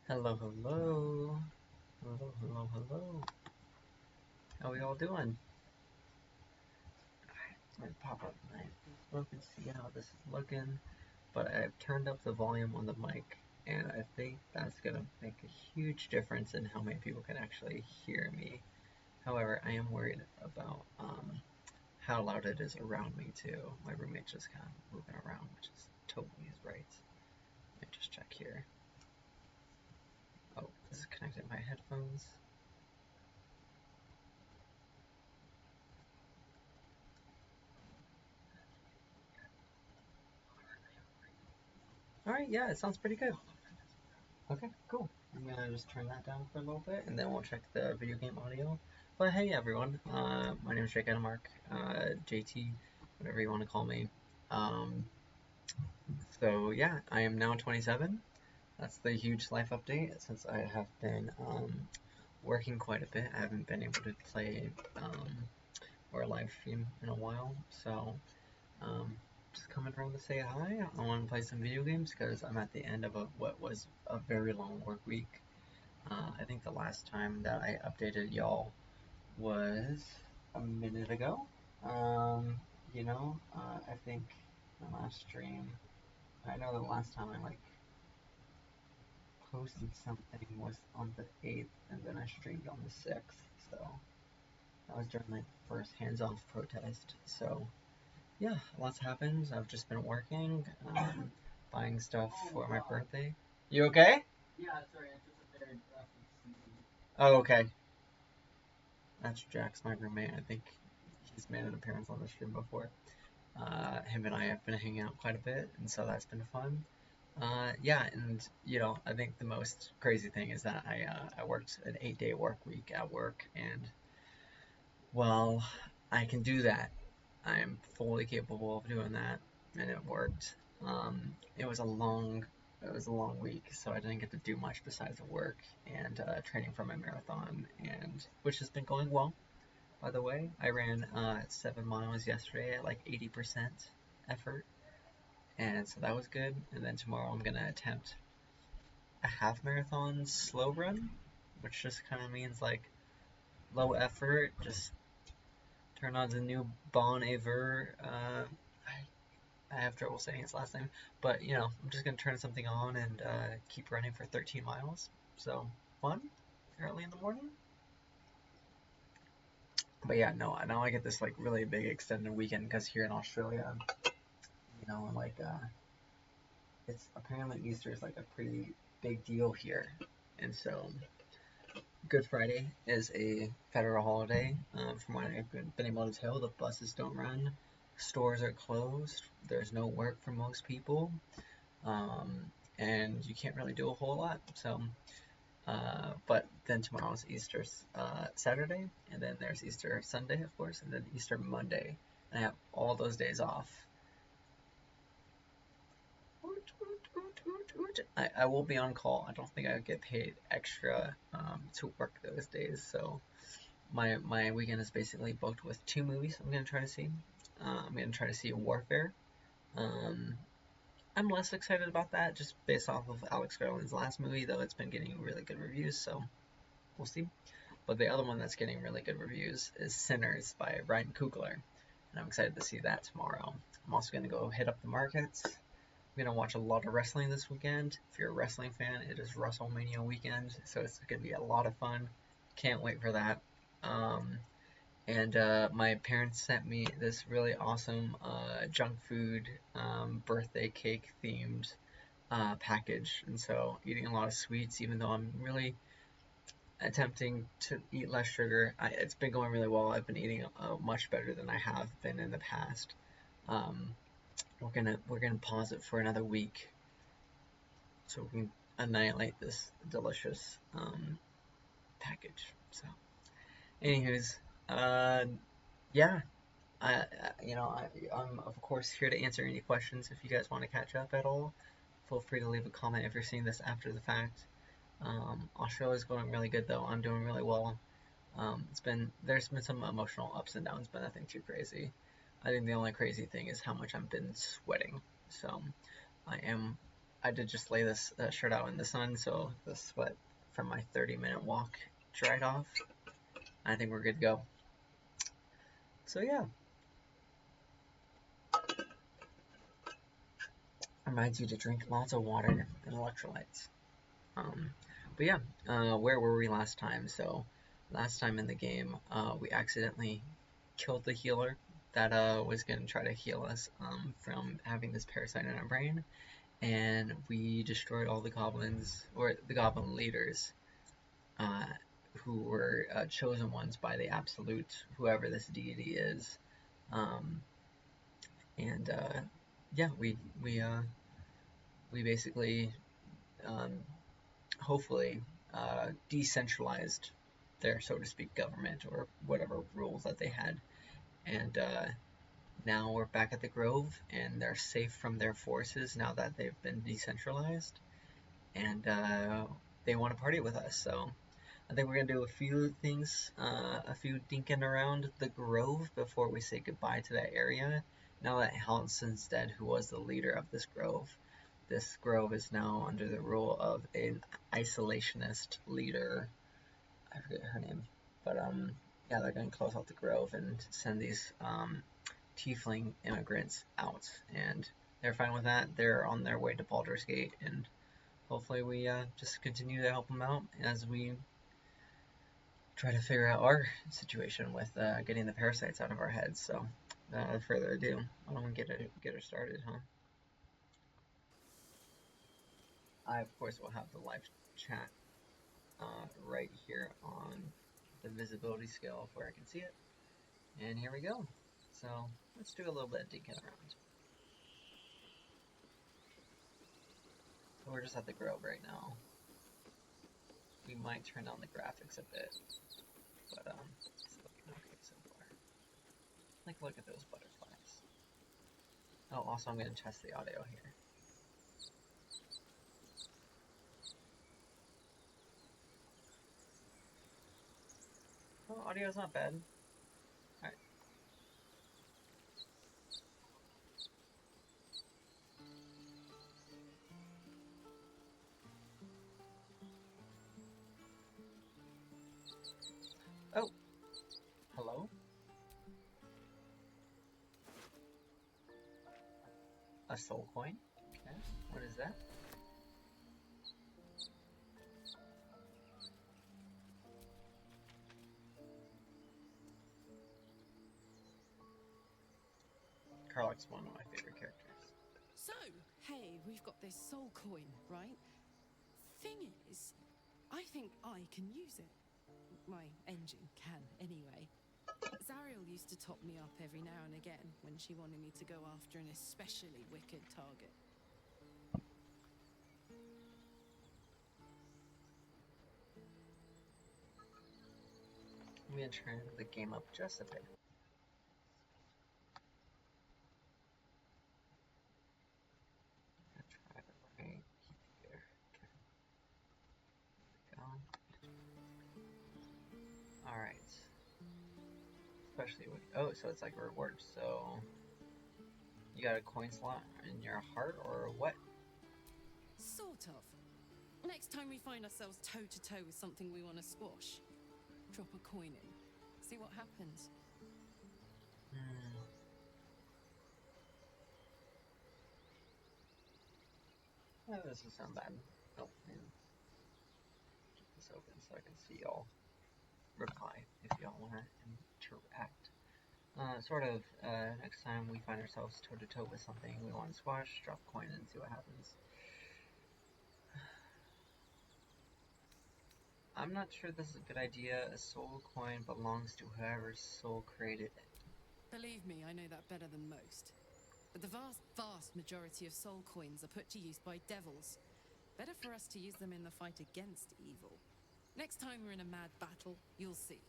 Hello, hello. Hello, hello, hello. How we all doing? Let me pop up my Facebook and see how this is looking. But I've turned up the volume on the mic, and I think that's gonna make a huge difference in how many people can actually hear me. However, I am worried about how loud it is around me too. My roommate's just kind of moving around, which is totally his right. Let me just check here. Oh, this is connected to my headphones. Alright, yeah, it sounds pretty good. Okay, cool. I'm gonna just turn that down for a little bit, and then we'll check the video game audio. But hey, everyone. My name is Jake Edemark, JT, whatever you want to call me. Um, so yeah, I am now 27. That's the huge life update since I have been working quite a bit. I haven't been able to play or live stream in a while, so um, just coming around to say hi. I want to play some video games because I'm at the end of what was a very long work week. I think the last time that I updated y'all was a minute ago. I think the last stream, I know the last time I posted something was on the 8th, and then I streamed on the 6th, so that was during my first hands-off protest. So yeah, lots happens. I've just been working, buying stuff for my birthday. You okay? Oh, okay. That's Jax, my roommate. I think he's made an appearance on the stream before. Him and I have been hanging out quite a bit, and so that's been fun. Yeah, and I think the most crazy thing is that I worked an 8-day work week at work, and well, I can do that. I am fully capable of doing that, and it worked. It was a long week, so I didn't get to do much besides work and training for my marathon, and which has been going well. By the way, I ran 7 miles yesterday at like 80% effort, and so that was good. And then tomorrow I'm gonna attempt a half marathon slow run, which just kind of means like low effort, just turn on the new Bon Iver. I have trouble saying his last name, but I'm just gonna turn something on and keep running for 13 miles. So fun, early in the morning. But yeah, no, now I get this like really big extended weekend because here in Australia, like it's apparently Easter is like a pretty big deal here, and so Good Friday is a federal holiday. From what I've been able to tell, the buses don't run, stores are closed, there's no work for most people, and you can't really do a whole lot. So, but then tomorrow's Easter Saturday, and then there's Easter Sunday, of course, and then Easter Monday, and I have all those days off. I will be on call. I don't think I get paid extra to work those days. So my weekend is basically booked with 2 movies I'm gonna try to see. I'm gonna try to see Warfare. Um, I'm less excited about that just based off of Alex Garland's last movie, though it's been getting really good reviews. So we'll see. But the other one that's getting really good reviews is Sinners by Ryan Coogler, and I'm excited to see that tomorrow. I'm also gonna go hit up the markets. I'm gonna watch a lot of wrestling this weekend. If you're a wrestling fan, it is WrestleMania weekend, so it's gonna be a lot of fun. Can't wait for that. Um, and my parents sent me this really awesome junk food birthday cake themed package, and so eating a lot of sweets, even though I'm really attempting to eat less sugar. It's been going really well. I've been eating much better than I have been in the past. Um, we're gonna pause it for another week so we can annihilate this delicious package. So, anywho's, uh, yeah, I'm of course here to answer any questions if you guys want to catch up at all. Feel free to leave a comment if you're seeing this after the fact. Australia's going really good though. I'm doing really well. There's been some emotional ups and downs, but nothing too crazy. I think the only crazy thing is how much I've been sweating. So I am I did just lay this shirt out in the sun, so the sweat from my 30-minute walk dried off. I think we're good to go. So yeah. Reminds you to drink lots of water and electrolytes. But yeah, where were we last time? So last time in the game, we accidentally killed the healer that was going to try to heal us from having this parasite in our brain, and we destroyed all the goblins, or the goblin leaders, who were chosen ones by the absolute, whoever this deity is. And yeah, we basically hopefully decentralized their, so to speak, government or whatever rules that they had. And now we're back at the Grove, and they're safe from their forces now that they've been decentralized. And they want to party with us, so I think we're going to do a few things, a few dinking around the Grove before we say goodbye to that area. Now that Halson's dead, who was the leader of this Grove is now under the rule of an isolationist leader. I forget her name. But yeah, they're going to close out the Grove and send these tiefling immigrants out. And they're fine with that. They're on their way to Baldur's Gate, and hopefully we just continue to help them out as we try to figure out our situation with getting the parasites out of our heads. So, without further ado, why don't we get her started, huh? I, of course, will have the live chat right here on the visibility scale of where I can see it. And here we go. So, let's do a little bit of digging around. So we're just at the Grove right now. We might turn down the graphics a bit, but it's looking okay so far. Like, look at those butterflies. Oh, also I'm going to test the audio here. Oh, audio's not bad. Alright. Oh! Hello? A soul coin? Okay, what is that? Karlach's one of my favorite characters. So, hey, we've got this soul coin, right? Thing is, I think I can use it. My engine can, anyway. Zariel used to top me up every now and again when she wanted me to go after an especially wicked target. I'm gonna turn the game up just a bit. Try it right here. Okay. Alright. Especially with, oh, so it's like a reward. So you got a coin slot in your heart, or what? Sort of. Next time we find ourselves toe-to-toe with something we want to squash, drop a coin in. See what happens. Oh, this doesn't sound bad. Oh, man. Keep this open so I can see y'all reply if y'all want to interact. Next time we find ourselves toe-to-toe with something we want to squash, drop a coin and see what happens. I'm not sure this is a good idea. A soul coin belongs to whoever's soul created it. Believe me, I know that better than most. But the vast majority of soul coins are put to use by devils. Better for us to use them in the fight against evil. Next time we're in a mad battle, you'll see.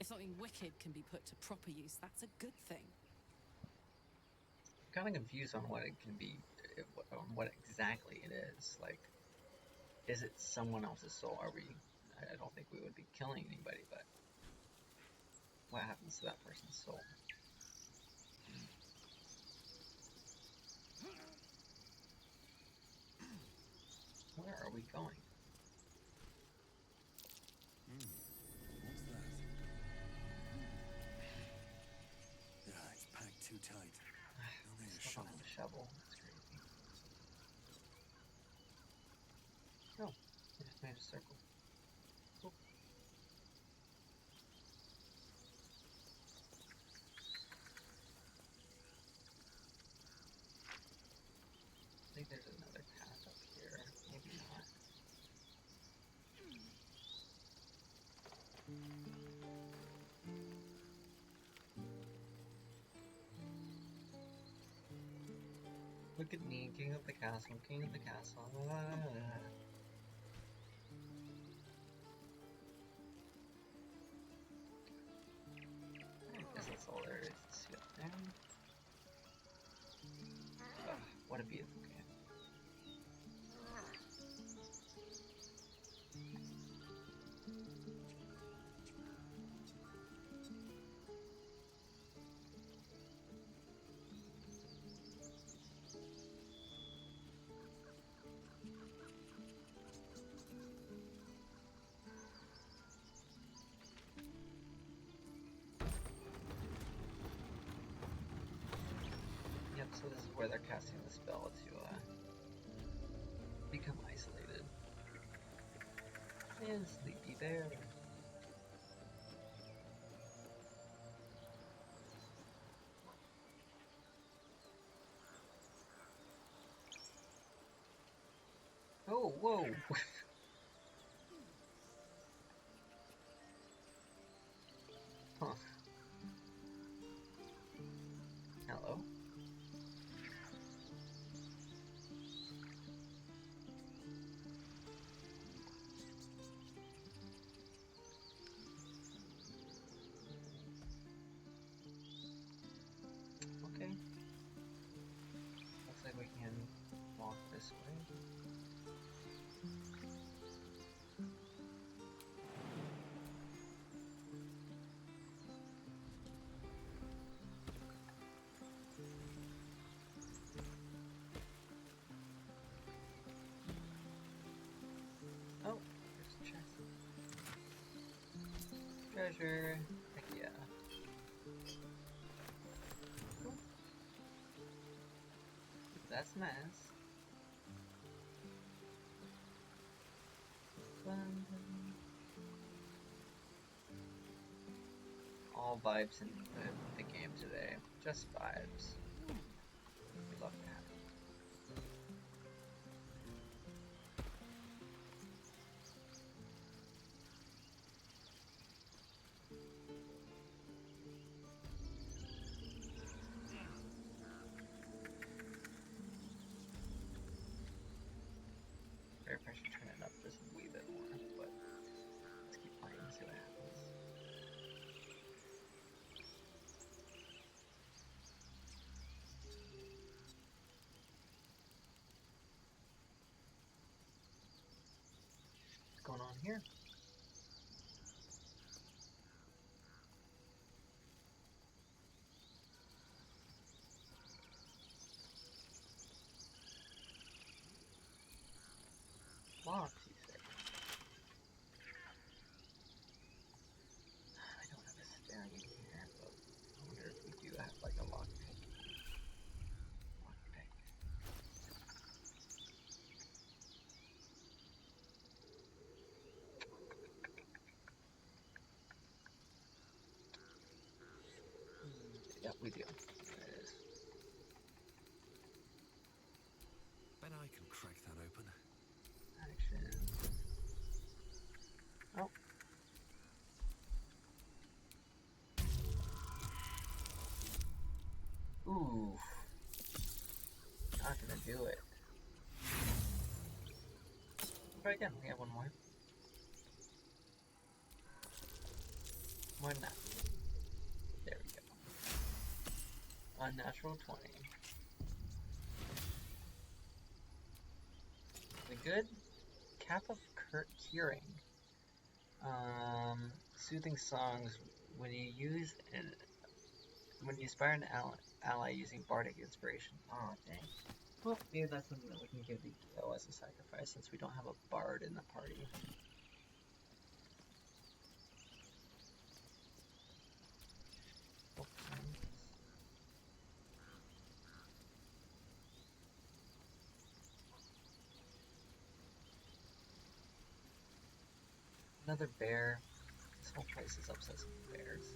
If something wicked can be put to proper use, that's a good thing. I'm kind of confused on what it can be, on what exactly it is. Like, is it someone else's soul? I don't think we would be killing anybody, but what happens to that person's soul? Where are we going? What's that? Yeah, it's packed too tight. They'll need a Still don't shovel. have a shovel. That's crazy. Oh, I just made a circle. Cool. I think there's another path up here. Maybe not. Look at me, king of the castle, king of the castle. I guess that's all there is to see up there. What a beautiful game. Yep, so this is where they're casting the spell to become isolated. And Sleepy Bear. Oh, whoa! Huh. Hello? Okay. Looks like we can walk this way. Oh, there's a chest. Treasure. Heck yeah. Cool. That's nice. Fun. All vibes in the game today. Just vibes. We love that. Very pressure turn it up just a wee bit more, but let's keep playing and see what happens. What's going on here? Locks, you say? I don't have a staring in here, but I wonder if we do have like a lockpick. Lockpick. Yep, we do. There it is. Bet I can crack that open. Action. Oh. Ooh. Not gonna do it. Try again. We have one more. Why not? There we go. Unnatural 20. We good? Cap of Curing. Soothing songs when you inspire an ally using bardic inspiration. Oh dang. Well, maybe that's something that we can give the Gale as a sacrifice since we don't have a bard in the party. Another bear. This whole place is obsessed with bears.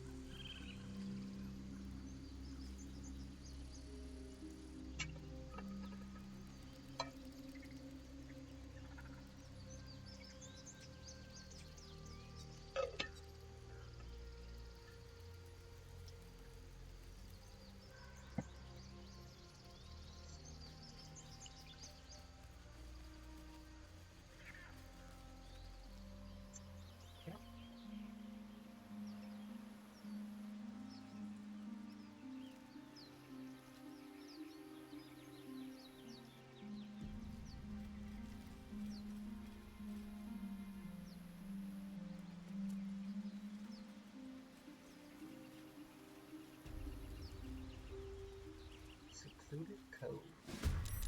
Secluded Cove.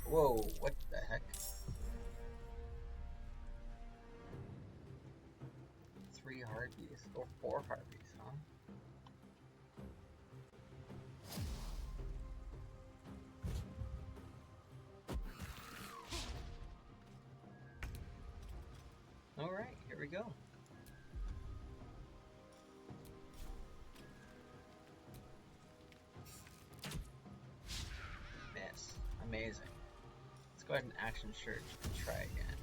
Whoa, what the heck? 3 harpies, or 4 harpies, huh? Alright, here we go. Miss. Amazing. Let's go ahead and action search and try again.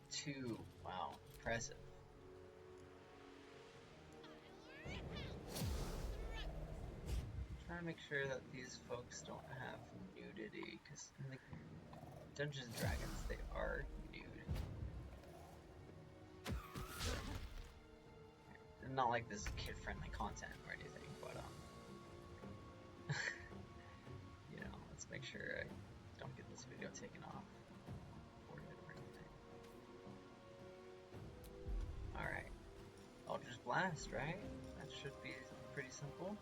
Two. Wow, impressive. Trying to make sure that these folks don't have nudity, because in the Dungeons and Dragons they are nude. Not like this kid-friendly content or anything, but you know, let's make sure I don't get this video taken off or anything. Alright. Eldritch Blast, right? That should be pretty simple.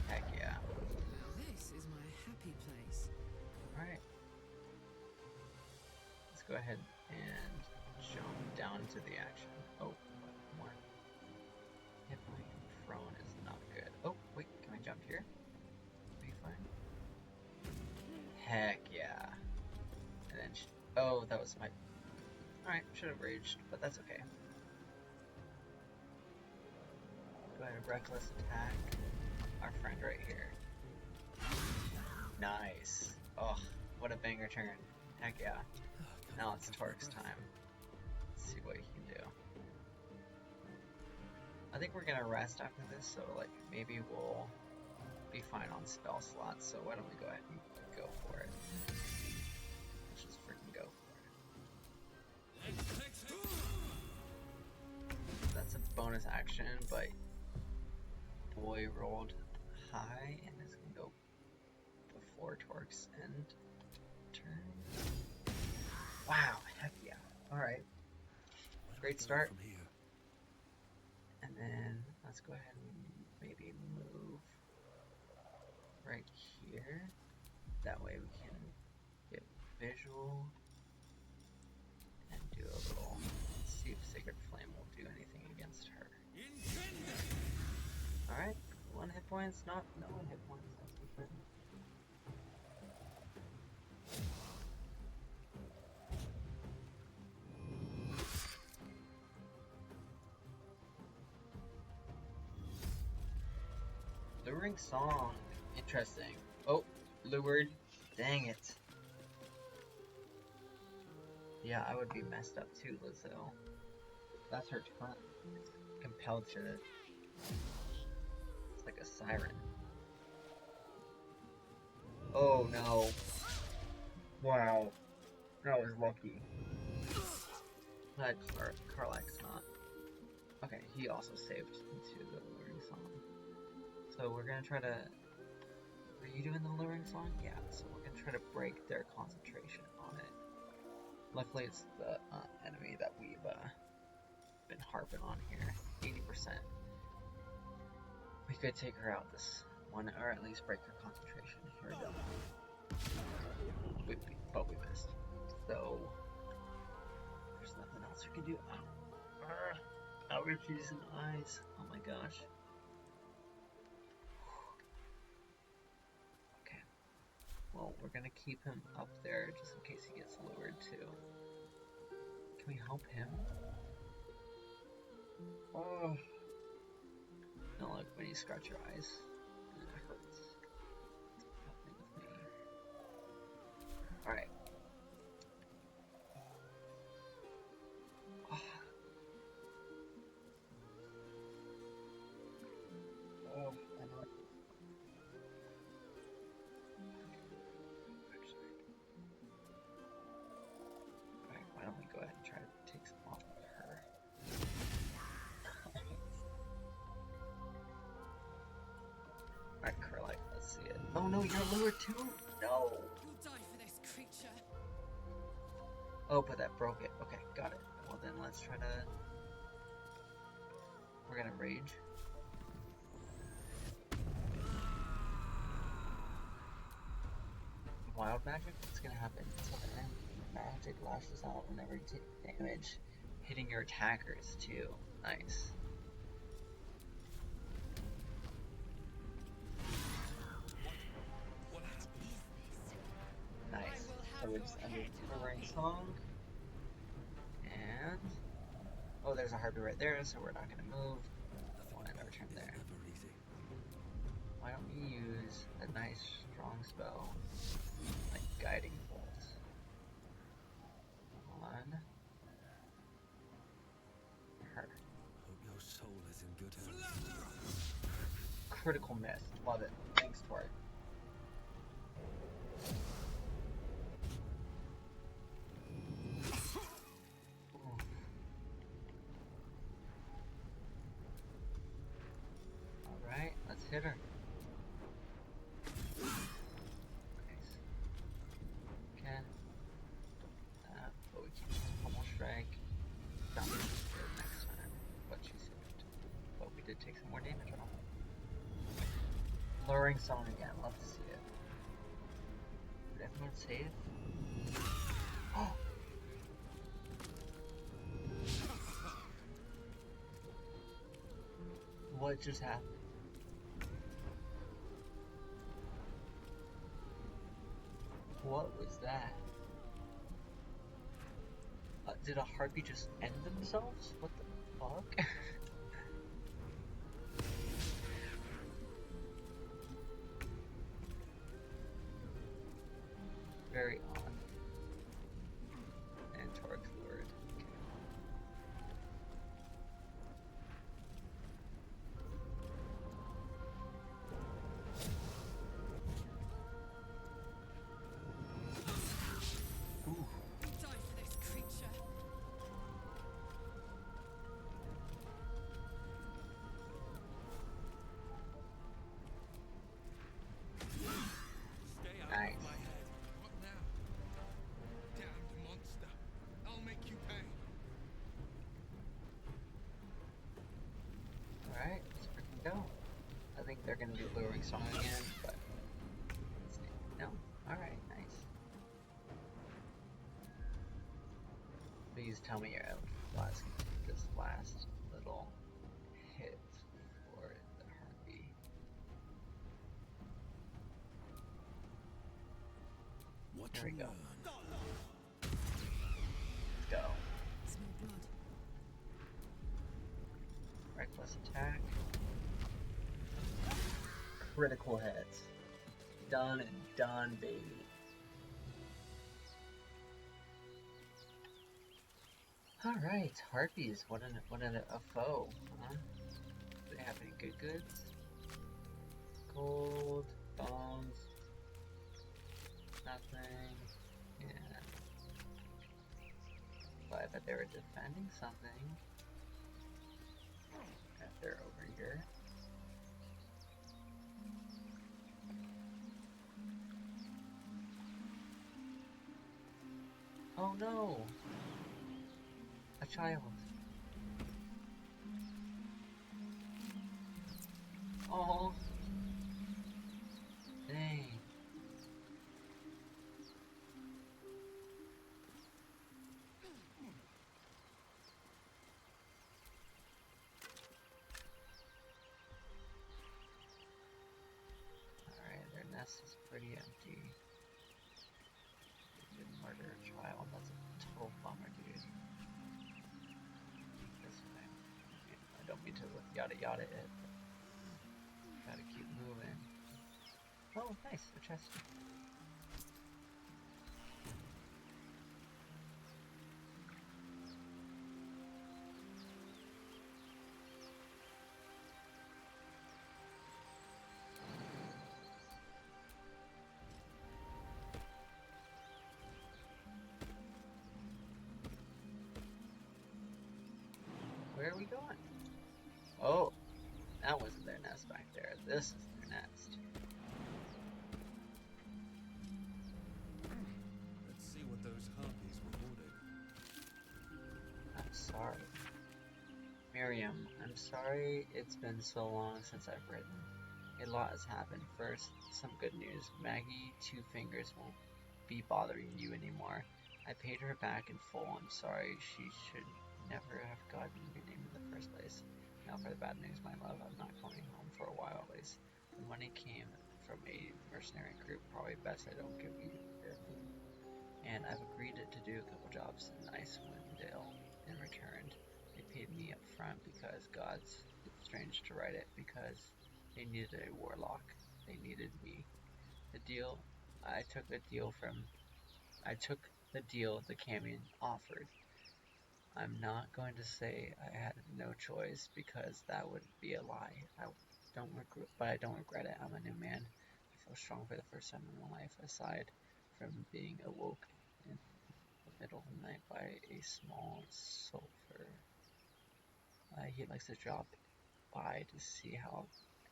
Heck yeah. This is my happy place. Alright. Let's go ahead and jump down into the action. Oh, more. Hit point prone is not good. Oh, wait, can I jump here? Be fine. Heck yeah. And then, oh, that was my... Alright, should have raged, but that's okay. Go ahead and reckless attack our friend right here. Nice. Oh, what a banger turn. Heck yeah. Now it's Torque's time. Let's see what he can do. I think we're gonna rest after this, so like maybe we'll be fine on spell slots, so why don't we go ahead and go for it. Let's just freaking go for it. That's a bonus action, but boy rolled high and it's gonna go before Torque's end turn. Wow, heck yeah. Alright. Great start. And then let's go ahead and maybe move right here. That way we can get visual and do a little, see if Sacred Flame will do anything against her. Alright, 1 hit points, no 1 hit points, that's good. Luring Song, interesting. Oh, lured, dang it. Yeah, I would be messed up too, Lizzo. That's her turn. It's compelled to. It's like a siren. Oh no. Wow. That was lucky. Glad Karlach's not. Okay, he also saved into the luring song. So we're gonna try to. Are you doing the luring song? Yeah, so we're gonna try to break their concentration on it. Luckily, it's the enemy that we've been harping on here. 80%. We could take her out this one, or at least break her concentration. Here we go. But we missed. So there's nothing else we can do. Allergies and eyes. Oh my gosh. Okay. Well, we're gonna keep him up there just in case he gets lured too. Can we help him? Oh. No, look, when you scratch your eyes, it hurts. What's happening with me? Alright. Oh, I know. Alright, why don't we go ahead and try to take some off of her? Alright, Curlite, let's see it. Oh no, you're lured too? No! You'll die for this creature. Oh, but that broke it. Okay, got it. Well then, let's try to... We're gonna rage. Wild magic? What's gonna happen? So magic lashes out whenever you take damage, hitting your attackers too. Nice. Nice. So we just ended the rain song. And oh, there's a harpy right there, so we're not gonna move. We'll end our turn there. Why don't we use a nice strong spell like guiding bolt on her. Hope your soul is in good hands. Critical miss. Love it. Thanks, Tort. Alright, let's hit her. Nice. Okay. But we can use pummel strike. Not really good next time, but she saved. But we did take some more damage off. Luring someone again. Love to see it. Did everyone save? Oh! What just happened? What was that? Did a harpy just end themselves? What the fuck? Very odd. And Torque's lured. Ooh. Die for this creature. Stay out Nice. of my head. What now? Damned monster. I'll make you pay. Alright, let's freaking go. I think they're gonna do luring song again, but let's see. No? Alright, nice. Please tell me your last this last little hit for the harpy. What There we you go. learn? Let's go. Smell blood. Reckless attack. Critical hits. Done and done, baby. Alright, harpies. What a foe, huh? Do they have any good goods? Gold, bones, nothing. Yeah. But I bet they were defending something. If they're over here. Oh no! A child. Oh, dang. Alright, their nest is pretty empty. Good murder trial. That's a total bummer, dude. This way. I don't mean to yada yada it, but gotta keep moving. Oh, nice, a chest. Where are we going? Oh, that wasn't their nest back there. This is their nest. Let's see what those harpies were holding. I'm sorry. Miriam, I'm sorry it's been so long since I've written. A lot has happened. First, some good news. Maggie Two Fingers won't be bothering you anymore. I paid her back in full. I'm sorry. She should never have gotten your name in the first place. Now for the bad news, my love. I'm not coming home for a while at least. The money came from a mercenary group. Probably best I don't give you your name. And I've agreed to do a couple jobs in Icewind Dale in return. They paid me up front because gods, it's strange to write it, because they needed a warlock. They needed me. The deal, I took the deal the deal the Camion offered. I'm not going to say I had no choice because that would be a lie. I don't regret it. I'm a new man. I feel strong for the first time in my life, aside from being awoke in the middle of the night by a small sulfur. He likes to drop by to see how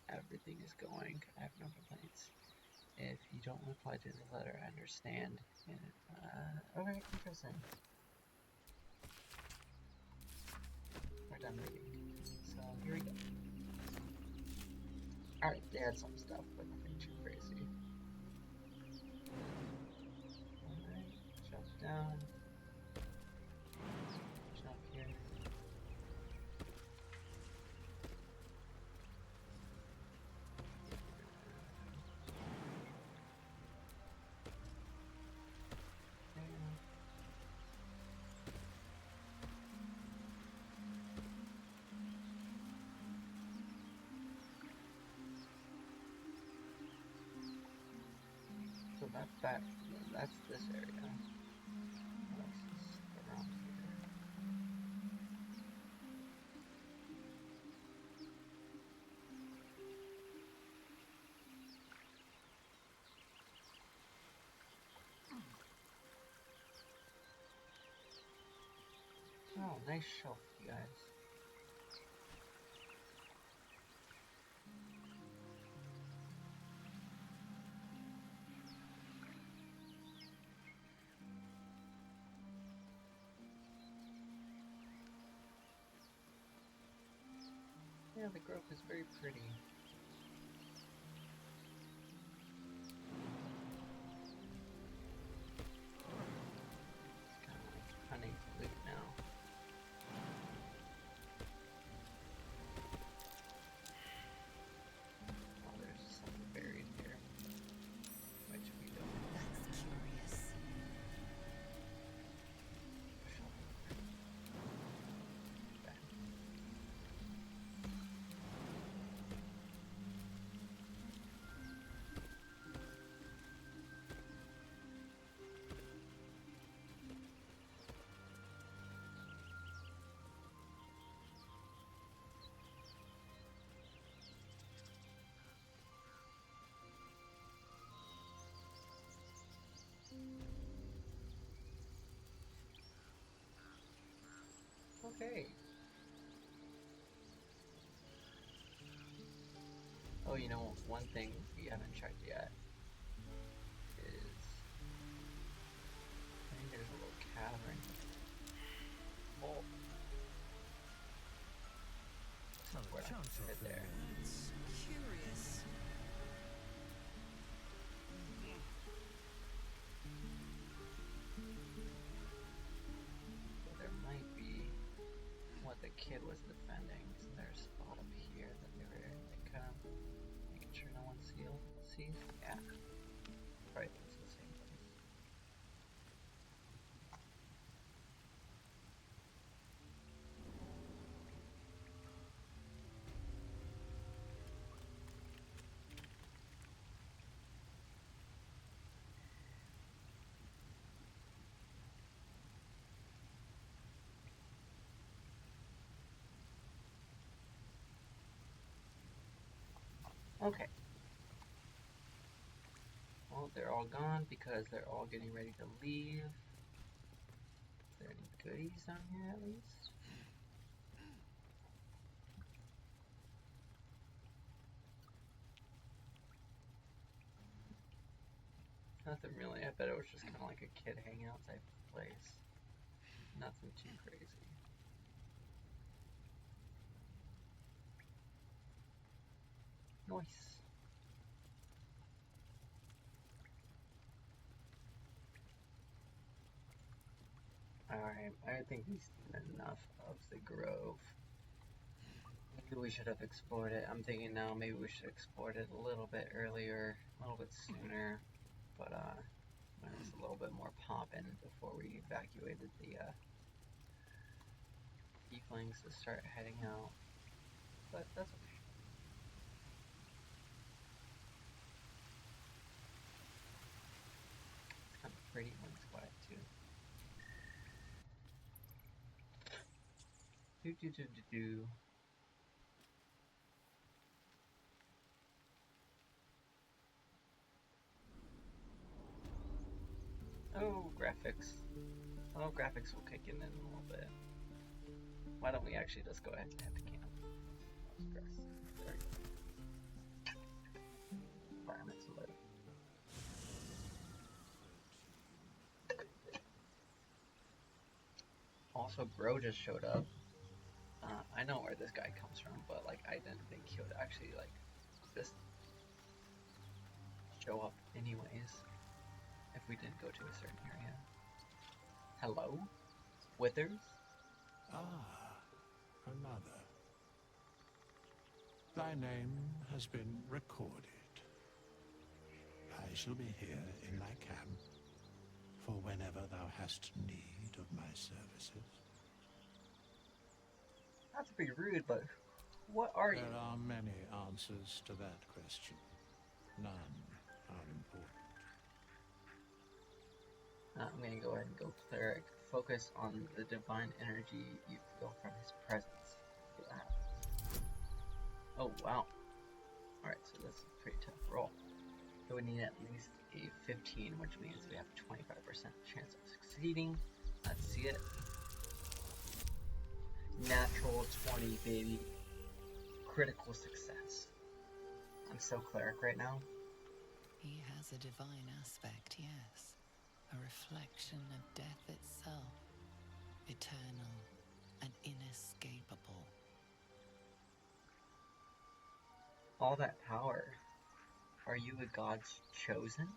everything is going. I have no complaints. If you don't reply to the letter, I understand. And, okay, interesting. We're done reading. So, here we go. Alright, they had some stuff, but nothing too crazy. Alright, jump down. Jump here. So that's this area. What else is around here? Oh, nice shelf, you guys. Yeah, the grove is very pretty. It's kind of like hunting loot now. Oh, there's something buried here, which we don't. That's curious. Okay. Okay. Oh, you know, one thing we haven't checked yet is I think there's a little cavern. Oh, Not we're a not chance gonna of fit there. failure. That's curious. So there might be what the kid was defending. So there's a spot up here that they were like, kind of making sure no one sees. Yeah. Right, it's the same place. Okay. Well, they're all gone because they're all getting ready to leave. Is there any goodies down here at least? Nothing really. I bet it was just kind of like a kid hangout type of place. Nothing too crazy. Nice. Alright, I think we've seen enough of the grove. Maybe we should have explored it. I'm thinking now maybe we should have explored it a little bit earlier, a little bit sooner. But when it was a little bit more poppin' before we evacuated the tieflings to start heading out. But that's okay. It's kind of pretty when it's quiet too. Do. Oh, graphics. Oh, graphics will kick in a little bit. Why don't we actually just go ahead and head to camp? There we go. Environment's lit. Also, Bro just showed up. I know where this guy comes from, but like I didn't think he would actually like just show up anyways if we didn't go to a certain area. Hello? Withers? Ah, another. Thy name has been recorded. I shall be here in thy camp for whenever thou hast need of my services. Not to be rude, but what are you? There are many answers to that question. None are important. I'm gonna go ahead and go cleric. Focus on the divine energy you feel from his presence. See what happens. Oh wow. Alright, so this is a pretty tough roll. So we need at least a 15, which means we have a 25% chance of succeeding. Let's see it. Natural 20, baby. Critical success. I'm so cleric right now. He has a divine aspect, yes. A reflection of death itself. Eternal and inescapable. All that power. Are you a god's chosen?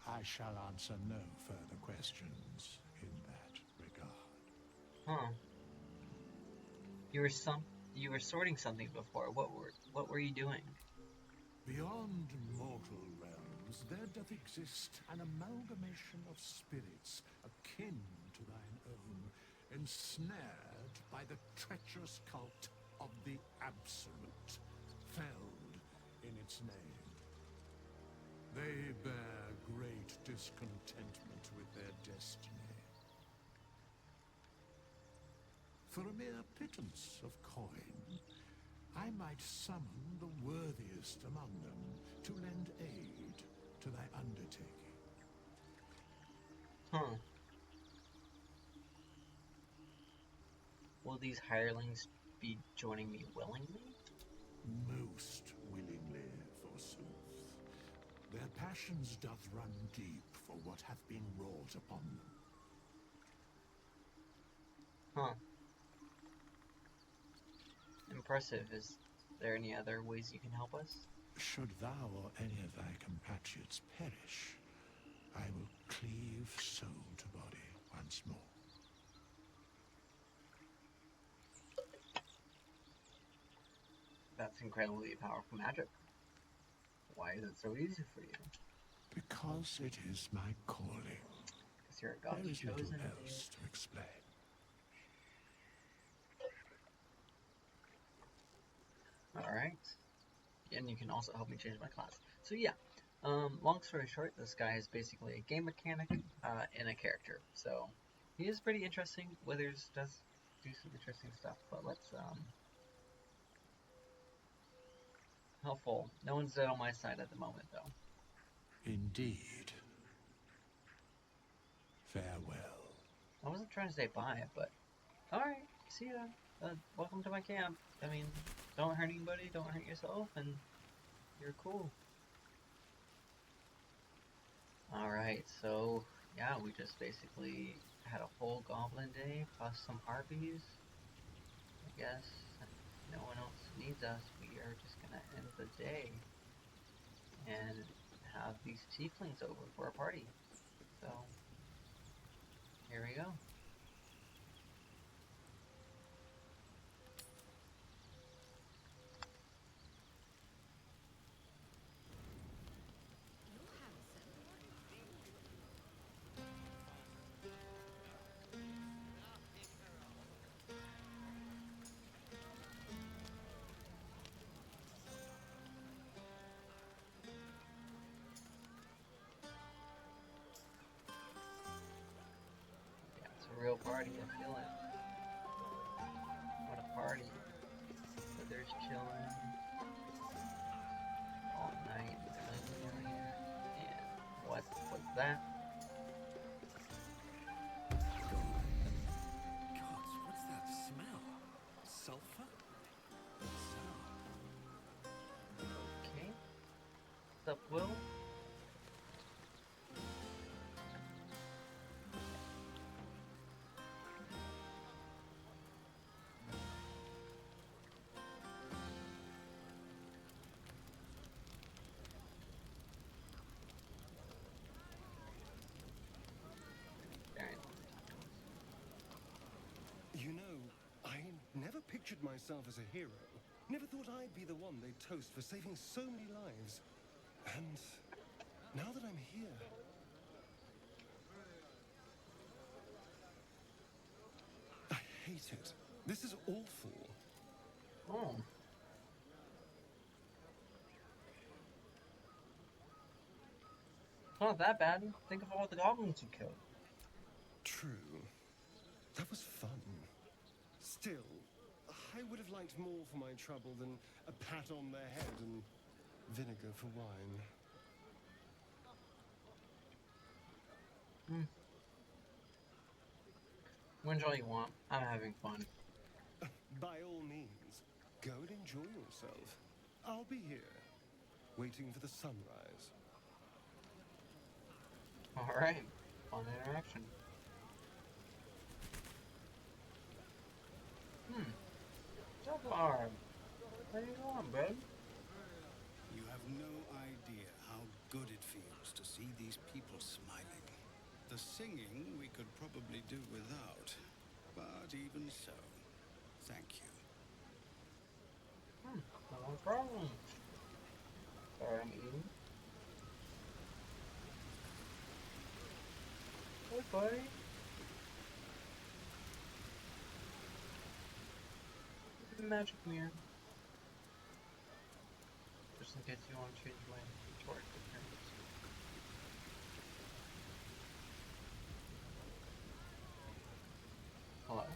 I shall answer no further questions in that regard. Huh. You were sorting something before. What were you doing? Beyond mortal realms, there doth exist an amalgamation of spirits akin to thine own, ensnared by the treacherous cult of the Absolute, felled in its name. They bear great discontentment with their destiny. For a mere pittance of coin, I might summon the worthiest among them to lend aid to thy undertaking. Huh. Will these hirelings be joining me willingly? Most willingly, forsooth. Their passions doth run deep for what hath been wrought upon them. Huh. Impressive. there any other ways you can help us? Should thou or any of thy compatriots perish, I will cleave soul to body once more. That's incredibly powerful magic. Why is it so easy for you? Because it is my calling. Because you're a There god's is little chosen. else to explain. Alright. And you can also help me change my class. So yeah, long story short, this guy is basically a game mechanic and a character. So he is pretty interesting. Withers does do some interesting stuff, but let's helpful. No one's dead on my side at the moment though. Indeed. Farewell. I wasn't trying to say bye, but alright, see ya. Welcome to my camp. I mean, don't hurt anybody, don't hurt yourself, and you're cool. Alright, so yeah, we just basically had a whole goblin day plus some harpies. I guess if no one else needs us, we are just gonna end the day and have these tieflings over for a party. So here we go. Yeah, it's a real party, I feel it. What a party. So there's chilling all night. And what was that? Gods, what's that smell? Sulfur? Okay. What's up, Will? Alright. You know, I never pictured myself as a hero. Never thought I'd be the one they'd toast for saving so many lives. And now that I'm here... I hate it. This is awful. Oh. It's not that bad. Think of all the goblins you killed. True. That was fun. Still, I would have liked more for my trouble than a pat on the head and vinegar for wine. When's all you want. I'm having fun. By all means, go and enjoy yourself. I'll be here, waiting for the sunrise. Alright. Fun interaction. Baldur. How you going, bud? You have no idea how good it feels to see these people smiling. The singing we could probably do without, but even so, thank you. No problem. Sorry, I'm eating. Hey, buddy. Magic mirror. Just in case you want to change my retort appearance. Hello?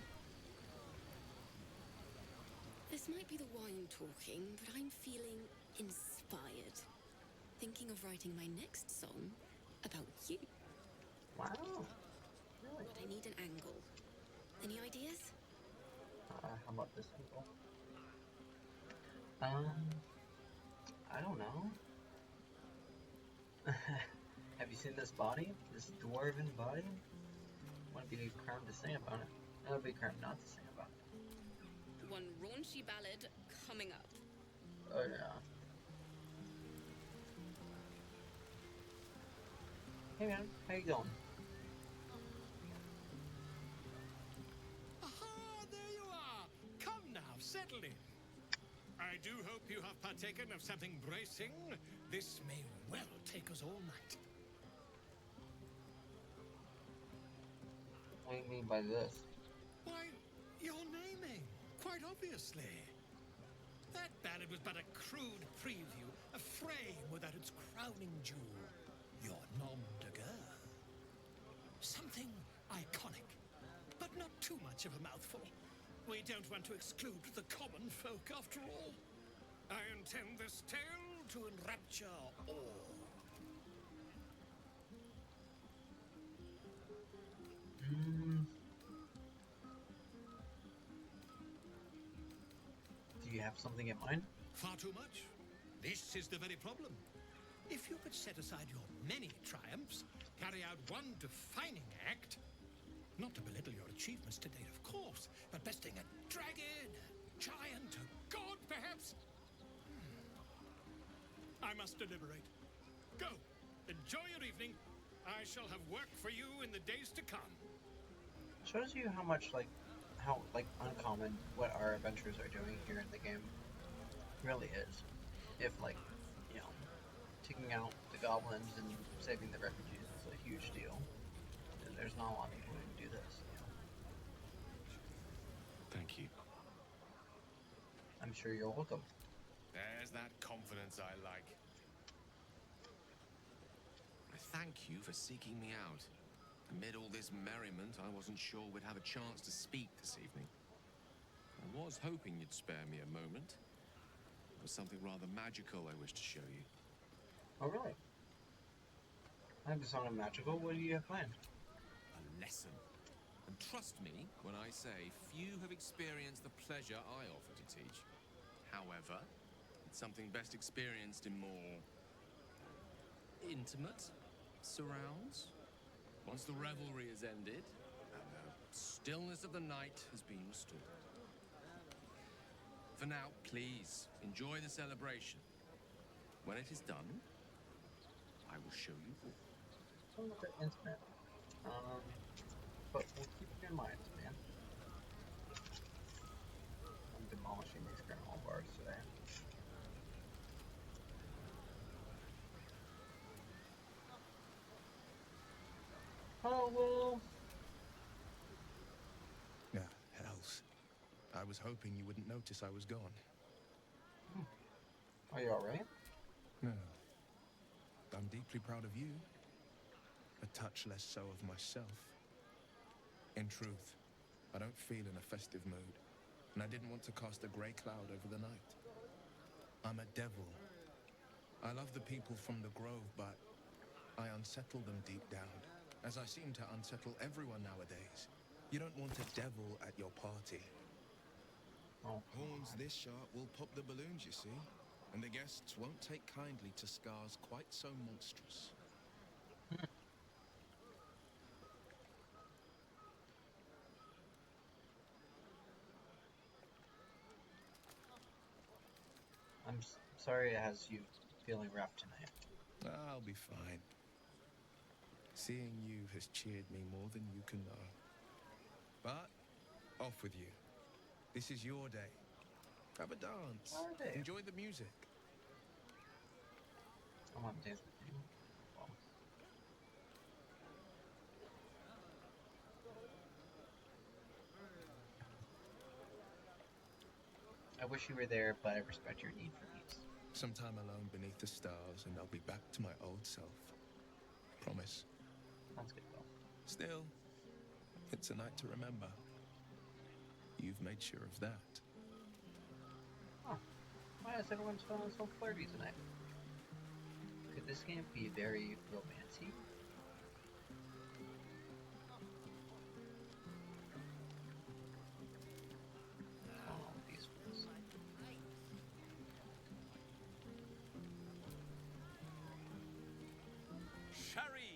This might be the wine talking, but I'm feeling inspired. Thinking of writing my next song about you. Wow. Really? But I need an angle. Any ideas? How about this angle? I don't know. Have you seen this body? This dwarven body? Wouldn't be a crime to say about it. That would be a crime not to say about it. One raunchy ballad coming up. Oh yeah. Hey man, how you going? Aha! There you are! Come now, settle in. I do hope you have partaken of something bracing. This may well take us all night. What do you mean by this? Why, your naming, quite obviously. That ballad was but a crude preview, a frame without its crowning jewel. Your nom de guerre. Something iconic, but not too much of a mouthful. We don't want to exclude the common folk after all. I intend this tale to enrapture all. Do you have something in mind? Far too much. This is the very problem. If you could set aside your many triumphs, carry out one defining act, not to belittle your achievements to date, of course, but besting a dragon, a giant, a god, perhaps. I must deliberate. Go. Enjoy your evening. I shall have work for you in the days to come. Shows you how much how uncommon what our adventures are doing here in the game really is. If you know, taking out the goblins and saving the refugees is a huge deal. There's not a lot of people who can do this. Thank you. I'm sure you're welcome. There's that confidence I like. I thank you for seeking me out. Amid all this merriment, I wasn't sure we'd have a chance to speak this evening. I was hoping you'd spare me a moment. There was something rather magical I wish to show you. Oh really? I have something magical. What do you have planned? A lesson. And trust me when I say few have experienced the pleasure I offer to teach. However, it's something best experienced in more intimate surrounds. Once the revelry is ended and the stillness of the night has been restored. For now, please enjoy the celebration. When it is done, I will show you all. It's a little bit intimate. But we'll keep it in mind, man. I'm demolishing these granola bars today. Oh, well. Yeah, hells. I was hoping you wouldn't notice I was gone. Are you alright? No. I'm deeply proud of you. A touch less so of myself. In truth, I don't feel in a festive mood, and I didn't want to cast a grey cloud over the night. I'm a devil. I love the people from the Grove, but I unsettle them deep down, as I seem to unsettle everyone nowadays. You don't want a devil at your party. Oh. Horns this sharp will pop the balloons, you see, and the guests won't take kindly to scars quite so monstrous. I'm sorry it has you feeling rough tonight. I'll be fine. Seeing you has cheered me more than you can know. But, off with you. This is your day. Have a dance. Our day. Enjoy the music. I want to dance with you. Well. I wish you were there, but I respect your need for peace. Some time alone beneath the stars, and I'll be back to my old self. Promise. Sounds good, though. Still, it's a night to remember. You've made sure of that. Huh. Why is everyone feeling so flirty tonight? Could this game be very romantic? Oh, these ones. Sherry!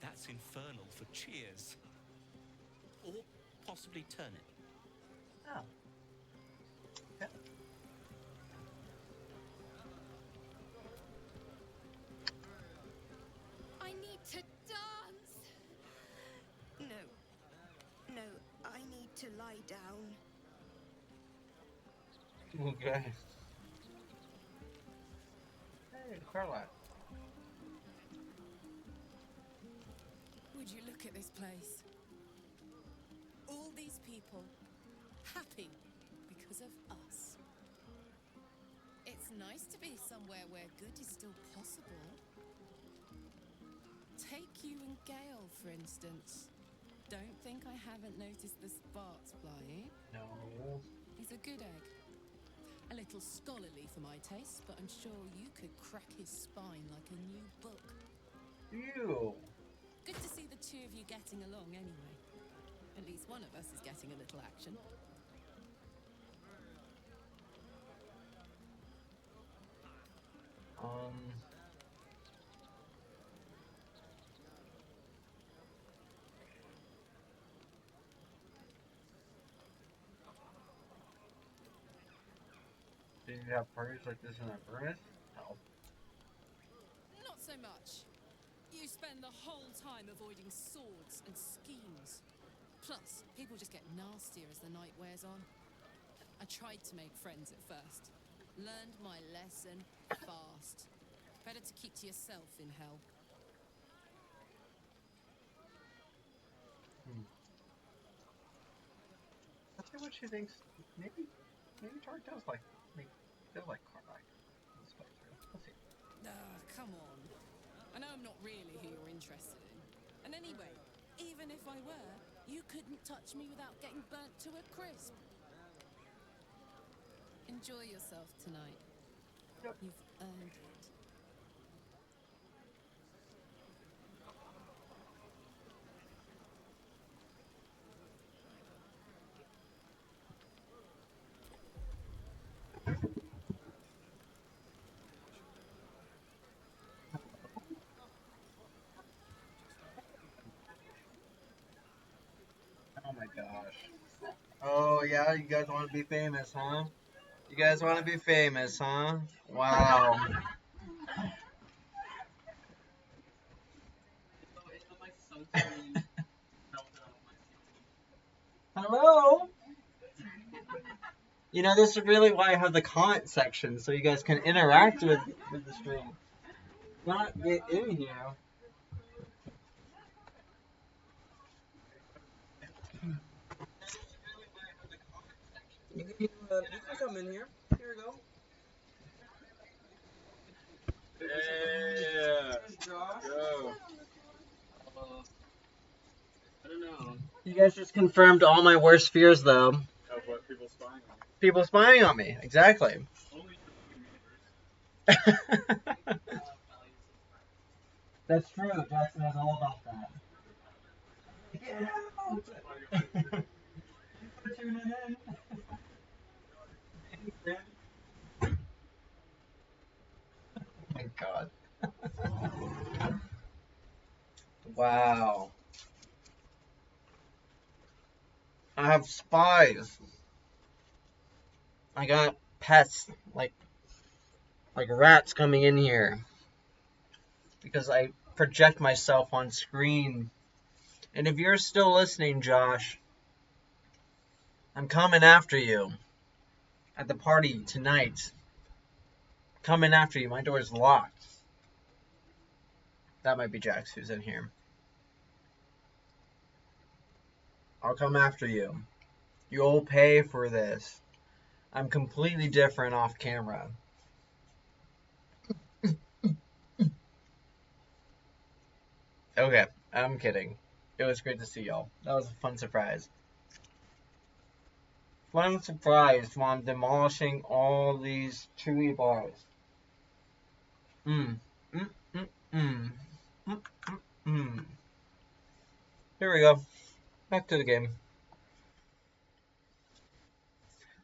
That's infernal for cheers. Or possibly turnip. Oh. Yeah. to lie down. Okay. Hey, Carla. Would you look at this place? All these people happy because of us. It's nice to be somewhere where good is still possible. Take you and Gale, for instance. Don't think I haven't noticed the sparks flying. No. He's a good egg. A little scholarly for my taste, but I'm sure you could crack his spine like a new book. Ew. Good to see the two of you getting along anyway. At least one of us is getting a little action. Did you have parties like this in a furnace? No. Not so much. You spend the whole time avoiding swords and schemes. Plus, people just get nastier as the night wears on. I tried to make friends at first. Learned my lesson fast. Better to keep to yourself in hell. Let's see what she thinks. Maybe Tart does like Carla. Let's go through. Let's see. Come on. I know I'm not really who you're interested in. And anyway, even if I were, you couldn't touch me without getting burnt to a crisp. Enjoy yourself tonight. Yep. You've earned it. Oh my gosh. Oh yeah, you guys want to be famous, huh? You guys want to be famous, huh? Wow. Hello? You know, this is really why I have the comment section, so you guys can interact with the stream. Not get in here. You can come in here. Here we go. Yeah. Go. I don't know. You guys just confirmed all my worst fears, though. Of what, people spying on you? People spying on me, exactly. Only the universe. That's true. Jackson is all about that. Get out! Thanks for tuning in. Oh my god. Wow. I have spies. I got pets like rats coming in here because I project myself on screen. And if you're still listening, Josh, I'm coming after you at the party tonight. Coming after you. My door's locked. That might be Jax who's in here. I'll come after you. You'll pay for this. I'm completely different off camera. Okay, I'm kidding. It was great to see y'all. That was a fun surprise. Fun surprise while I'm demolishing all these chewy bars. Mmm. Mmm. Mmm. Mmm. Mmm. Mmm. Here we go. Back to the game.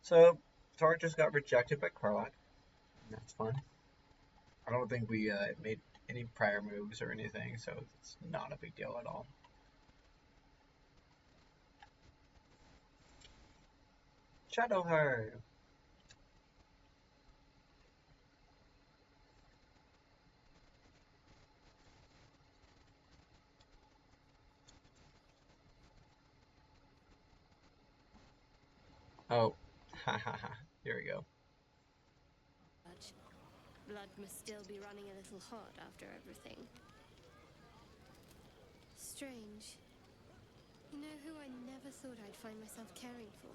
So, Tark just got rejected by Carlock. That's fun. I don't think we made any prior moves or anything, so it's not a big deal at all. Shadow her. Oh, ha ha ha. Here we go. Blood must still be running a little hot after everything. Strange. You know who I never thought I'd find myself caring for?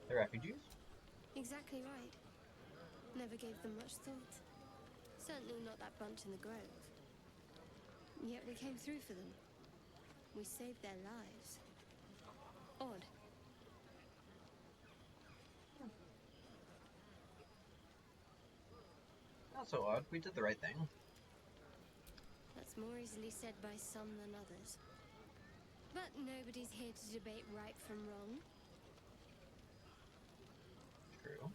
The refugees? Exactly right. Never gave them much thought. Certainly not that bunch in the grove. Yet we came through for them. We saved their lives. Odd. Not so odd. We did the right thing. That's more easily said by some than others. But nobody's here to debate right from wrong. True.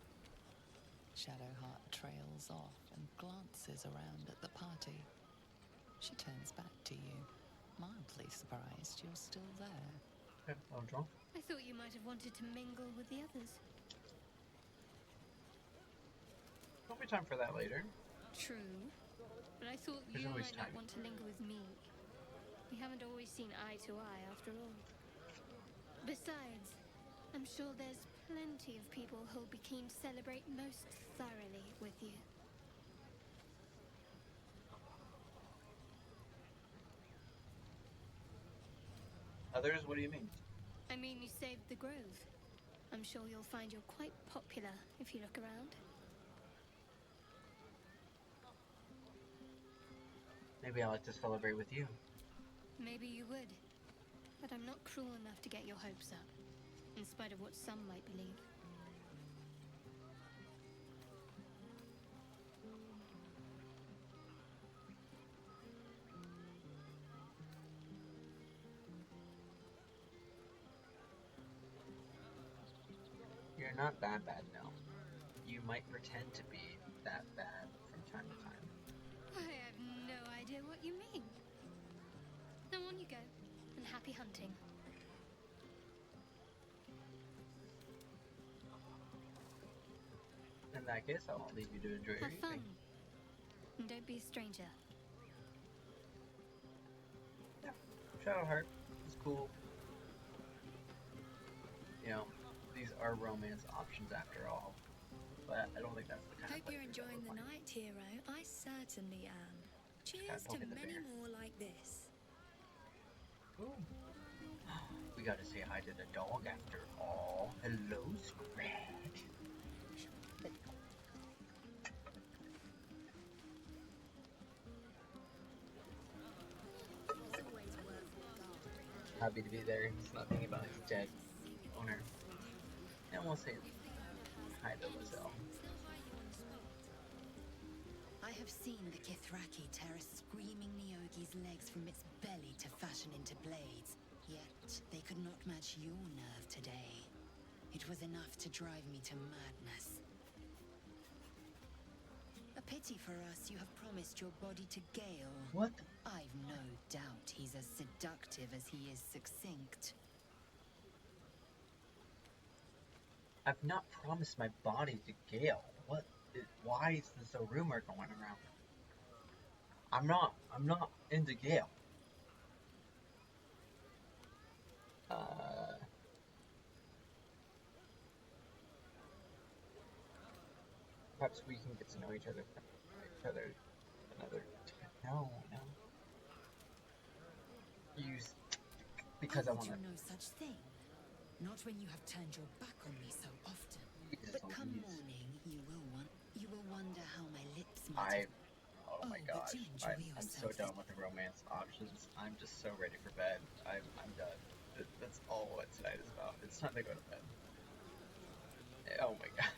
Shadowheart trails off and glances around at the party. She turns back to you, mildly surprised you're still there. Okay, well drunk. I thought you might have wanted to mingle with the others. There'll be time for that later. True. But I thought There's you always might not time. want to linger with me. We haven't always seen eye to eye after all. Besides, I'm sure there's plenty of people who'll be keen to celebrate most thoroughly with you. Others? What do you mean? I mean, you saved the grove. I'm sure you'll find you're quite popular if you look around. Maybe I like to celebrate with you. Maybe you would. But I'm not cruel enough to get your hopes up, in spite of what some might believe. You're not that bad, no. You might pretend to be that bad from time to time. I have no idea what you mean. Now on you go, and happy hunting. In that case, I won't leave you to enjoy your Have fun. evening. And don't be a stranger. Yeah, Shadowheart is cool. You know, these are romance options after all. But I don't think that's the kind Hope of you're place that enjoying we're the playing. night, hero. I certainly am. Cheers to poking the many bear. more like this. Ooh. We gotta say hi to the dog after all. Hello, Scratch. Happy to be there. He's not thinking about his dead owner. And we'll say hi to Lizelle. I have seen the Kithraki tear a screaming Nyogi's legs from its belly to fashion into blades. Yet they could not match your nerve today. It was enough to drive me to madness. A pity for us you have promised your body to Gale. What? I've no doubt he's as seductive as he is succinct. I've not promised my body to Gale. What? Why is this a rumor going around? I'm not into Gale. Perhaps we can get to know each other another time. No. Because I want you to. no such thing. Not when you have turned your back on me so often. Please, But come please. morning, you will wonder how my lips might have... Oh my but gosh. do enjoy I'm so yourself. done with the romance options. I'm just so ready for bed. I'm done. That's all what tonight is about. It's time to go to bed. Oh my god.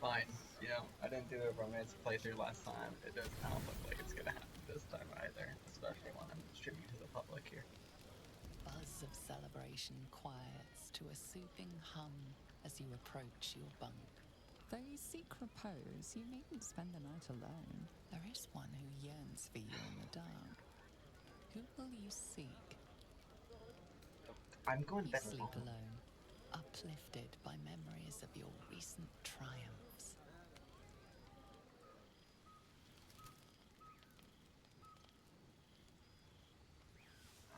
Fine. You know, I didn't do a romance playthrough last time. It does not look like it's gonna happen this time either. Especially when I'm streaming to the public here. Buzz of celebration quiets to a soothing hum as you approach your bunk. Though you seek repose, you needn't spend the night alone. There is one who yearns for you in the dark. Who will you seek? I'm going to You bed sleep alone. alone, uplifted by memories of your recent triumphs.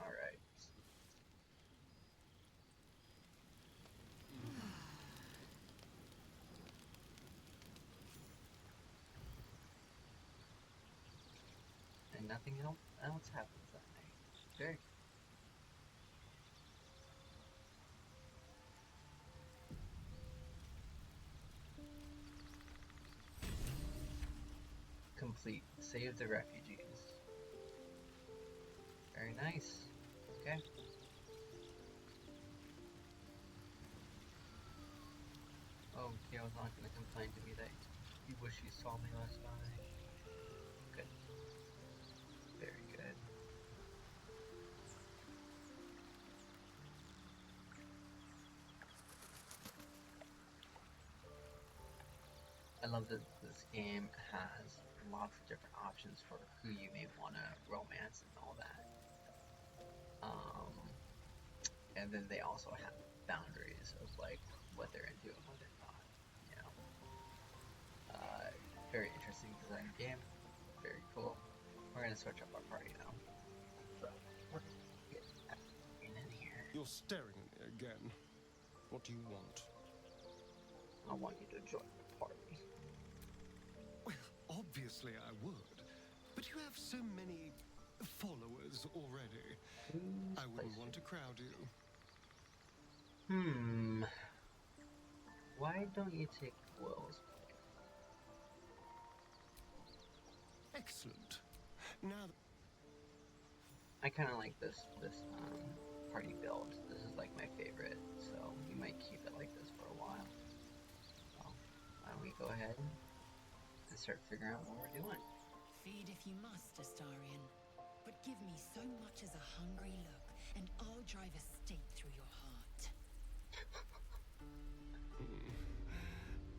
Alright. nothing else happens that night. Very complete. Save the refugees. Very nice. Okay. Oh, Kyo's not gonna complain to me that he wished he saw me last night. Good. Very good. I love that this game has lots of different options for who you may want to romance and all that. And then they also have boundaries of like what they're into and what they're not. You know, very interesting design game. Very cool. We're gonna switch up our party now. So we're gonna get in here. You're staring at me again. What do you want? I want you to join the party. Well, obviously I would, but you have so many followers already. I wouldn't want to crowd you. Why don't you take Will's place? Excellent. Now I kind of like this party build. This is like my favorite, so we might keep it like this for a while. So why don't we go ahead and start figuring out what we're doing? Feed if you must, Astarion, but give me so much as a hungry look, and I'll drive a stake through your heart.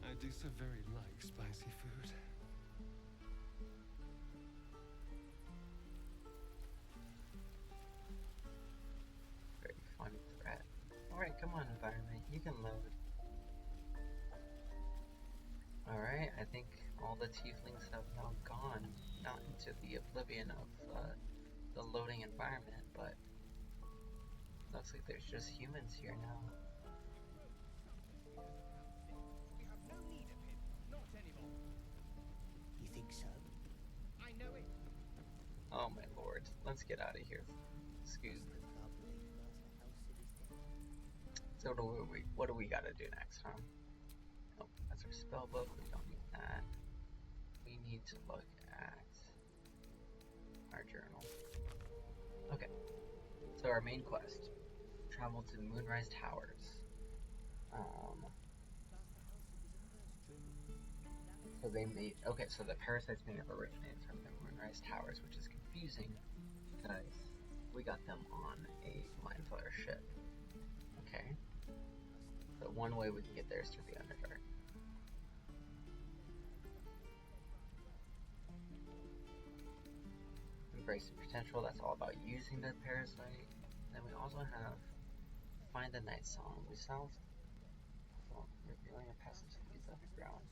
I do so very like spicy food. Very fun threat. Alright, come on, environment. You can load. Alright, I think all the tieflings have now gone, not into the oblivion of the loading environment, but looks like there's just humans here now. We have no need of him. Not anymore. You think so? I know it. Oh my lord. Let's get out of here. Scoob. So what do we gotta do next, huh? Oh, that's our spell book. We don't need that. We need to look at our journal. Okay. So our main quest. Travel to Moonrise Towers. So they made, okay, so the parasites may have originated from the Moonrise Towers, which is confusing because we got them on a Mind Flayer ship. Okay. So one way we can get there is through the Underdark. Embracing potential, that's all about using the parasite. Then we also have Find the Night Song. We solved revealing a passage that leads underground.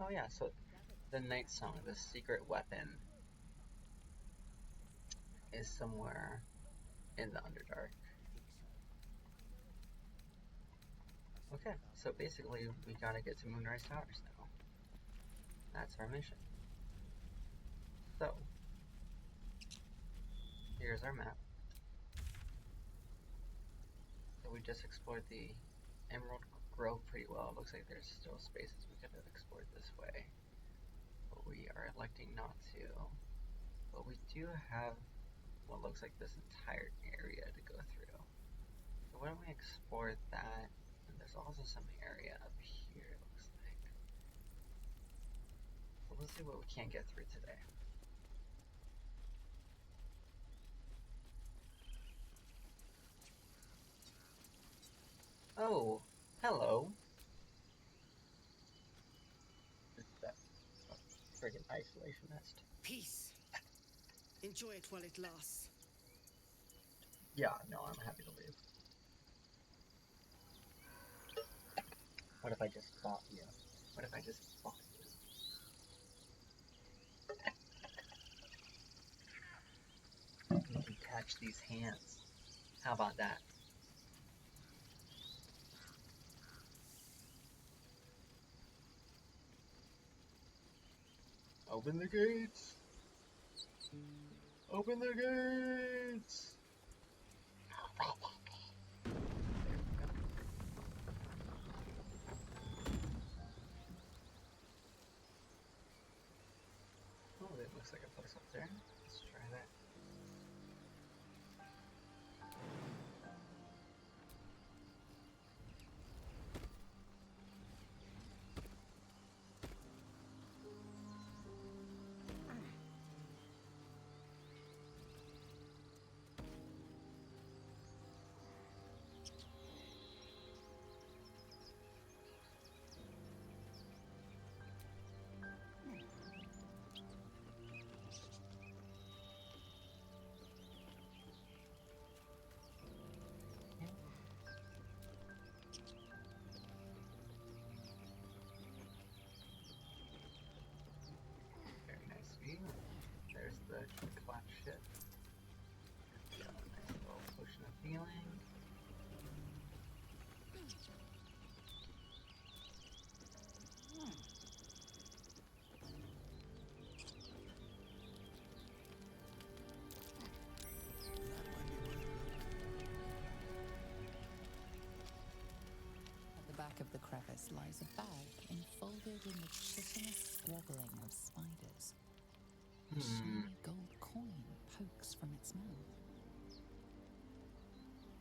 Oh yeah, so the Night Song, the secret weapon, is somewhere in the Underdark. Okay, so basically we gotta get to Moonrise Towers now. That's our mission. So, here's our map. So we just explored the Emerald Grove pretty well. It looks like there's still spaces we could have explored this way, but we are electing not to. But we do have what looks like this entire area to go through. So why don't we explore that? And there's also some area up here, it looks like. So let's see what we can't get through today. Oh, hello. That friggin' isolationist. Peace. Enjoy it while it lasts. Yeah, no, I'm happy to leave. What if I just fought you? What if I just fought you? You can catch these hands. How about that? Open the gates! Open the gates! Oh, it looks like a place up there. Let's try that. Very nice view. There's the collapsed ship. Got a nice little potion of healing. At the back of the crevice lies a bag enfolded in the chitinous squabbling of spiders. A shiny gold coin pokes from its mouth.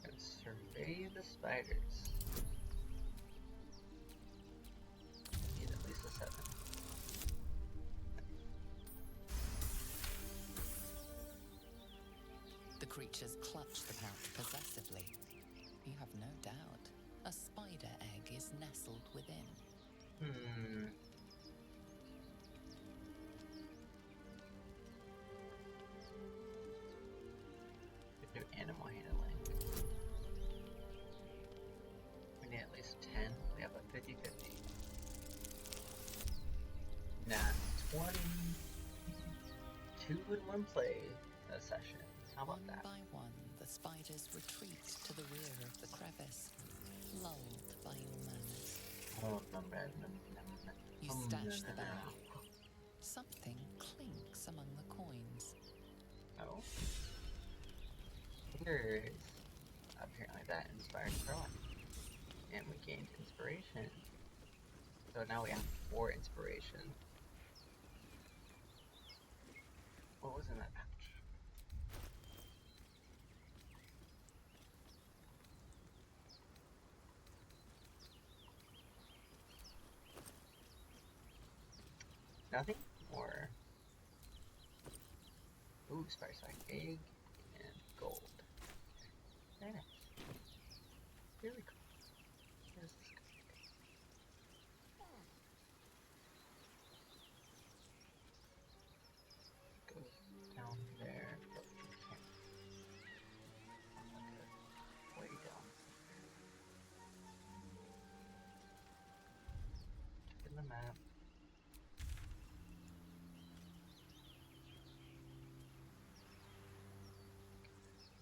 Gonna survey the spiders. Need at least a 7. The creatures clutch the pouch possessively. You have no doubt. A spider egg is nestled within. Could do animal handling. We need at least 10. We have a 50-50. Nah, 20. 2 in one play session. How about that? One by one, the spiders retreat to the rear of the crevice, lulled by your manners. Oh, You stash the bag. Something clinks among the coins. Oh. Fingers. Apparently that inspired Carla. And we gained inspiration. So now we have 4 inspiration. What was in that pouch? Nothing? Or... Ooh, spider sack egg and gold. Very nice. Really cool. Where's this guy? Goes down there, but we can't. Okay. Way down. Check in the map.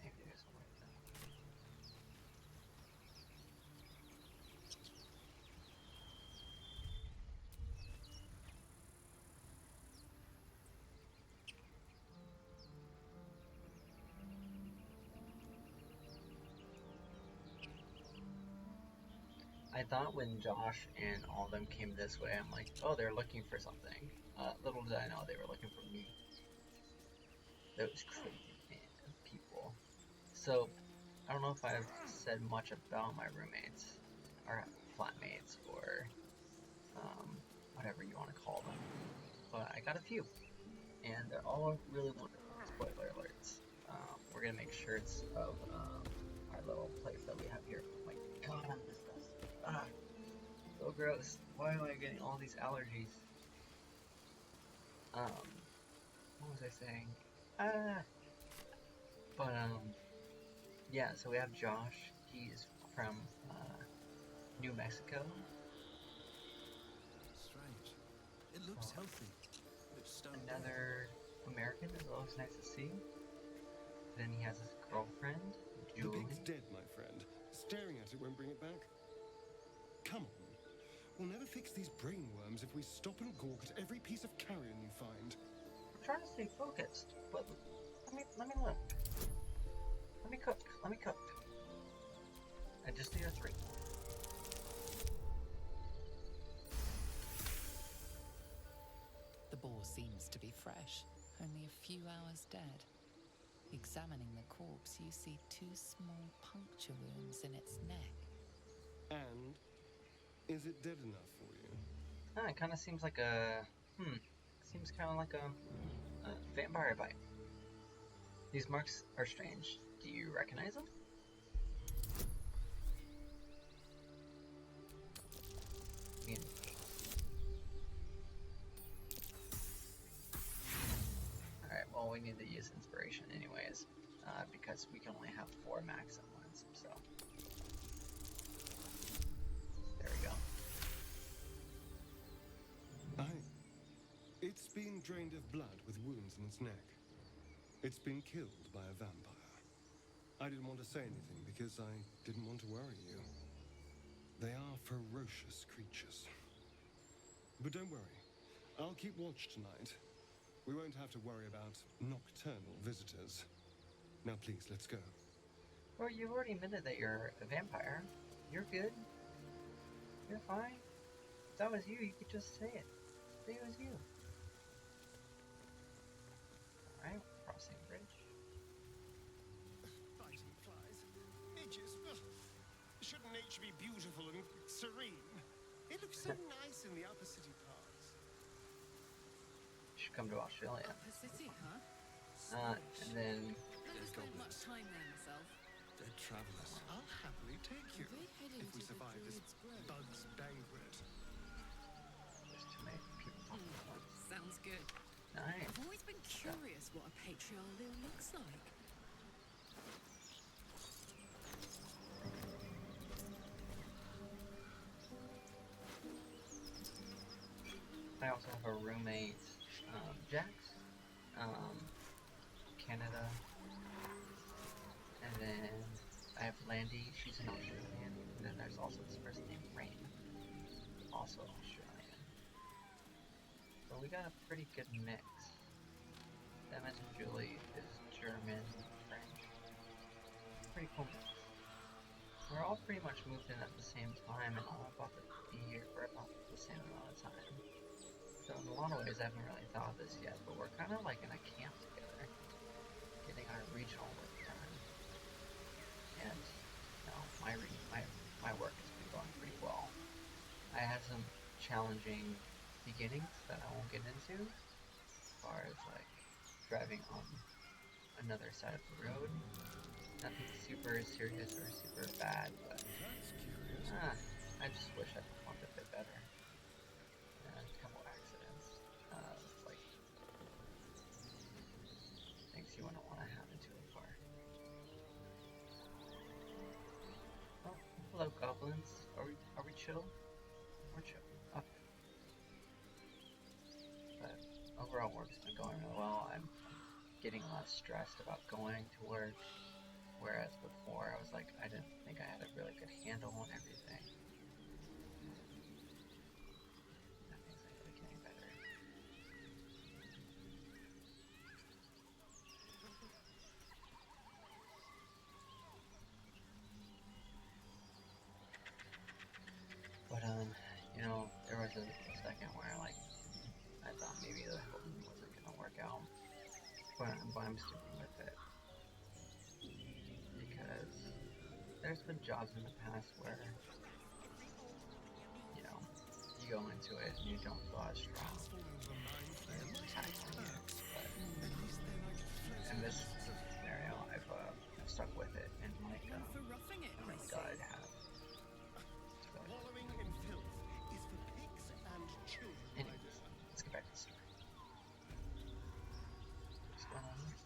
Maybe there's a way down. I thought when Josh and all of them came this way, I'm like, oh, they're looking for something. Little did I know they were looking for me. Those crazy people. So, I don't know if I've said much about my roommates, or flatmates, or whatever you want to call them. But I got a few, and they're all really wonderful. Spoiler alerts. We're gonna make shirts of our little place that we have here. Oh my god, I'm disgusted. Ah, so gross. Why am I getting all these allergies? What was I saying? But yeah, so we have Josh. He is from New Mexico. Strange. It looks healthy. Looks stoned. Another American is always nice to see. Then he has his girlfriend, The Julie. pig's dead, my friend. Staring at it won't bring it back. Come on. We'll never fix these brain worms if we stop and gawk at every piece of carrion you find. I'm trying to stay focused, but I let me look. Let me cook. Let me cook. I just need a 3. The boar seems to be fresh, only a few hours dead. Examining the corpse, you see 2 small puncture wounds in its neck. And is it dead enough for you? Ah, it kind of seems like a seems kind of like a vampire bite. These marks are strange. Do you recognize them? Alright, well, we need to use inspiration anyways, because we can only have 4 max at once, so. There we go. It's been drained of blood with wounds in its neck. It's been killed by a vampire. I didn't want to say anything because I didn't want to worry you. They are ferocious creatures. But don't worry, I'll keep watch tonight. We won't have to worry about nocturnal visitors. Now please, let's go. Well, you've already admitted that you're a vampire. You're good. You're fine. If that was you, you could just say it. Say it was you. Alright, crossing the bridge. Biting flies. Midges. Shouldn't nature be beautiful and serene? It looks so nice in the upper city parts. You should come to Australia. Upper city, huh? And then... Never spent much time there myself. Dead travelers. I'll happily take you. If we survive this bug's banquet. There's too many people talking at once. Sounds good. Nice. I've always been curious what a patriarchal looks like. I also have a roommate, Jax, Canada, and then I have Landy, she's an Australian, and then there's also this person named Rain, also Australian. So we got a pretty good mix. Demet and Julie is German, French. Pretty cool mix. We're all pretty much moved in at the same time and all about to be here for about the same amount of time. So in a lot of ways I haven't really thought of this yet, but we're kind of like in a camp together, getting our regional work done. And you know, my work has been going pretty well. I had some challenging beginnings that I won't get into, as far as like driving on another side of the road. Nothing super serious or super bad, but I just wish I performed a bit better. A couple accidents, like things you wouldn't want to happen to a car. Oh, hello goblins. Are we chill? We're chill. Okay. But overall work's been going really well. I'm getting less stressed about going to work. Whereas before I was like, I didn't think I had a really good handle on everything. Nothing's really getting better. But you know, there was a second where like I thought maybe the whole thing wasn't gonna work out. But I'm sticking with it. Because there's been jobs in the past where, you know, you go into it and you don't feel as strong in tackling it, but in this scenario, I've stuck with it, and like, I'm really glad I have. Wallowing in filth is for pigs and children. Anyways, let's get back to the story. What's going on here?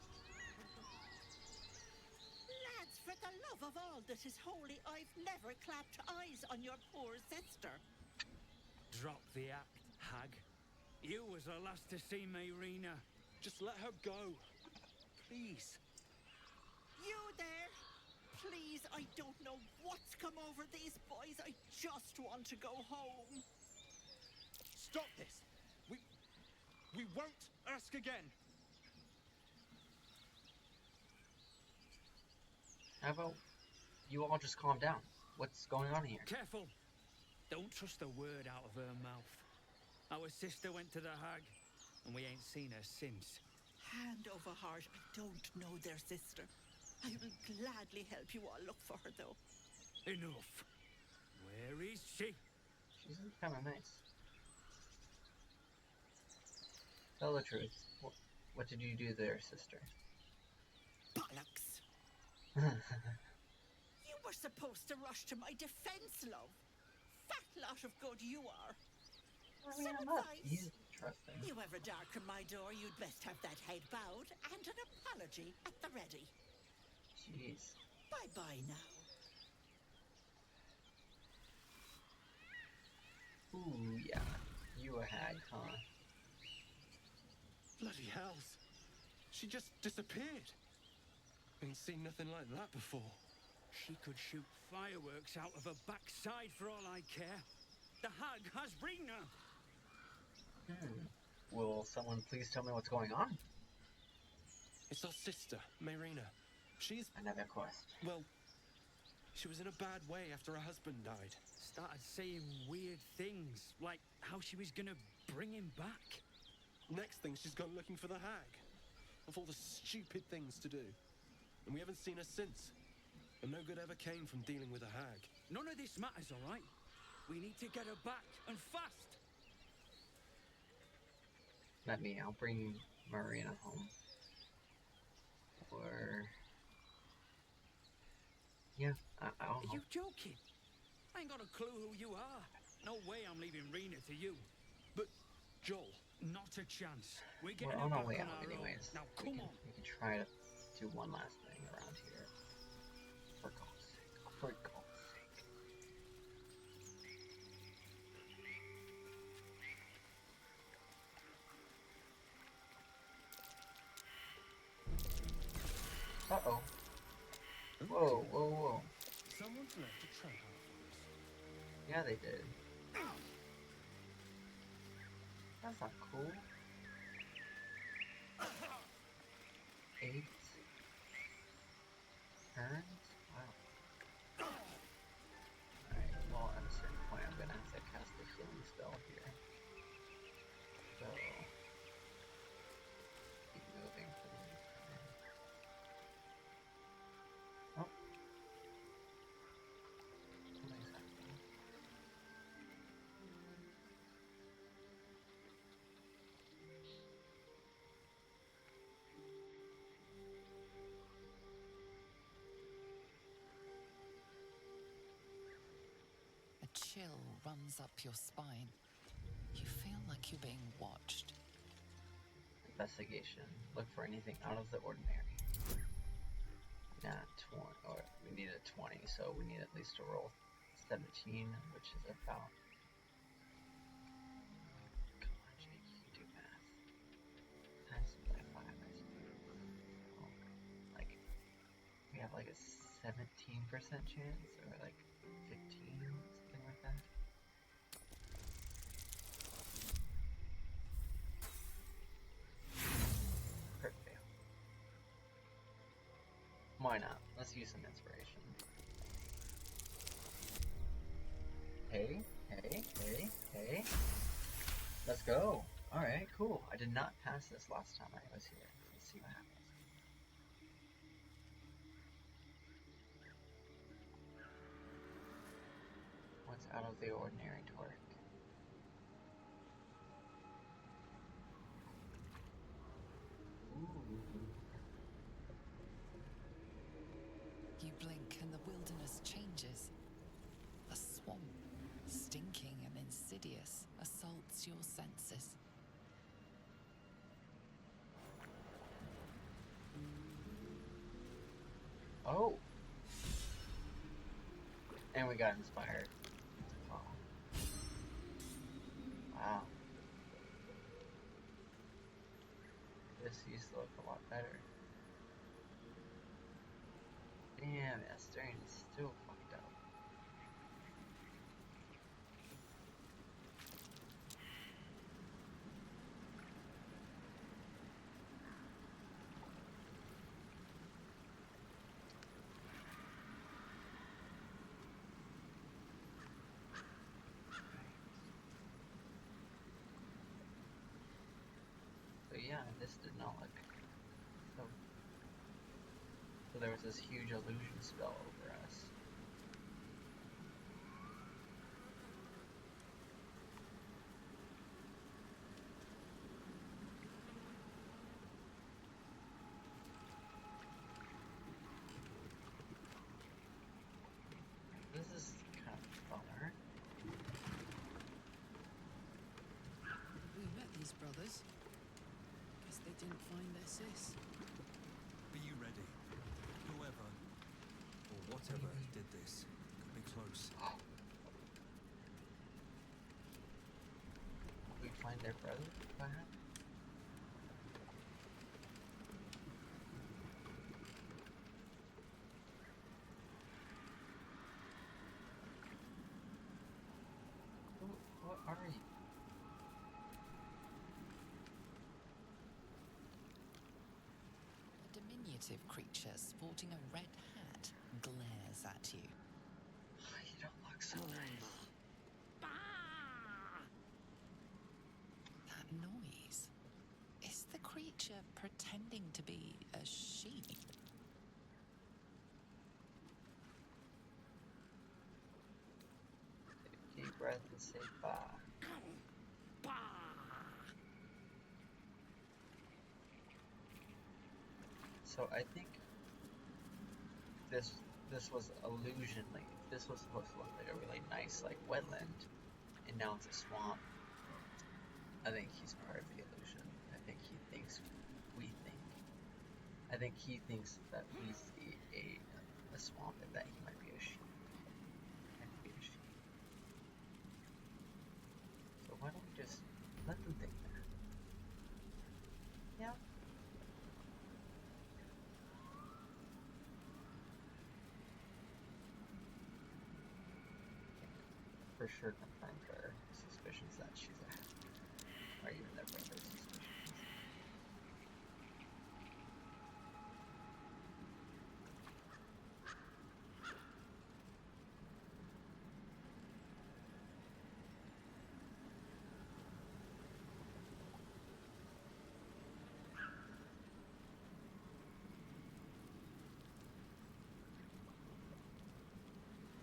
Lads, for the love of all that is holy, I've never clapped eyes on your poor sister. Drop the act, hag. You was the last to see me, Rena. Just let her go. Please. You there? Please, I don't know what's come over these boys. I just want to go home. Stop this. We won't ask again. How about you all just calm down? What's going on here? Careful! Don't trust a word out of her mouth. Our sister went to the hag, and we ain't seen her since. Hand over heart, I don't know their sister. I will gladly help you all look for her, though. Enough. Where is she? She's kind of nice. Tell the truth. What did you do there, sister? Bollocks! You were supposed to rush to my defense, love. Fat lot of good you are. Some advice. You ever darken my door, you'd best have that head bowed and an apology at the ready. Jeez. Bye-bye now. Ooh, yeah. You a hag, huh? Bloody hells. She just disappeared. Ain't seen nothing like that before. She could shoot fireworks out of her backside for all I care. The hag has bring her. Will someone please tell me what's going on? It's our sister, Mayrina. She's... Another quest. Well, she was in a bad way after her husband died. Started saying weird things, like how she was gonna bring him back. Next thing, she's gone looking for the hag. Of all the stupid things to do. And we haven't seen her since. And no good ever came from dealing with a hag. None of this matters, all right? We need to get her back, and fast. Let me, I'll bring Marina home. Or... yeah, I'll... Are you joking? I ain't got a clue who you are. No way I'm leaving Rena to you. But, Joel... Not a chance. We're We're getting on her our back way on out our anyways. own. Now, come on. We can try to do one last thing around here. For God's sake. For God's sake. Uh-oh. Whoa, whoa, whoa. Someone's left a trap afterwards. Yeah, they did. That's not cool. 8 turns? Wow. Alright, well at a certain point I'm gonna have to cast a healing spell here. So keep moving for the turn. Oh. Something's happening. A chill runs up your spine. You feel like you're being watched. Investigation. Look for anything out of the ordinary. Nat 20, or we need a 20, so we need at least to roll 17, which is about... Come on, Jake, you can do math. Times by 5, I suppose. Oh, like, we have like a 17% chance, or like 15, something like that. Crit fail. Why not? Let's use some inspiration. Hey, hey, hey, hey. Let's go. Alright, cool. I did not pass this last time I was here. Let's see what happens. What's out of the ordinary, Torque? You blink and the wilderness changes. A swamp, stinking and insidious, assaults your senses. Oh! And we got inspired. Oh. Wow. This used to look a lot better. Damn, Esther is still fucked up. But yeah, this did not look so. So there was this huge illusion spell over us. This is kind of funner. We met these brothers. Guess they didn't find their sis. Be you ready? Whoever, or whatever did this, could be close. We find their brother, perhaps? What are you? A diminutive creature sporting a red hat glares at you. You don't look so nice. That noise. Is the creature pretending to be a sheep? Take a deep breath and say bah. So I think this was illusion. Like this was supposed to look like a really nice like wetland, and now it's a swamp. I think he's part of the illusion. I think he thinks we think. I think he thinks that we see a swamp and that he might be a sheep. So why don't we just let them think that? Yeah. For sure confirmed her suspicions that she's a, or even their brother's suspicions.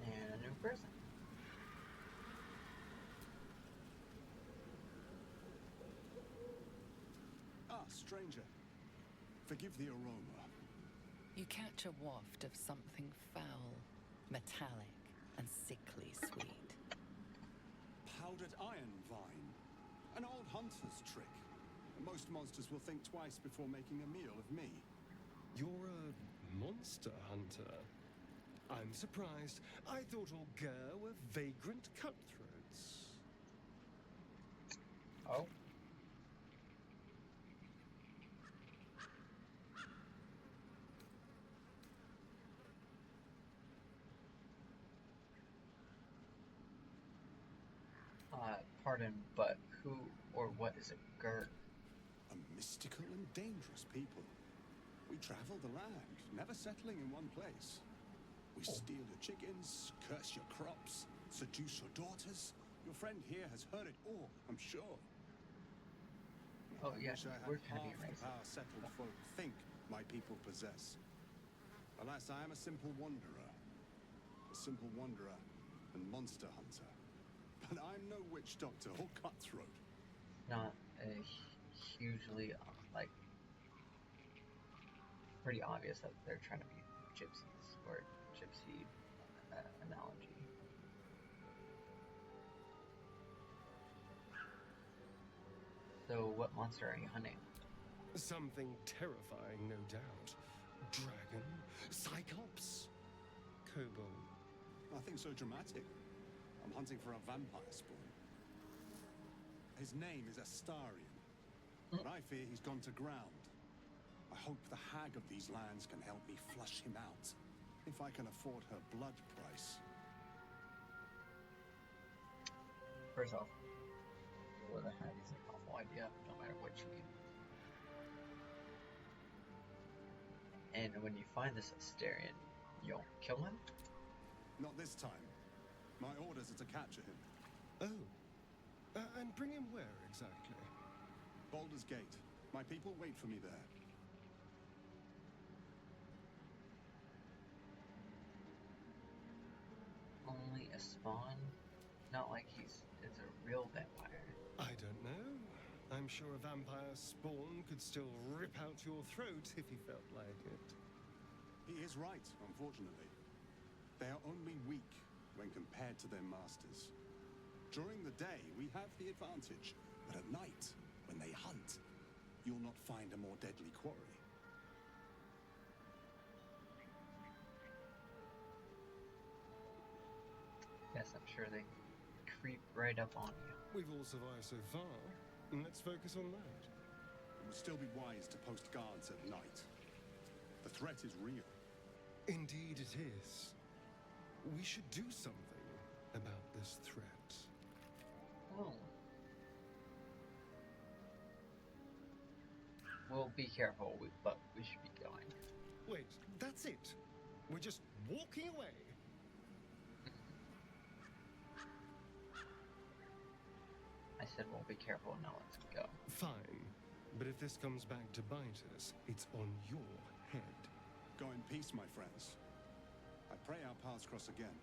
And a new person. Stranger, forgive the aroma. You catch a waft of something foul, metallic, and sickly sweet. Powdered iron vine. An old hunter's trick. Most monsters will think twice before making a meal of me. You're a monster hunter. I'm surprised. I thought all Ger were vagrant cutthroats. Oh? Pardon, but who or what is a Ger? A mystical and dangerous people. We travel the land, never settling in one place. We steal your chickens, curse your crops, seduce your daughters. Your friend here has heard it all, I'm sure. Oh I yeah, wish I had we're kind of half the racist. power settled folk think my people possess. Alas, I am a simple wanderer. A simple wanderer and monster hunter. But I'm no witch doctor or cutthroat. Not a hugely, like, pretty obvious that they're trying to be gypsies, or gypsy analogy. So what monster are you hunting? Something terrifying, no doubt. Dragon? Cyclops? Kobold? Nothing so dramatic. I'm hunting for a vampire spawn. His name is Astarion, but I fear he's gone to ground. I hope the hag of these lands can help me flush him out, if I can afford her blood price. First off, what the hag is an awful idea, no matter what you eat. And when you find this Astarion, you'll kill him? Not this time. My orders are to capture him. Oh. And bring him where exactly? Baldur's Gate. My people wait for me there. Only a spawn? Not like it's a real vampire. I don't know. I'm sure a vampire spawn could still rip out your throat if he felt like it. He is right, unfortunately. They are only weak when compared to their masters. During the day, we have the advantage, but at night, when they hunt, you'll not find a more deadly quarry. Yes, I'm sure they creep right up on you. We've all survived so far. Let's focus on that. It would still be wise to post guards at night. The threat is real. Indeed it is. We should do something about this threat. Oh. Well, be careful, but we should be going. Wait, that's it? We're just walking away? I said we'll be careful, now let's go. Fine. But if this comes back to bite us, it's on your head. Go in peace, my friends. I pray our paths cross again.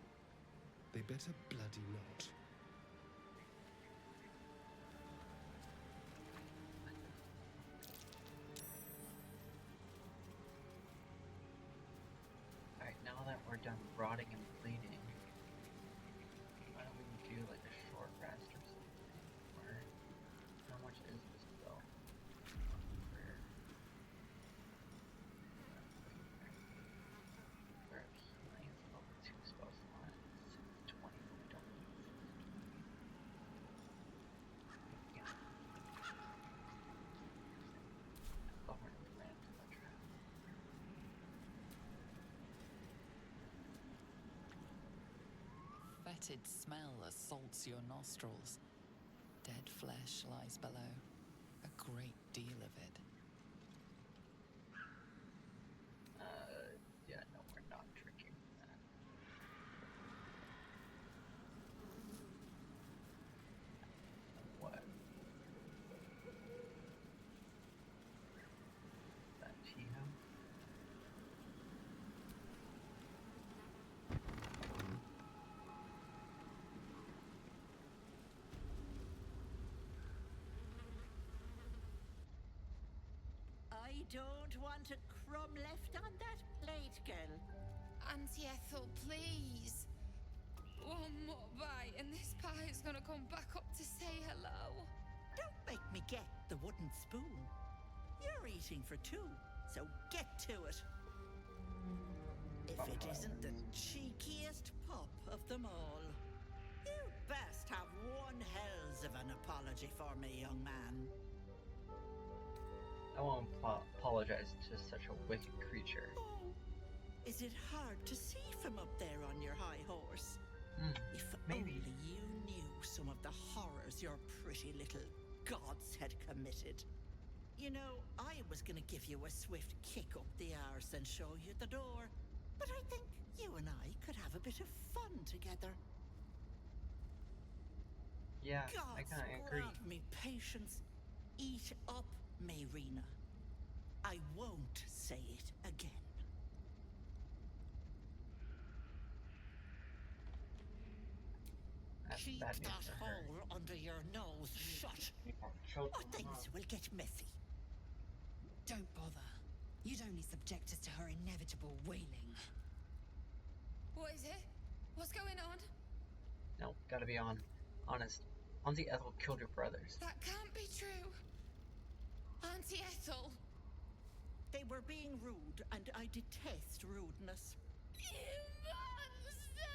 They better bloody not. Alright, now that we're done rotting and bleeding, why don't we do like a short rest or something? Or how much is this bill? For healing, it's level 2 spell slot. 620, but we don't need 620. Yeah. Oh, we're gonna land to the trap. Fetid smell assaults your nostrils. Dead flesh lies below. A great deal of it. Yeah, no, we're not drinking that. What? That Chiho? I don't want a crumb left on that plate, girl. Auntie Ethel, please. One more bite and this pie is gonna come back up to say hello. Don't make me get the wooden spoon. You're eating for two, so get to it. If it isn't the cheekiest pup of them all. You'd best have one hells of an apology for me, young man. I won't apologize to such a wicked creature. Oh, is it hard to see from up there on your high horse? If maybe. only you knew some of the horrors your pretty little gods had committed. You know, I was gonna give you a swift kick up the arse and show you the door, but I think you and I could have a bit of fun together. Yeah, Gods I kinda agree. grant me patience. Eat up, Mayrina. I won't say it again. That's Keep bad news that for her. hole under your nose shut, or things will get messy. Don't bother. You'd only subject us to her inevitable wailing. What is it? What's going on? No, gotta be honest. Auntie Ethel killed your brothers. That can't be true. Auntie Ethel. They were being rude, and I detest rudeness. You monster!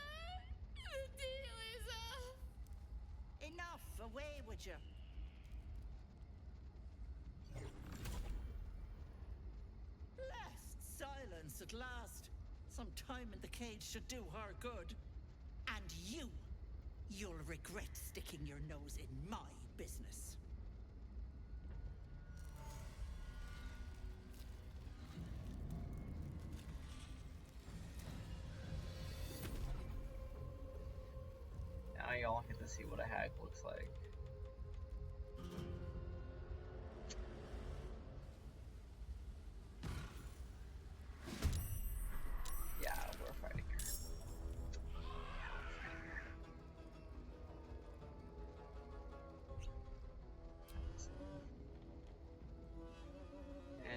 The deal is off. Enough, away with you. Blessed silence at last. Some time in the cage should do her good. And you'll regret sticking your nose in my business. Now y'all get to see what a hag looks like.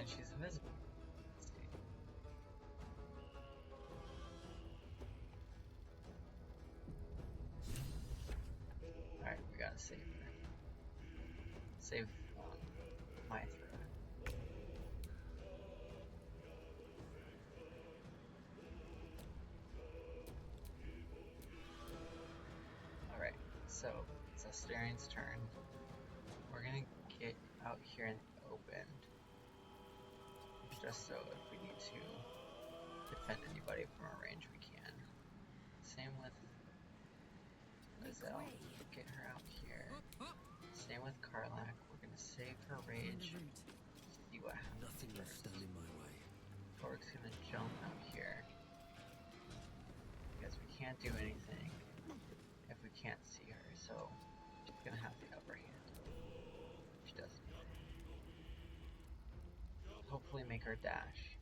And she's invisible. Let's see. Alright, we gotta save her. Save my throw. Alright, so it's Asterian's turn. We're gonna get out here in the open. Just so if we need to defend anybody from a range, we can. Same with Lizelle. Get her out here. Same with Karlach. We're gonna save her rage. See what happens. Nothing will stand in my way. Torque's gonna jump out here. Because we can't do anything if we can't see her, so she's gonna have the upper hand. She doesn't. Hopefully make her dash.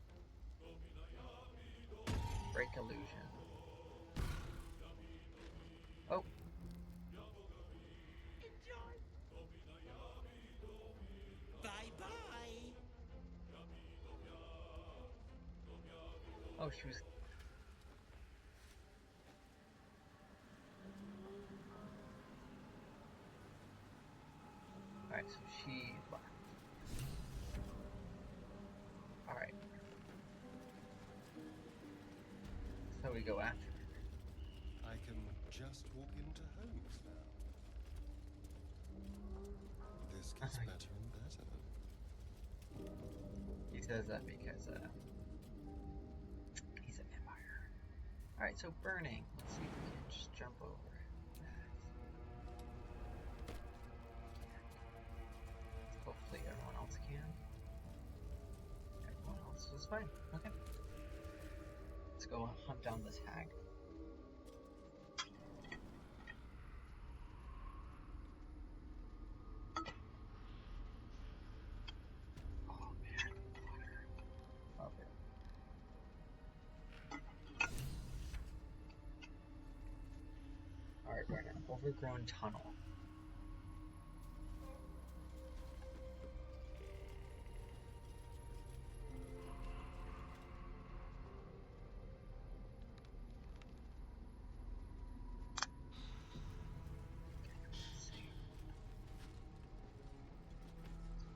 Break illusion. Oh. Bye-bye. Oh, she was... Alright, so she left. Alright. So we go after her. I can just walk into homes now. This gets better and better. He says that because, he's a vampire. Alright, so burning. Let's see if we can just jump over that. Hopefully everyone else can. Everyone else is fine. Okay. Let's go hunt down this hag. Oh man, water. Love it. Alright, we're in an overgrown tunnel.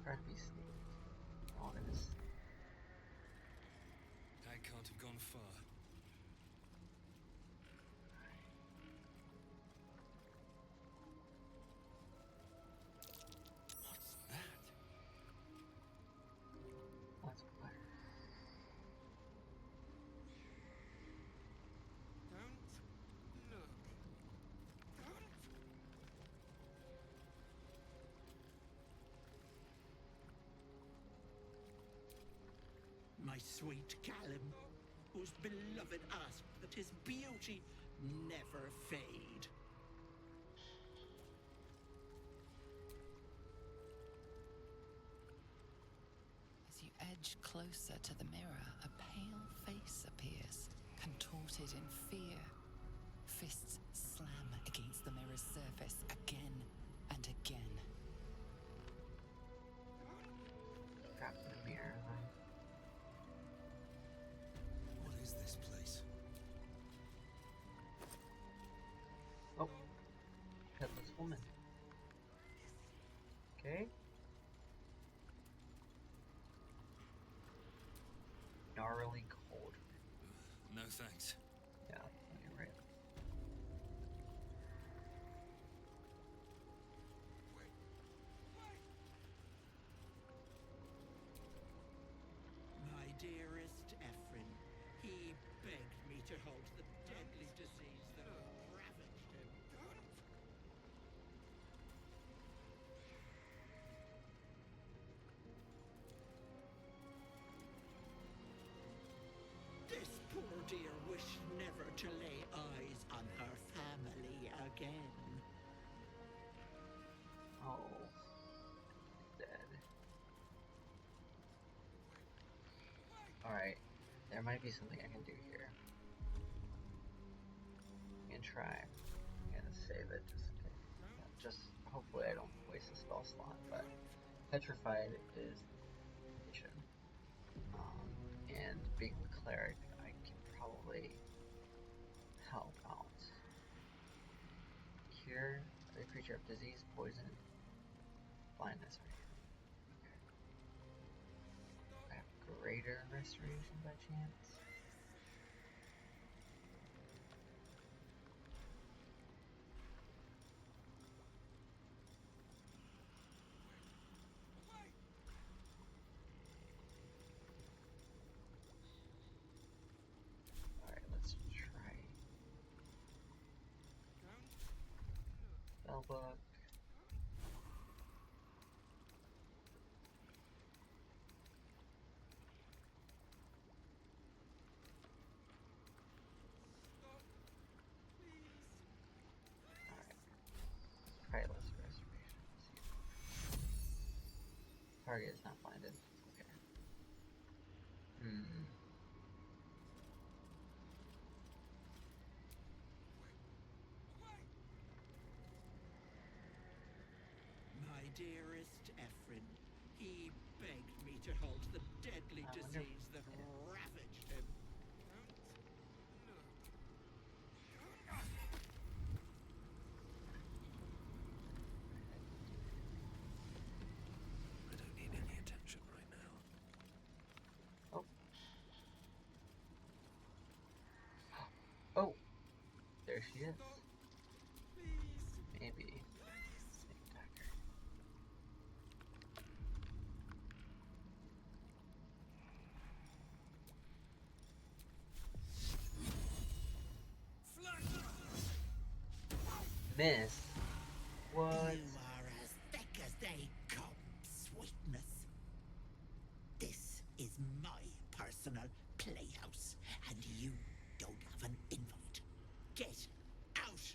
Crappy sneak. Oh, it is. I can't have gone far. What's that? That's black. Don't look. Don't. My sweet Callum, whose beloved asked that his beauty never fade. As you edge closer to the mirror, a pale face appears, contorted in fear. Fists slam against the mirror's surface again and again. Trapped in the mirror, huh? What is this place? Oh. Headless woman. Okay. Gnarly cold. No thanks. Yeah, you're right. My dearest Ephraim, he begged me to halt the deadly disease that ravaged him. This poor dear wished never to lay eyes on her family again. Oh. Dead. Alright. There might be something I can do here. I can try. I'm gonna save it just in case. Just hopefully I don't waste a spell slot, but Petrified is and being the cleric, I can probably help out. Cure a creature of disease, poison, blindness, or healing. Okay. I have greater restoration by chance. Alright, let's try spellbook. Alright, let's restoration. Target is not blinded. Okay. My dearest Ephraim, he begged me to halt the deadly disease that ravaged him. I don't need any attention right now. Oh. Oh! There she is. Maybe. Snake attacker. Miss? What? You are as thick as they come, sweetness. This is my personal playhouse, and you don't have an invite. Get out!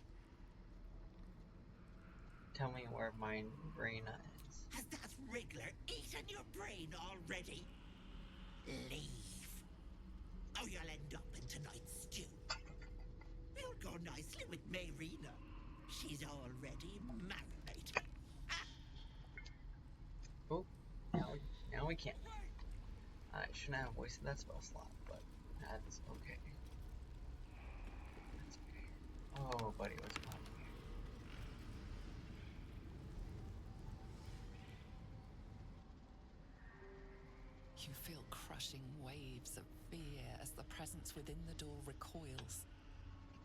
Tell me where my Reyna is. Has that wriggler eaten your brain already? Leave. Or you'll end up in tonight's stew. You'll go nicely with Mayrina. She's already marinated. Oh, now we can't. I shouldn't have wasted that spell slot, but that's okay. That's okay. Oh, buddy, what's going on here? You feel crushing waves of fear as the presence within the door recoils.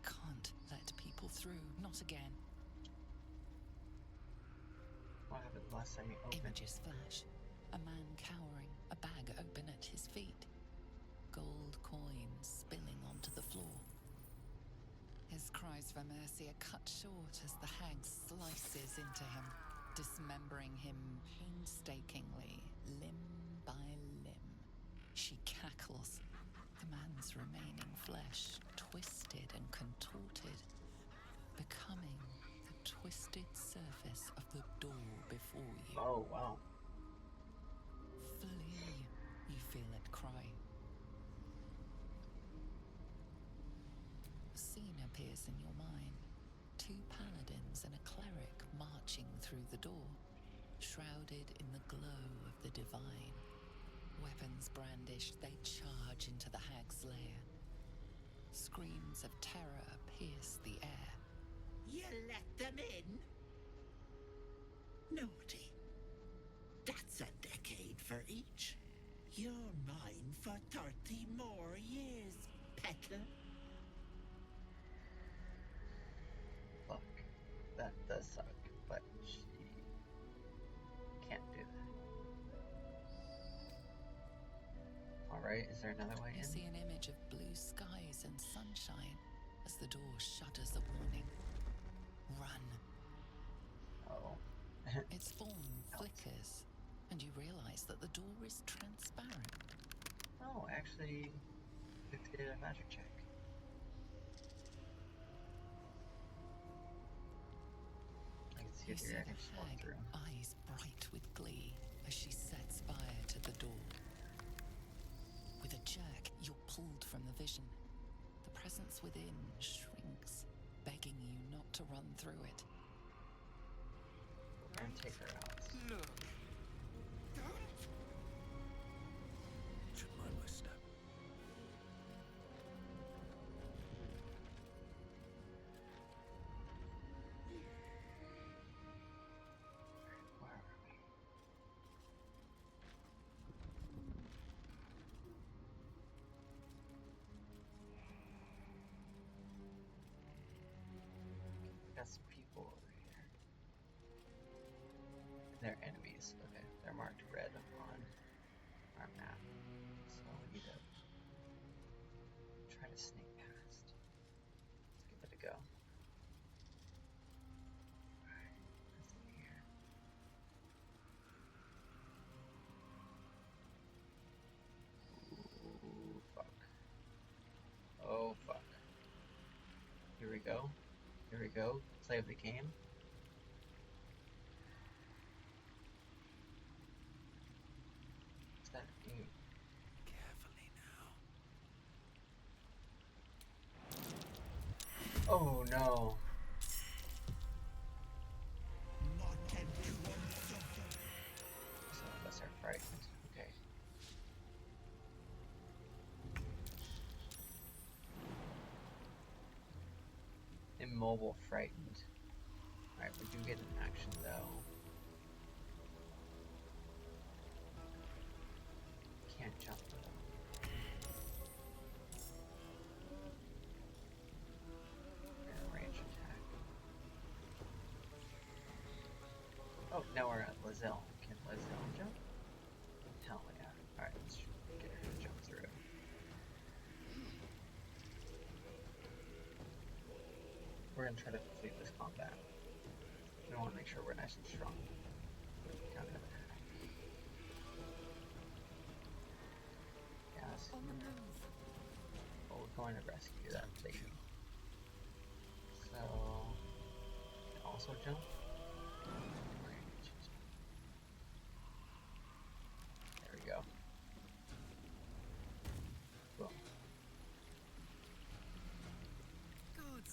It can't let people through, not again. What happened last time you opened? Images flash. A man cowering, a bag open at his feet. Gold coins spilling onto the floor. His cries for mercy are cut short as the hag slices into him, dismembering him painstakingly, limb by limb. She cackles, the man's remaining flesh twisted and contorted, becoming the twisted surface of the door before you. Oh, wow. Flee, you feel it cry. A scene appears in your mind. Two paladins and a cleric marching through the door, shrouded in the glow of the divine. Weapons brandished, they charge into the hag's lair. Screams of terror pierce the air. You let them in? Naughty. That's a decade for each. You're mine for 30 more years, peddler. Look, that does suck, but she can't do that. Alright, is there another way in? You see an image of blue skies and sunshine as the door shudders a warning. Run. Oh. Its form flickers, and you realize that the door is transparent. Oh, actually, let's get a magic check. I can see You if see you're the actually walk hag, through. eyes bright with glee, as she sets fire to the door. With a jerk, you're pulled from the vision. The presence within shrinks, begging you not to run through it. And take her out. Look. Don't. Should mind my step. has people over here. They're enemies. Okay, they're marked red on our map. So we need to try to sneak past. Let's give it a go. Alright, what's in here? Ooh, fuck. Oh, fuck. Here we go. Here we go. Play of the game. What's that do? Carefully now. Oh no. Some of us are frightened. Okay. Immobile frightened. Alright, we do get an action though. Can't jump though. And a range attack. Oh, now we're at Lizelle. Can Lizelle jump? Hell yeah. Alright, let's get her to jump through. We're gonna try to complete this combat. We want to make sure we're nice and strong. Counter attack. Yes. Well, we're going to rescue that lady. So, also jump. There we go. Boom.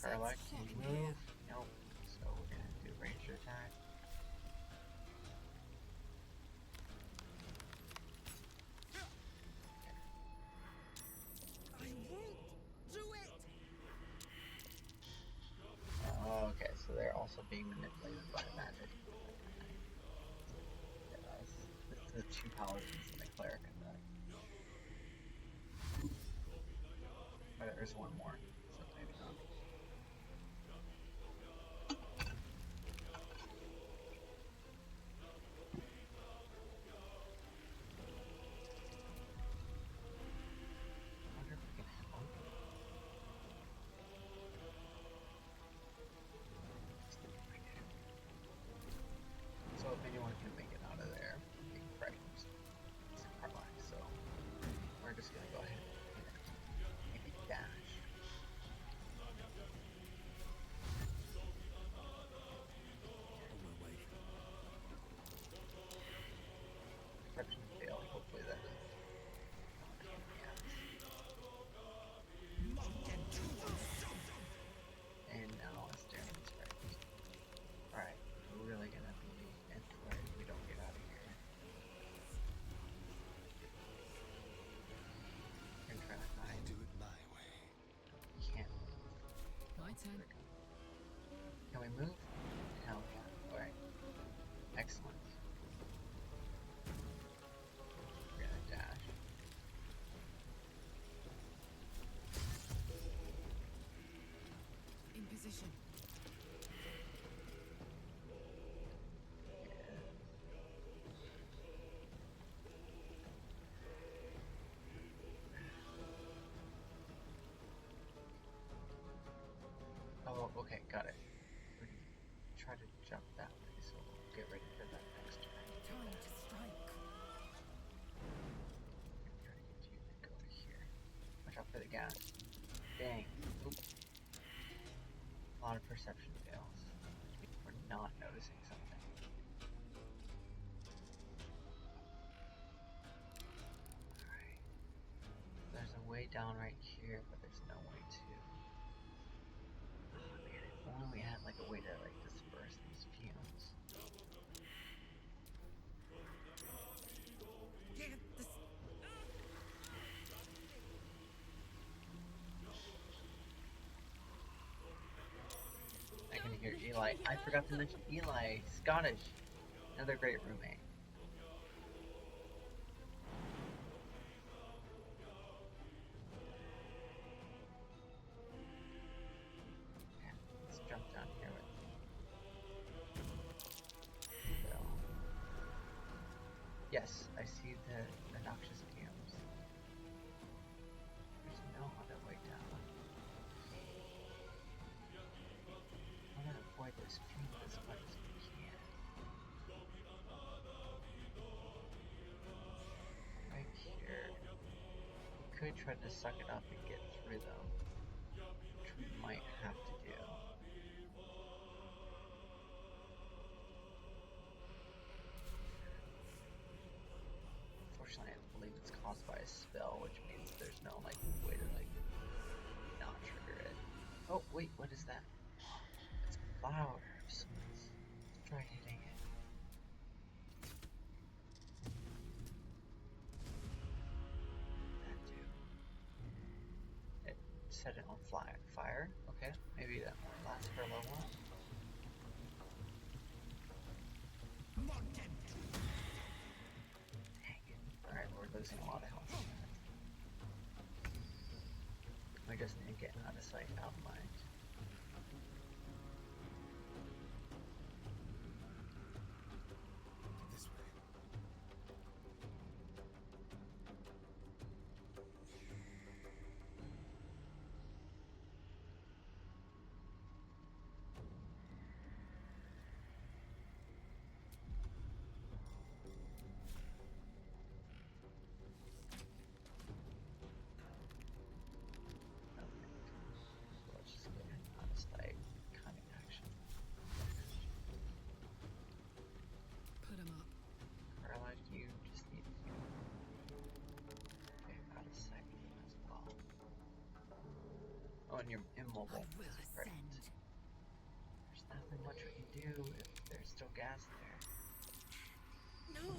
Carla, can you move? Nope. So we're gonna do ranger attack. Okay, so they're also being manipulated by magic. Yeah, this is the two paladins and the cleric and the... Oh, there's one more, so maybe not. I wonder if we can help. So if anyone can make it out of there from being frightened, it's Carla, so we're just gonna go ahead and maybe dash. Perception failed, hopefully that doesn't pain in the ass. And now it's doing this right. Alright, we're really gonna be in for it if we don't get out of here. We're gonna try to hide. Do it my way. Can't move. My turn. Can we move? Hell yeah. Alright. Excellent. We're gonna dash. In position. Oh, okay, got it. We can try to jump that way, so we'll get ready for that next turn. Time to strike. Try to get you to go to here. Watch out for the gas. Dang. Oop. A lot of perception fails. We're not noticing something. Alright. There's a way down right here, but there's no way to... Oh man, if only we had like a way to like disperse these fumes. Get this. I can hear Eli. I forgot to mention Eli, Scottish. Another great roommate. Okay, let's jump down here with Yes, I see the noxious fumes. There's no other way down. I want to avoid those fumes as much as we can. Right here. We could try to suck it up and get through them, which we might have to do. Unfortunately, I believe it's caused by a spell, which means there's no like way to like not trigger it. Oh wait, what is that? It's a flower of sorts. Let's try hitting it. That do. It set it on fire. Okay, maybe that won't last for a level up. Dang it. Alright, we're losing a lot of health. I just need to get out of sight, out of mind. This way. Let's just get out of sight. Cunning action. Put him up. Carla, you just need to get out of sight as well. Oh, and you're immobile. Right. There's nothing much we can do if there's still gas there. No!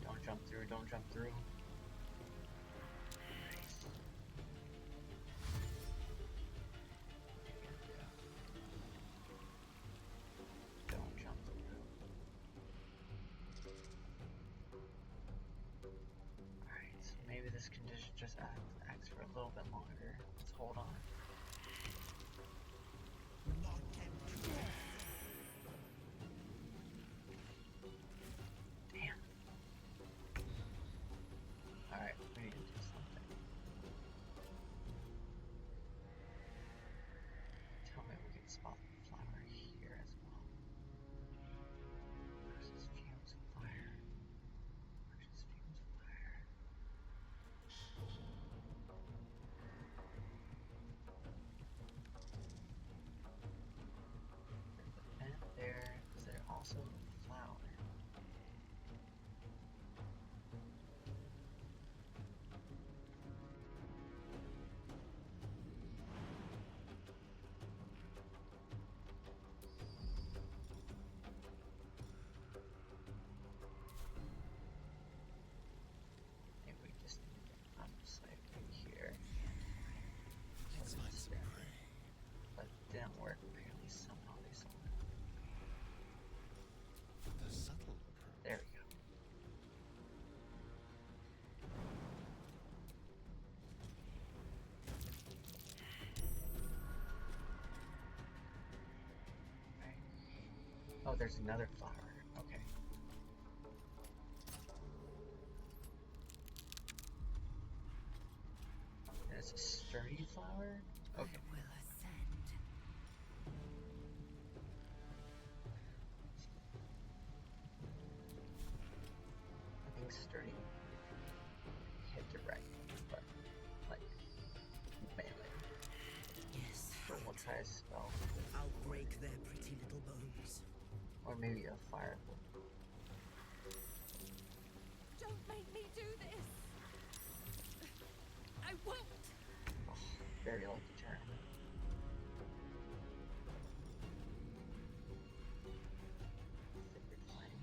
Don't jump through, don't jump through. Nice. Don't jump through. Alright, so maybe this condition just acts for a little bit longer. Let's hold on. Damn. Alright, we need to do something. Tell me we can spot the flower here as well. Versus fumes of fire. Versus fumes of fire. And there is there also a flower. Maybe we just need to get out of sight right here. Let's find some prey. But it didn't work. Apparently somehow they saw it. The subtle approach. There we go. Right. Oh, there's another flower. Okay. And it's a sturdy flower? Okay. Will ascend. I think sturdy hit direct, but like melee. Yes. So we'll try a spell. I'll break their pretty little bones. Or maybe a fire. Don't make me do this! I won't! Oh, very lucky turn. Sacred flame.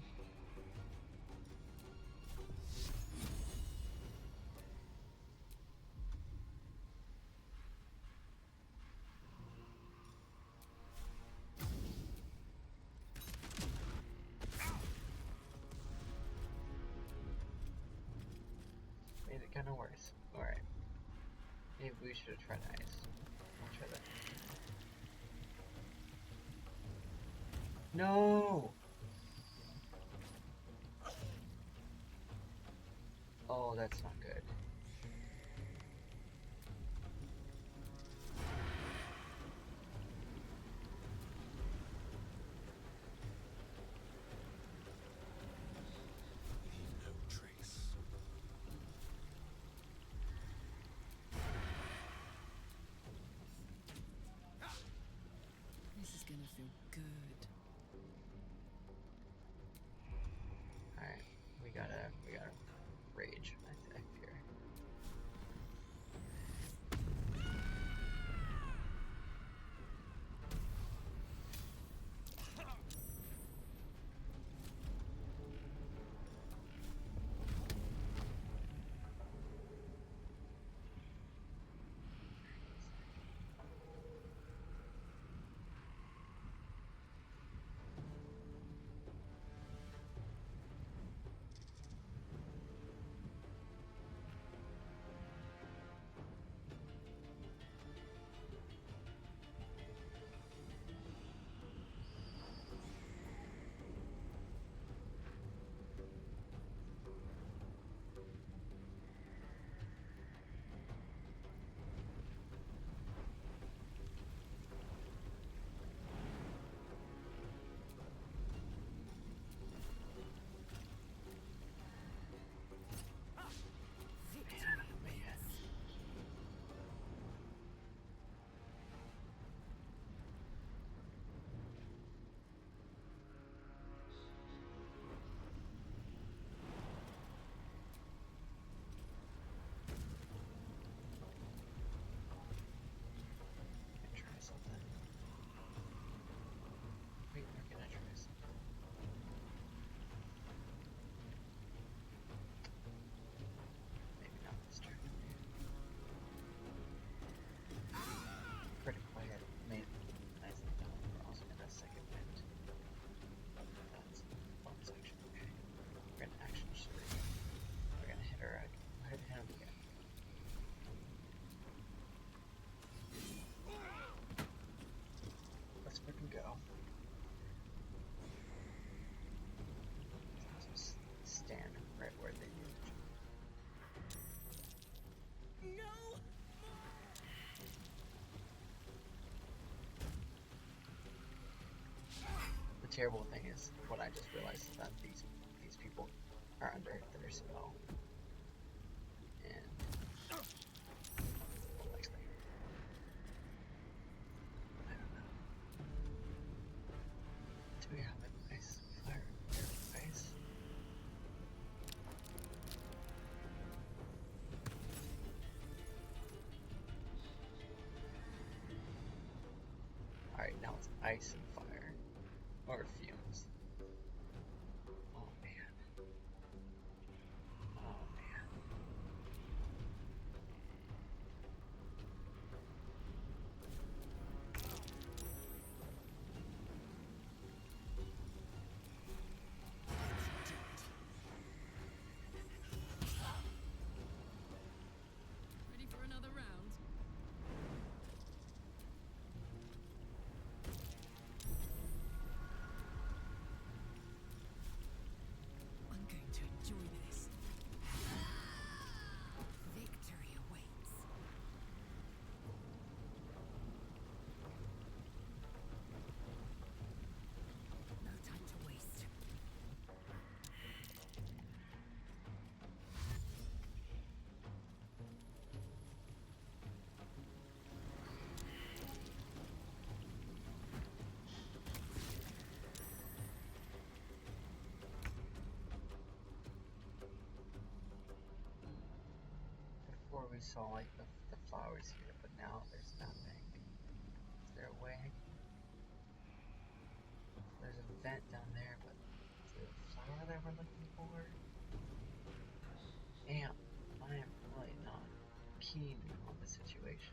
Made it kind of worse. Alright. Maybe we should have tried ice. We'll try that. No! Oh, that's not good. Leave no trace. This is gonna feel good. Alright, we gotta rage, I fear. Try something. Wait, we're gonna try something. Maybe not this turn. Critical hit made nicely done. We're also gonna second wind. That's bonus action. Okay. We're gonna action surge. We're gonna hit her again. Hit him again. Let's freaking go. Just stand right where they need to. No! The terrible thing is, what I just realized is that these people are under their spell. And likely. I don't know. Do we have a nice fire face? Alright, now it's ice and fire. Or fumes. Oh man. Oh man. Ready for another round? I'm going to enjoy this. Victory awaits. No time to waste. Before we saw like the flowers here, but now there's nothing. Is there a way? There's a vent down there, but is there a flower that we're looking for? Damn, I am really not keen on the situation.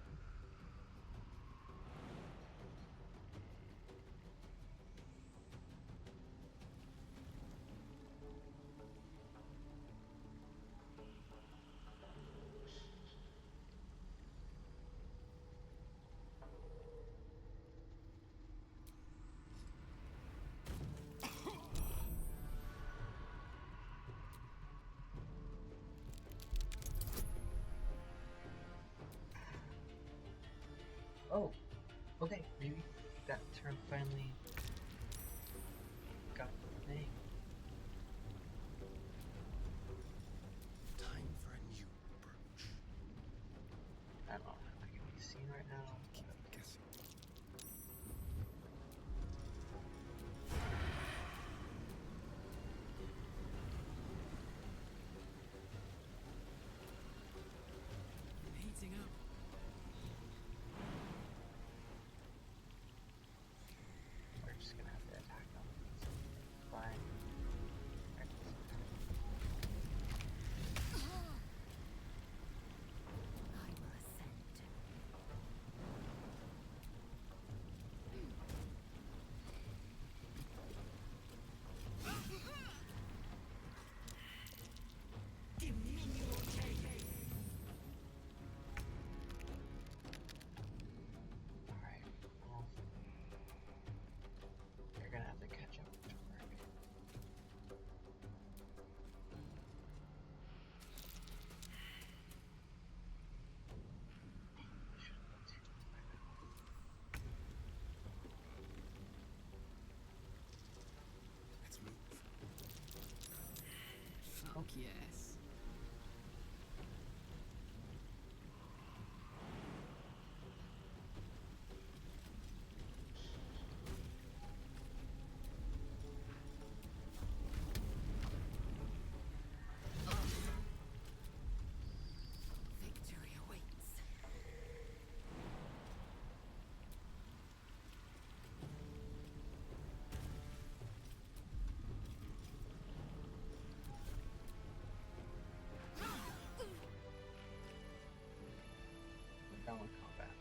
Oh, okay, maybe that turn finally got the thing. Time for a new approach. I don't know how I can be seen right now. Keep guessing. Heating up. We're just gonna have to attack them. Fine. I will ascend. Alright, well, you're gonna have to catch up to work. Let's move. Fuck yes. Victory awaits. We're done with combat.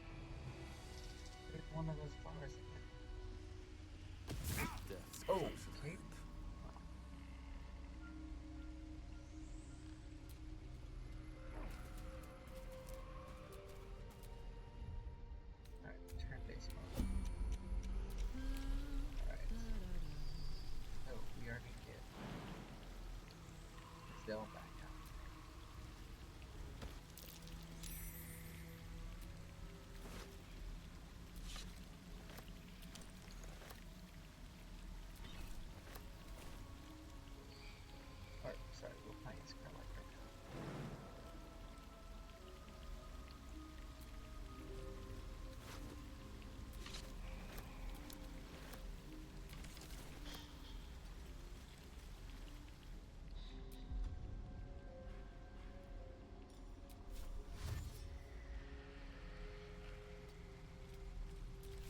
There's one of those bars again. Death's Oh, close at okay. hand. Alright, turn-based mode. Alright. So, we are gonna get Zell back out. Or, sorry, we're playing Scarlet right now.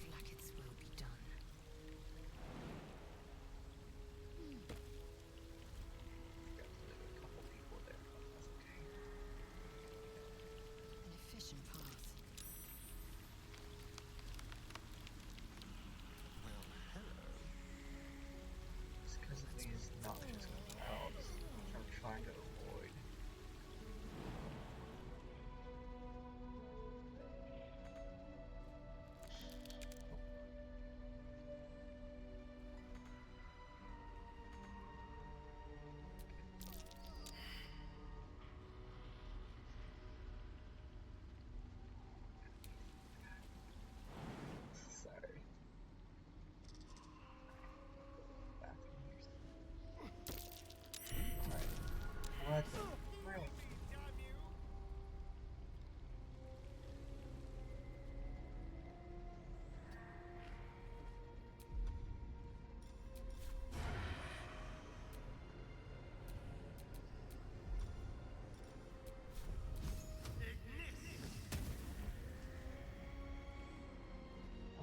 Flackets will be done. Got a couple people there, but that's okay. An efficient path. Well, hello. It's because of these noxious clouds, which I'm trying to avoid. Sorry. Bathroom here. Alright. What the frick?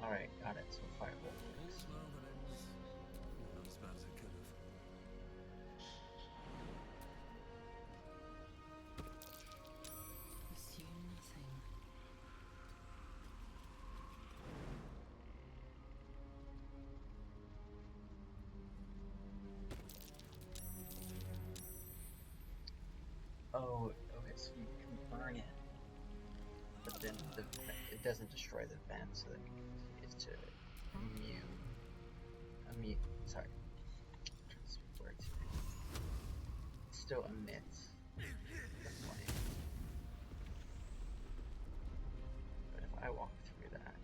Alright, got it. So firebolt works. Well, that ends not as bad as it could have. Assume nothing. Oh, okay, so you can burn it, but then it doesn't destroy the vent, so that it's to sorry, I'm trying to speak words here. It still emits the flame. But if I walk through that,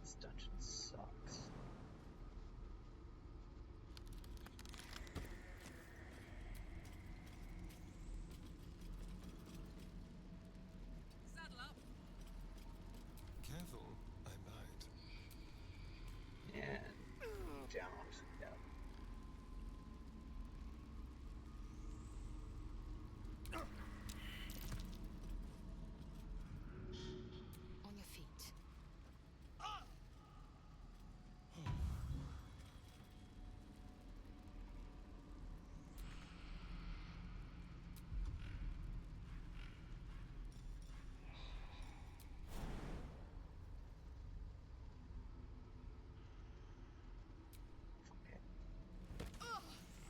This dungeon sucks. Saddle up. Careful, I bite. And down. Yeah. On your feet.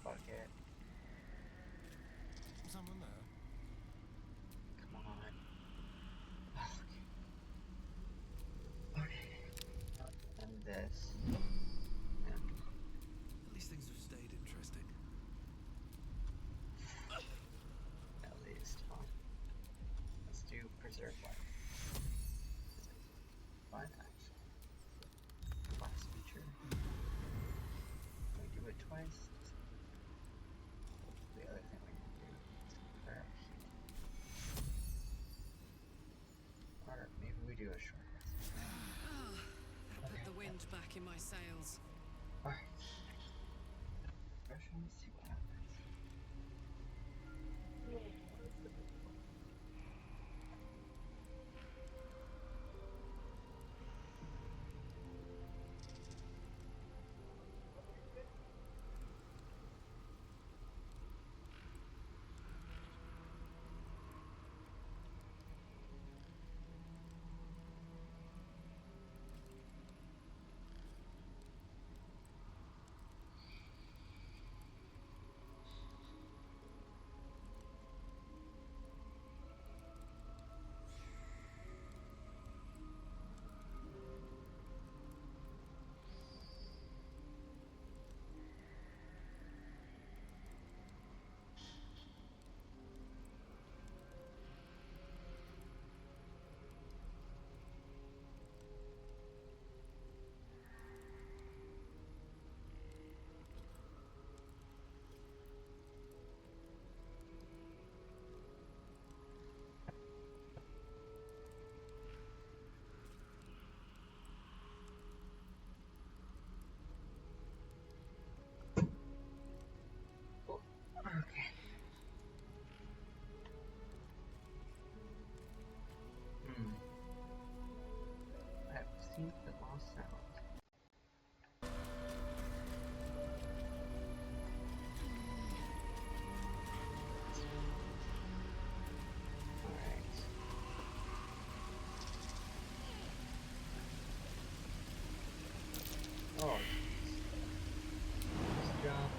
Fuck it. Someone there? Come on. Okay. And this. And At least things have stayed interesting. at least, huh? Let's do preserve life. Fine action. Last feature. Can we do it twice? The other thing we can do is compare heat. Or maybe we do a short rest. That put the wind back in my sails. Alright. Refreshing, see what happens. Okay. I have received the lost sound. Alright. Oh, nice job.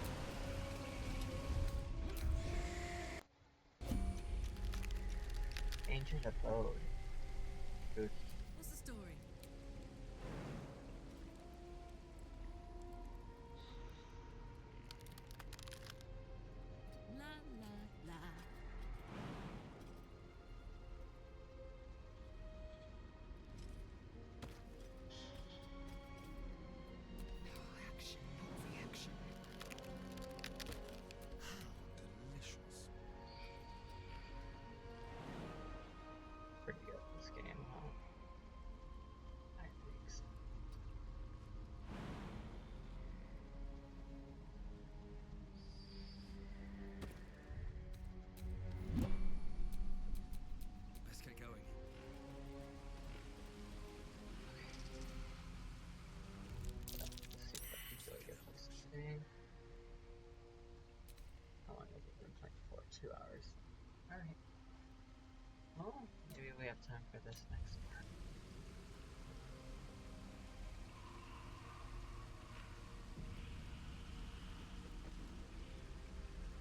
Ancient abode. Good. What's the story? La la la. No action, no reaction. How delicious. Pretty good this game, huh? I think so. Best get going. Let's see if I can really get this today. How long have we been playing for? 2 hours. Alright. Well, maybe we have time for this next part.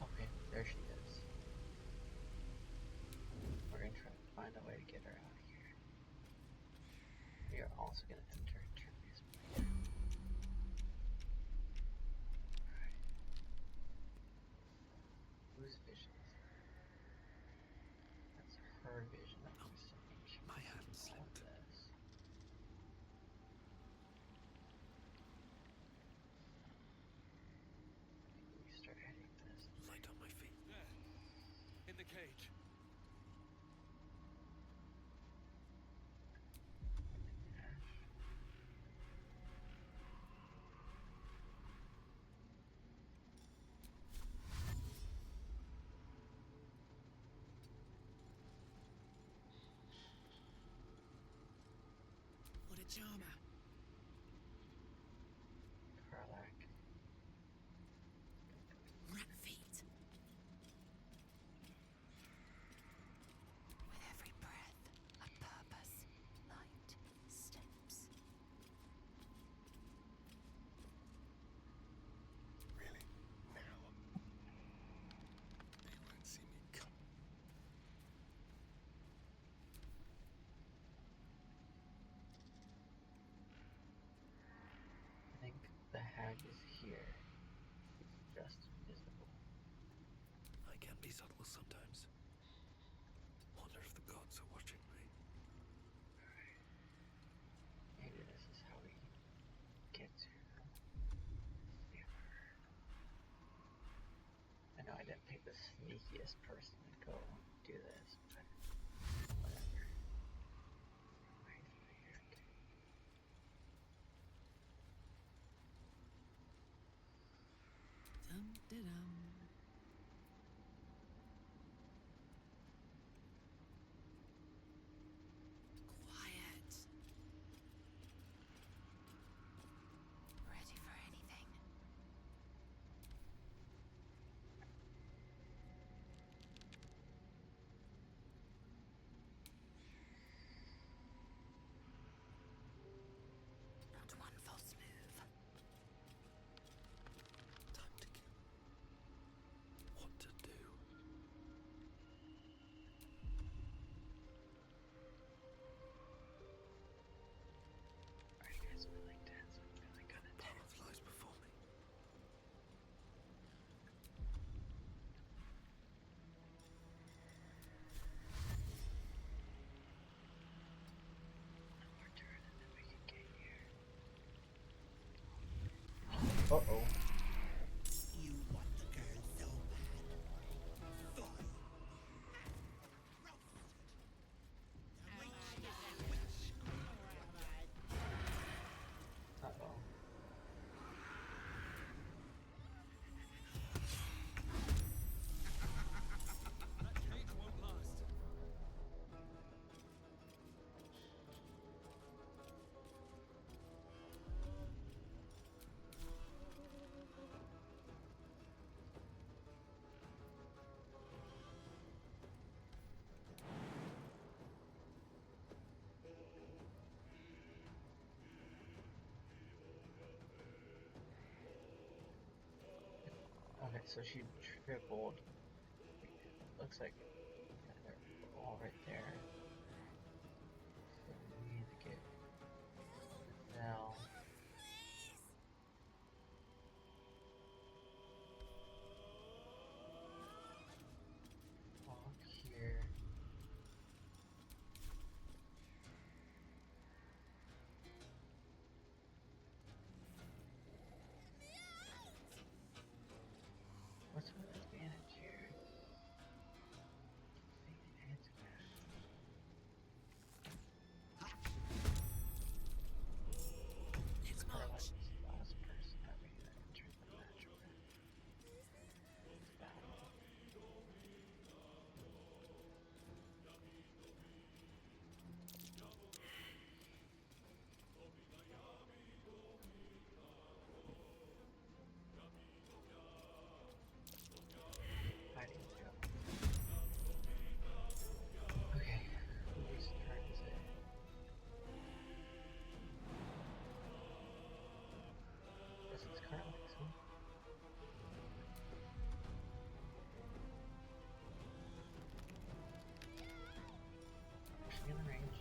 Okay, there she is. We're gonna try to find a way to get her out of here. We are also gonna enter Terry's brain. Alright. Whose vision is it? That's her vision that we're seeing. My hand All slipped. this. cage. What a charmer. Karlak. Rat feet. With every breath, a purpose, light, steps. Really? Now? They won't see me come. I think the hag is here. He's just invisible. I can be subtle sometimes. Wonder if the gods are watching me. Maybe this is how we get to see her. I know I didn't pick the sneakiest person to go do this, but whatever. Right here, okay. Dum-de-dum. Quiet. Ready for anything. Not one false move. Time to kill. What to do? Are you guys feeling tense? I'm feeling kind of tense. Path lies before me. One more turn and then we can get here. Uh-oh. You want the girl so bad. Fine. Uh-oh. That cage won't last. Okay, so she tripled. Looks like they're all right there. So we need to get Zell. Walk here. What's my advantage here? It's bad. Let's Karlak march. is the last person that we entered the match with. This battle. Fighting too. Okay, whose turn is it? Guess it's Karlak's, huh? Pushing in the range.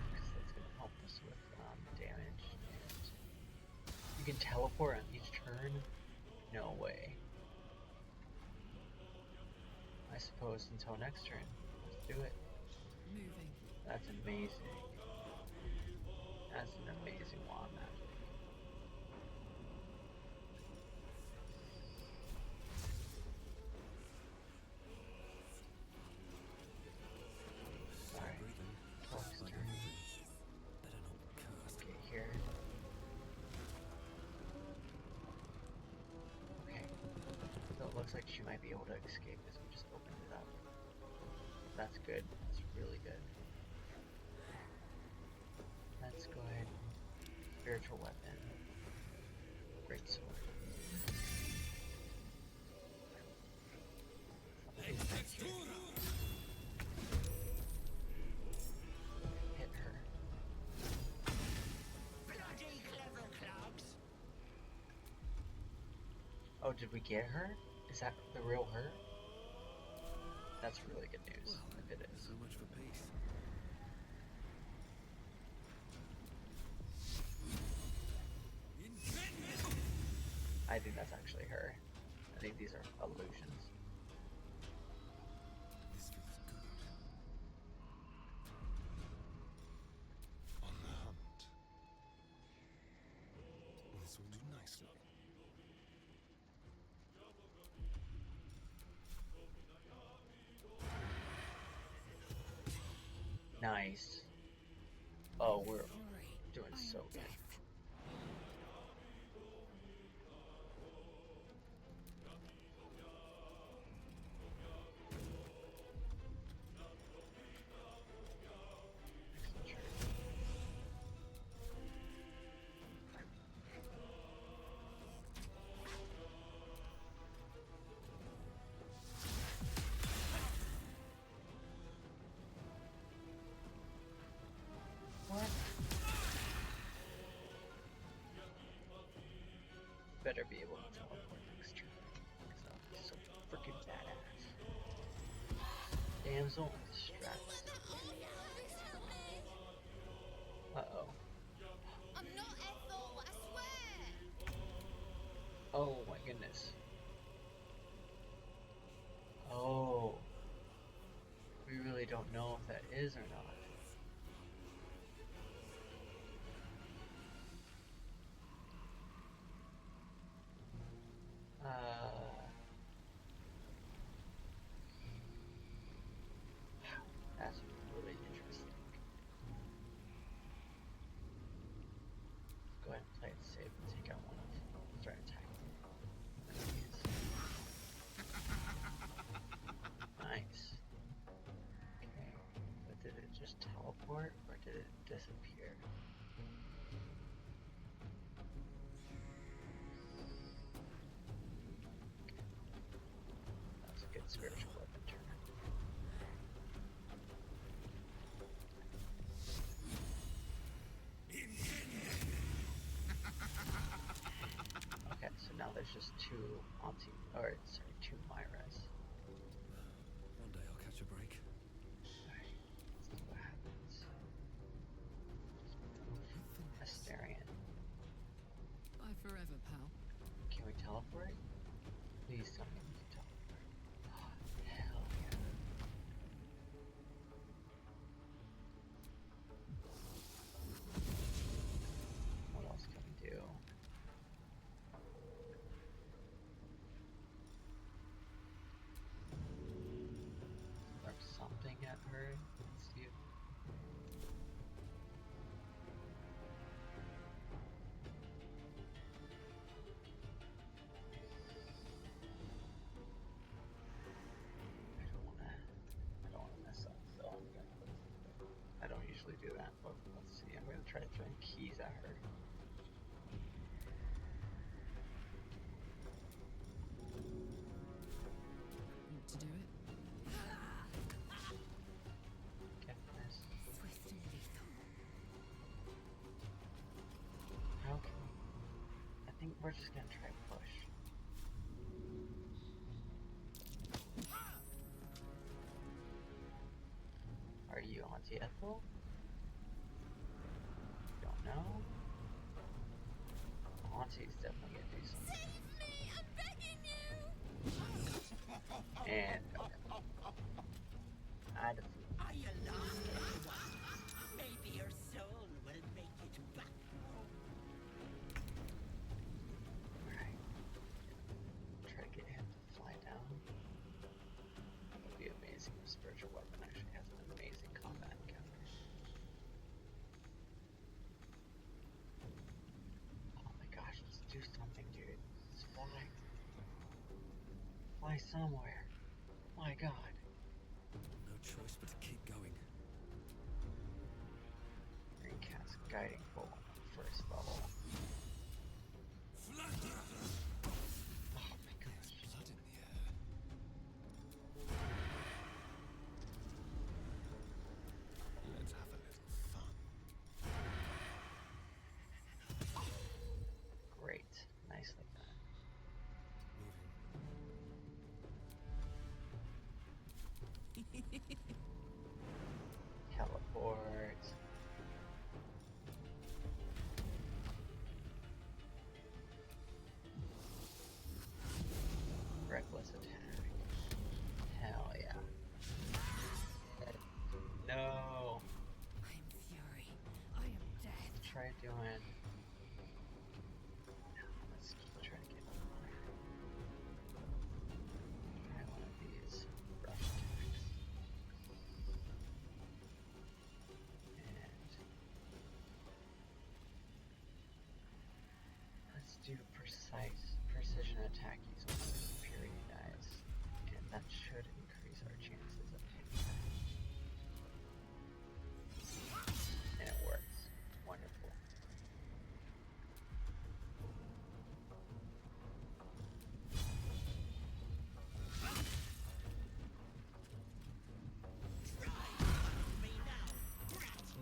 Because that's gonna help us with damage. And you can teleport on each turn? No way. I suppose until next turn. Let's do it. Moving. That's amazing. That's an amazing wand magic. looks like she might be able to escape as we just opened it up. That's good. That's really good. Let's go ahead and spiritual weapon. Great sword. Hit her. Bloody clever clogs. Oh, did we get her? Is that the real her? That's really good news, if it is. So much for peace. I think that's actually her. I think these are illusions. This feels good. On the hunt. This will do nicely. Nice. Oh, we're doing so good. What? Better be able to teleport next turn. Because I'll be so freaking badass. Damsel in distress. Uh-oh. I'm not Ethel, I swear! Oh my goodness. Oh. We really don't know if that is or not. That's really interesting. Go ahead and play it safe and take out one of them. Start attacking. Nice. Okay, but did it just teleport or did it disappear? That was a good spiritual weapon turn. Okay, so now there's just two two Myras. One day I'll catch a break. Alright, let's see what happens. Astarion. Bye forever, pal. Can we teleport? Please tell me we can teleport. Hell yeah. What else can we do? Throw something at her. Let's see. I don't wanna mess up, so I'm gonna I don't usually do that, but let's see. I'm gonna try throwing keys at her. Want to do it? Get this. Swift and lethal. How can we? I think we're just gonna try push. Are you Auntie Ethel? Don't know. Auntie's definitely gonna do something. Save me! I'm begging you! And I defeat. Are you lost, little one? Maybe your soul will make it back home. Alright. Try to get him to fly down. That would be amazing. The spiritual weapon actually has an amazing combat encounter. Oh my gosh, let's do something, dude. Let's fly. Fly fly somewhere. My god. No choice but to keep going. Recast guiding bolt first level. Oh my gosh. Blood in the air. Let's have a little fun. Great. Nicely done. Teleport. Reckless attack. Hell yeah. No. I am fury. I am death. Try doing. Let's try to get one more. Try one of these rush attacks. And let's do precision attack using one of the purity dice. And that should increase our chances of hitting that. And it works. Wonderful.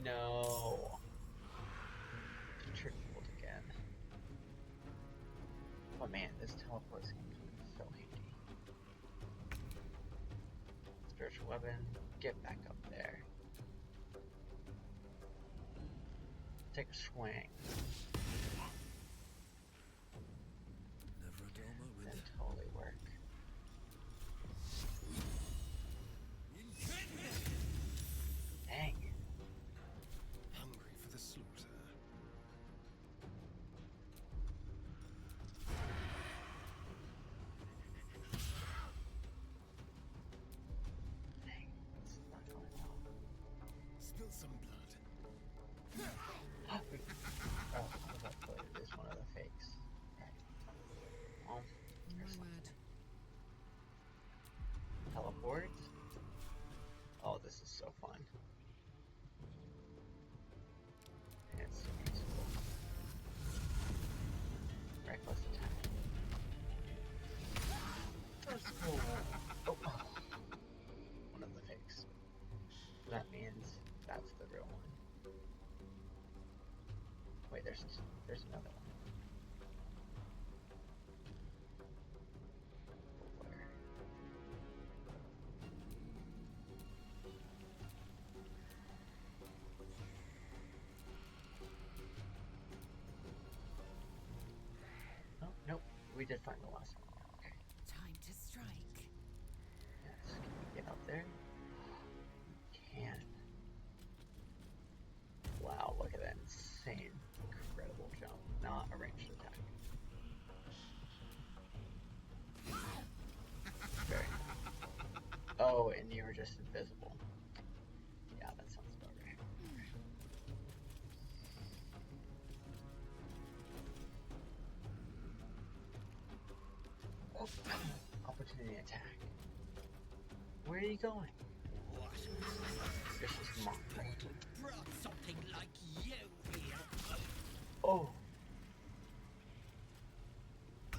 No. Tripled again. Oh man, this teleport is going to be so handy. Spiritual weapon, get back up there. Take a swing. Never a dull moment. That'd totally work. Dang. Hungry for the slaughter. Dang, this is not going well. Spill some blood. Oh, it is one of the fakes. Right. Well, there's something. Teleport. Oh, this is so fun. And it's so useful. Reckless attack. That's cool. Oh. One of the fakes. That means that's the real one. Wait, there's another one. Where? Oh, nope. We did find the last one. Okay. Time to strike. Yes. Can we get up there? Can. Wow, look at that insane, incredible jump. Not a ranged attack. Very nice. Oh, and you were just invisible. Yeah, that sounds about right. Oh, opportunity attack. Where are you going? This is Monk. Brought something like you here. Oh. I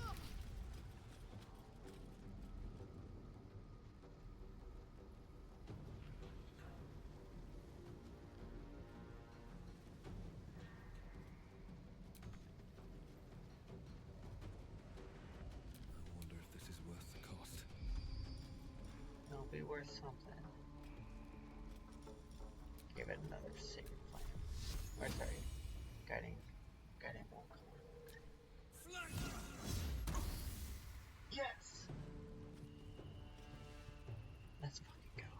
wonder if this is worth the cost. It'll be worth something. Give it another sacred flame. Or sorry, guiding bolt. Yes! Let's fucking go.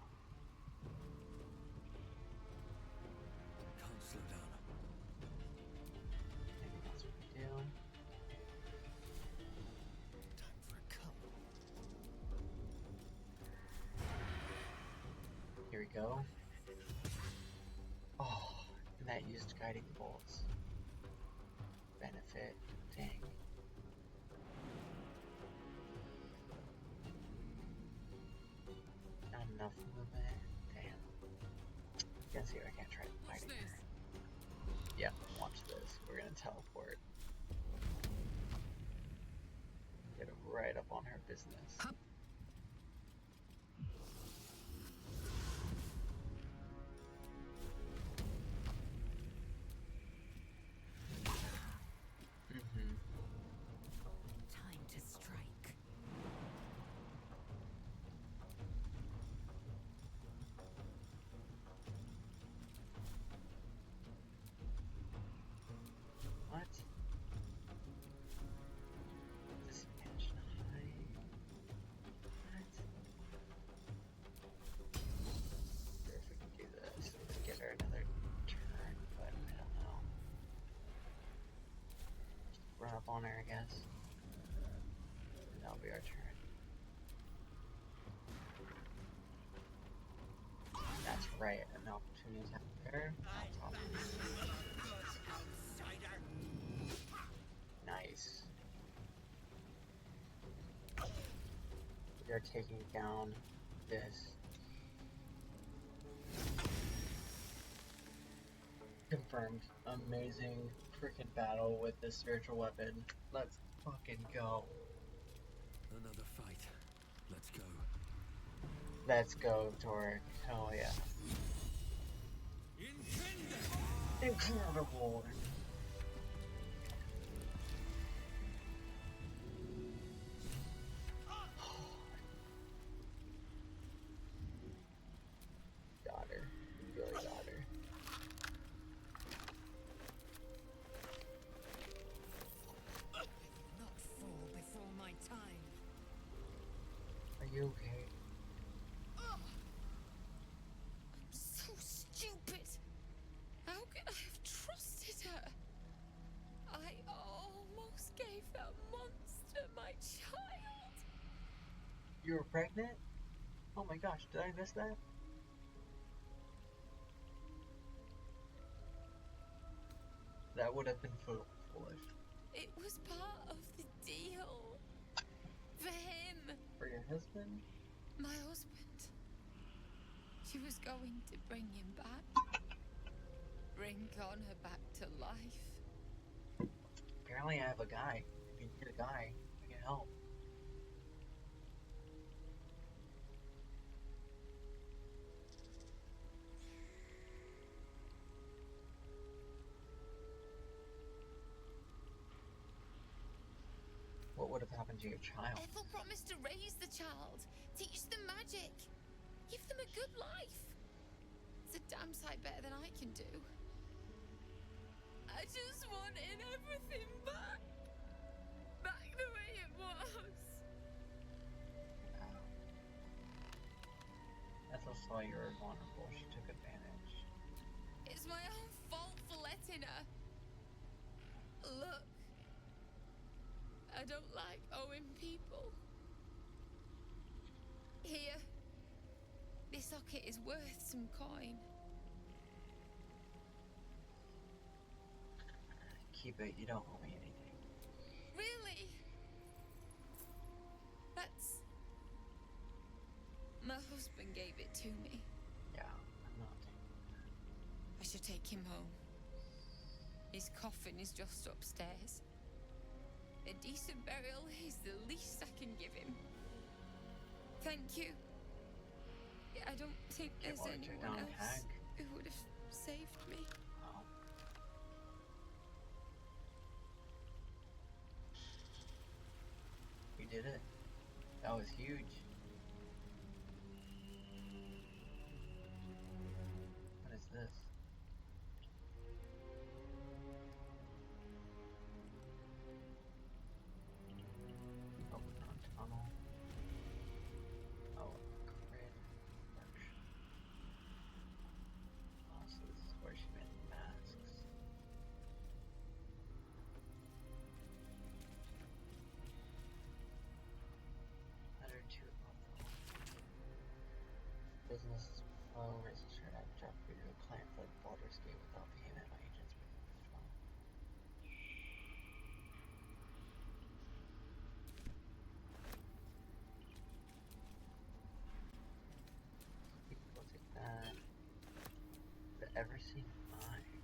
Can't slow down. Maybe that's what we do. Time for a cup. Here we go. Oh, and that used guiding bolts. Benefit. Dang. enough movement. Damn. You can see I can't try fighting her. Yeah, watch this. We're gonna teleport. Get right up on her business. Time to strike. What? Disadvantage high. What? Wonder if we can do this. We can get her another turn, but I don't know. Just run up on her, I guess. And that'll be our turn. That's right, an opportunity to have her on top of me. Nice. We are taking down this. Confirmed. Amazing freaking battle with this spiritual weapon. Let's fucking go. Another fight. Let's go. Let's go, Torek. Hell yeah. Incredible. Got her. Really got her. Not fall before my time. Are you okay? I'm so stupid. How could I have trusted her? I almost gave that monster my child. You were pregnant? Oh my gosh, did I miss that? That would have been foolish. It was part of the deal. For him. For your husband? My husband. She was going to bring him back. Bring Connor back to life. Apparently I have a guy. If you need a guy, I can help. What would have happened to your child? Ethel promised to raise the child, teach them magic, give them a good life. It's a damn sight better than I can do. I just wanted everything back. Back the way it was. Ethel saw you were vulnerable. She took advantage. It's my own fault for letting her. Look. I don't like owing people. Here. This socket is worth some coin. Keep it. You don't owe me anything. Really? That's... My husband gave it to me. Yeah, I'm not taking that. I should take him home. His coffin is just upstairs. A decent burial is the least I can give him. Thank you. I don't think there's anyone else who would have saved me. Oh. We did it. That was huge. What is this? Open on tunnel. Oh, grid workshop. Oh, so this is where she made the masks. Letter to Buffalo. Business flow registered at job for your client fled Baldur's Gate without payment. My agents will withdraw. ever seen mine?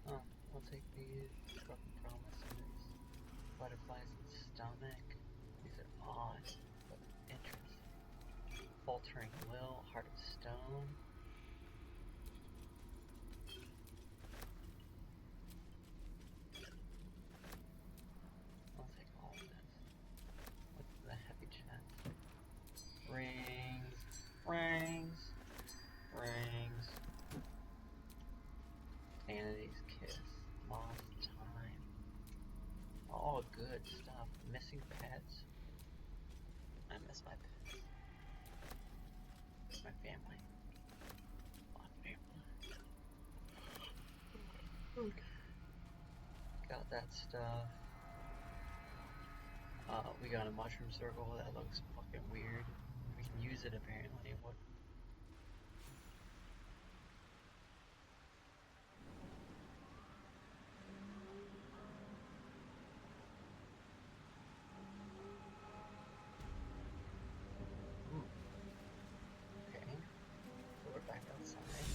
Oh, I'll take these. Broken promises. Butterflies in stomach. These are odd, but interesting. Faltering will. Heart of stone. I'll take all of this. What's the heavy chest? Rings. Rings. Rings. Vanity's kiss. Lost time. All good stuff. Missing pets. I miss my pets. My family. My family. Okay. Got that stuff. We got a mushroom circle that looks fucking weird. We can use it apparently. What? Ooh. Okay. So we're back outside.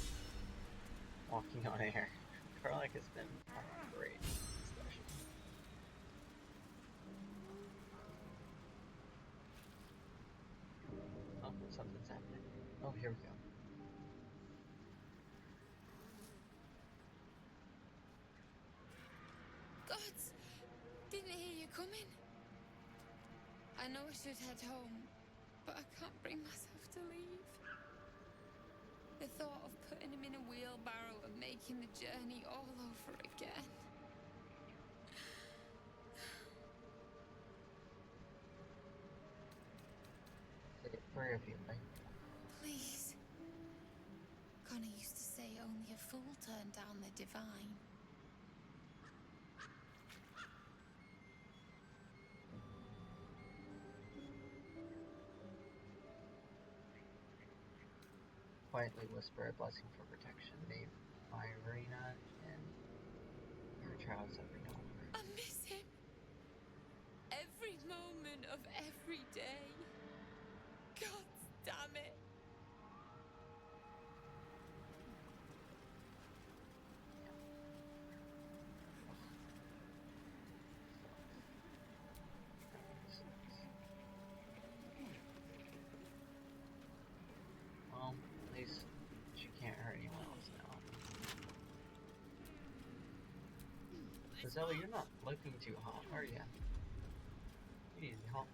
Walking on air. Garlic has been great. Especially. Oh, something's happening. Oh, here we go. Gods! Didn't hear you coming. I know I should head home, but I can't bring myself to leave. The thought of putting him in a wheelbarrow and making the journey all over again. Like a prayer of you, right? Please. Connor used to say only a fool turned down the divine. Quietly whisper a blessing for protection. May Irina and your trials have been over. I miss him. Every moment of every day. God damn it. Well, at least she can't hurt anyone else now. So Zoe, you're not looking too hot, are you? Easy hops.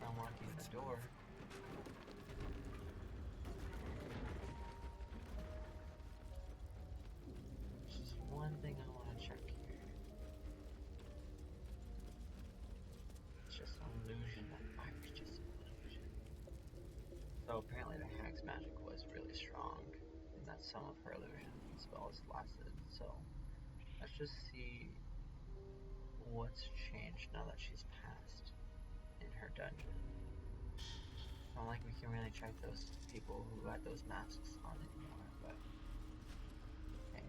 Unlocking the door. There's just one thing I want to check here. It's just an illusion that fire's just an illusion. So apparently the hag's magic was really strong, and that some of her illusion spells lasted. So let's just see what's changed now that she's passed in her dungeon. It's not like we can really check those people who had those masks on anymore, but hey,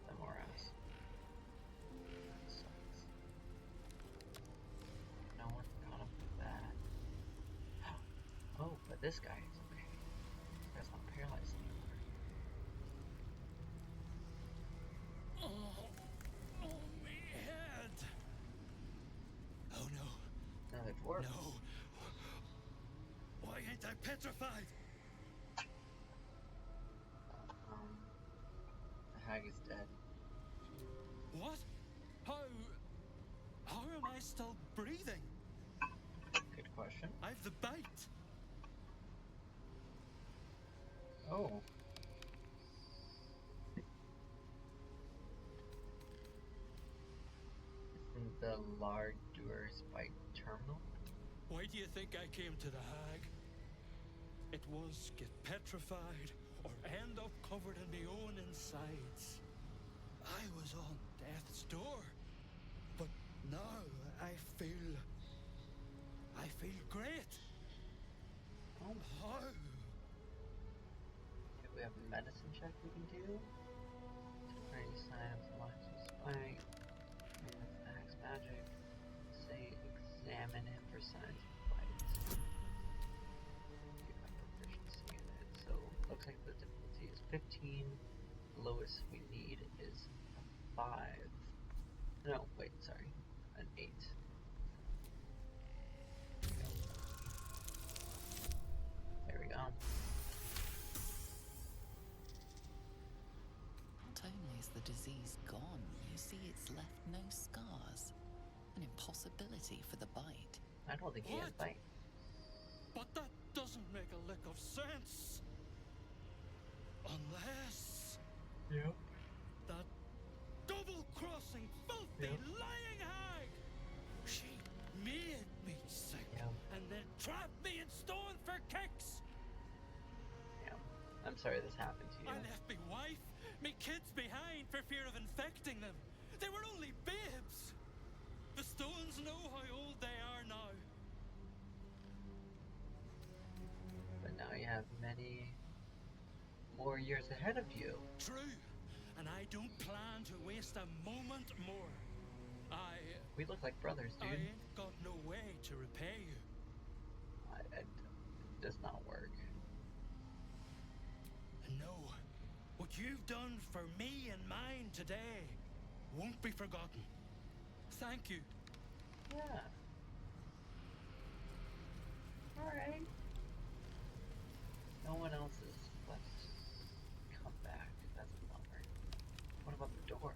them or us. That sucks. No one forgot about that. Oh, but this guy is okay. This guy's not paralyzed anymore. Oh, my head! Oh no. Another dwarf. No. Why ain't I petrified? The hag is dead. What? How am I still breathing? Good question. I've the bite. Oh. Isn't the Lardur's bite terminal? Why do you think I came to the hag? It was get petrified or end up covered in my own insides. I was on death's door. But now I feel great. Oh. How we have a medicine check we can do. Any sign of the monster's spike. Axe magic. Say examine him for signs of bites. You have proficiency in it. So looks like the difficulty is 15. The lowest we need is a 5. No, wait, sorry. An 8. There we go. Not only is the disease gone, you see it's left no scars. An impossibility for the bite. I don't think he has bite. But that doesn't make a lick of sense. Unless... Yep. That double-crossing, filthy, lying hag! She made me sick, and then trapped me in stone for kicks! Yeah. I'm sorry this happened to you. I left me wife, me kids behind for fear of infecting them. They were only babes. The stones know how old they are now. But now you have many more years ahead of you. True, and I don't plan to waste a moment more. We look like brothers, dude. I ain't got no way to repay you. It does not work. No, what you've done for me and mine today won't be forgotten. Thank you. Yeah. Alright. No one else is left to come back. That's a bummer. What about the door?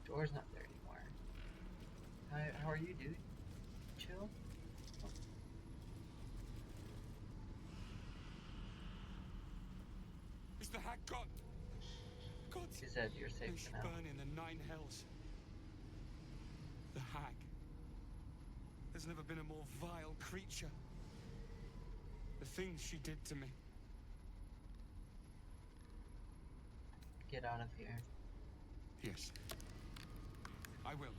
The door's not there anymore. How are you, dude? Chill? Oh. Is the hag gone? God, She said you're safe may for she now. burn in the 9 hells. The hag. There's never been a more vile creature. The things she did to me. Get out of here. Yes. I will.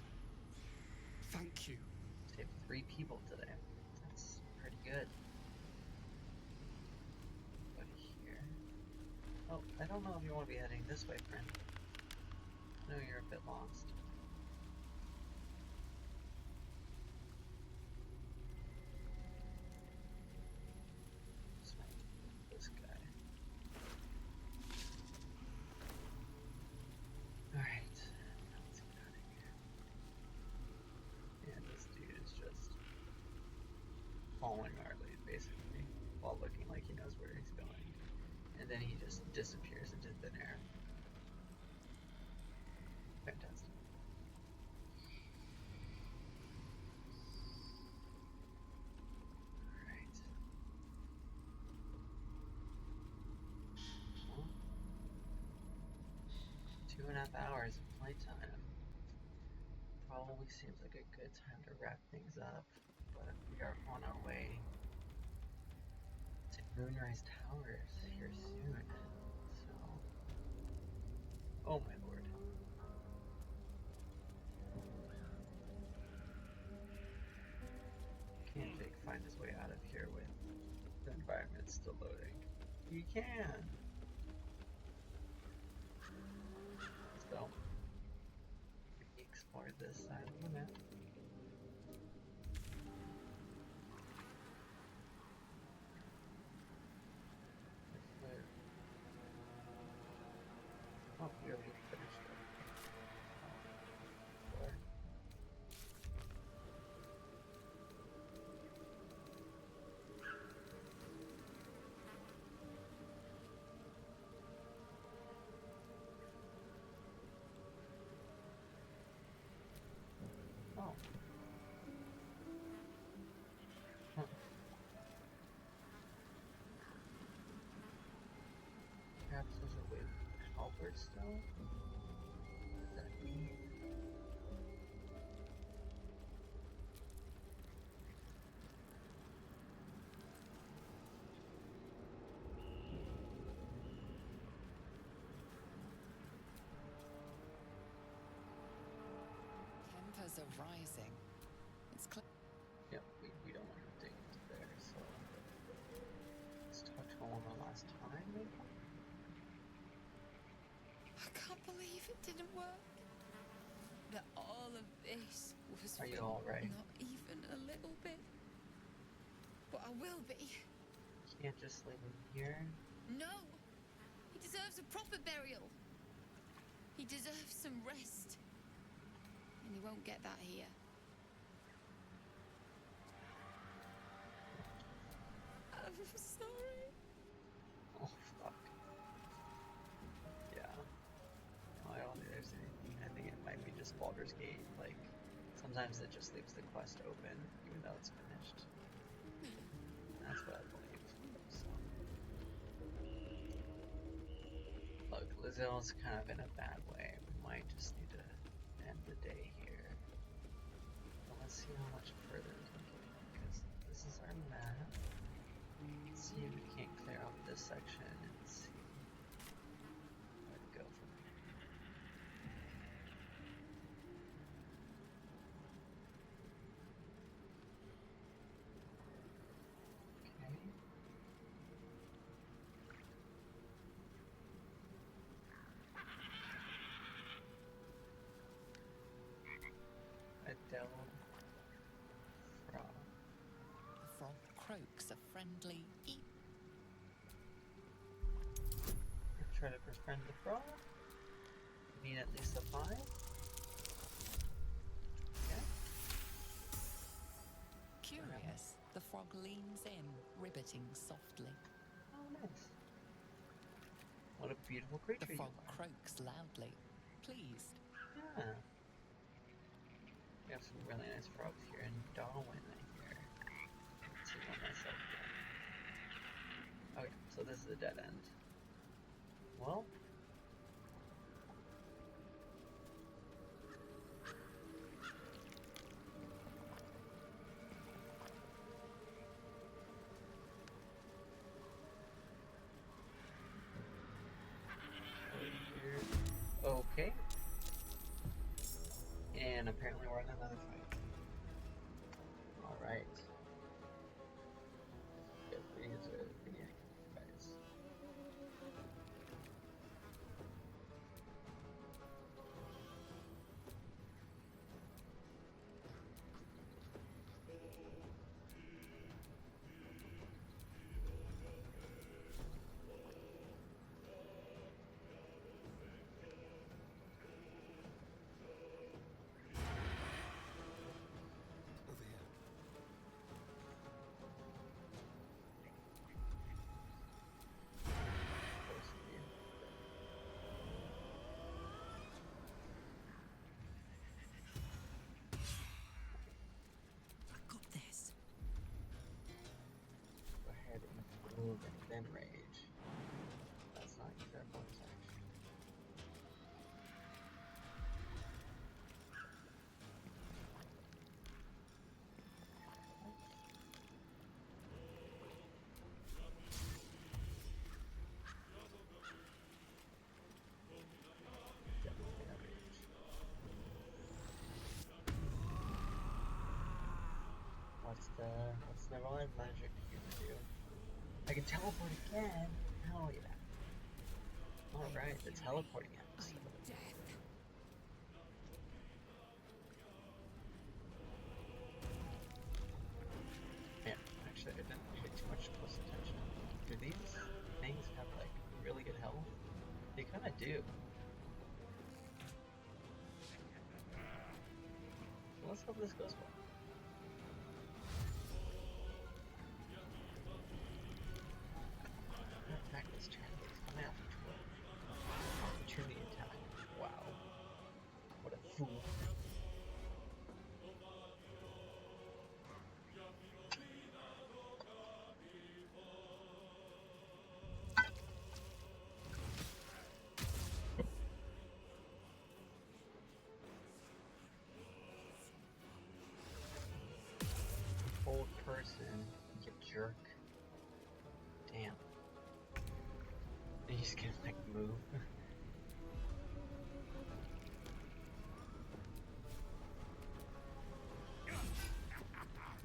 Thank you. Saved 3 people today. That's pretty good. But here. Oh, I don't know if you want to be heading this way, friend. I know you're a bit lost. This guy. Alright. Let's get out of here. And this dude is just following our lead, basically, while looking like he knows where he's going. And then he just disappears into thin air. Fantastic. Alright. Well, 2.5 hours of playtime. Probably seems like a good time to wrap things up, but we are on our way to Moonrise Towers here soon. So, oh my lord. Can Jake find his way out of here with the environment still loading? You can! So, we explore this side of the map. Oh, we already finished it. Four. Oh. Huh. Perhaps there's a way Halberd still? What does that mean? Tempers are rising. It's clear. Yep, we don't want to dig into there, so let's talk to him one last time, maybe? didn't work. That all of this was Are you for alright? not even a little bit. But I will be. Can't just leave him here. No! He deserves a proper burial. He deserves some rest. And he won't get that here. I'm sorry. Oh, fuck. Yeah. No, I don't think there's anything. I think it might be just Baldur's Gate. Like, sometimes it just leaves the quest open, even though it's finished. That's what I believe. So. Look, Lizelle's kind of in a bad way. We might just need to end the day here. But let's see how much further we can get, because this is our map. Let's see if we can't clear out this section and see where to go from here. Okay. Adele Frog. The frog croaks a friendly eep. Try to befriend the frog. You need at least a 5. Okay. Curious, the frog leans in, ribbiting softly. Oh, nice. What a beautiful creature The you frog are. croaks loudly, pleased. Yeah. We have some really nice frogs here in Darwin, I hear. Let's see what myself here. Okay, so this is a dead end. Well. Okay. And apparently we're in another fight. Alright. Good, these are the beginning of the fights. Over here. Close to you. I got this. Go ahead and move and then rage. That's not use our bonus action. Definitely gonna rage. What's the Neverland magic you can do? I can teleport again? Hell yeah. Alright, the teleporting episode. Yeah, actually I didn't pay too much close attention. Do these things have like really good health? They kinda do. So let's hope this goes well. I'm gonna attack this Chinese. I'm gonna have to 12. Opportunity attack. Wow. What a fool. Old person, you jerk. Damn. He's gonna like move.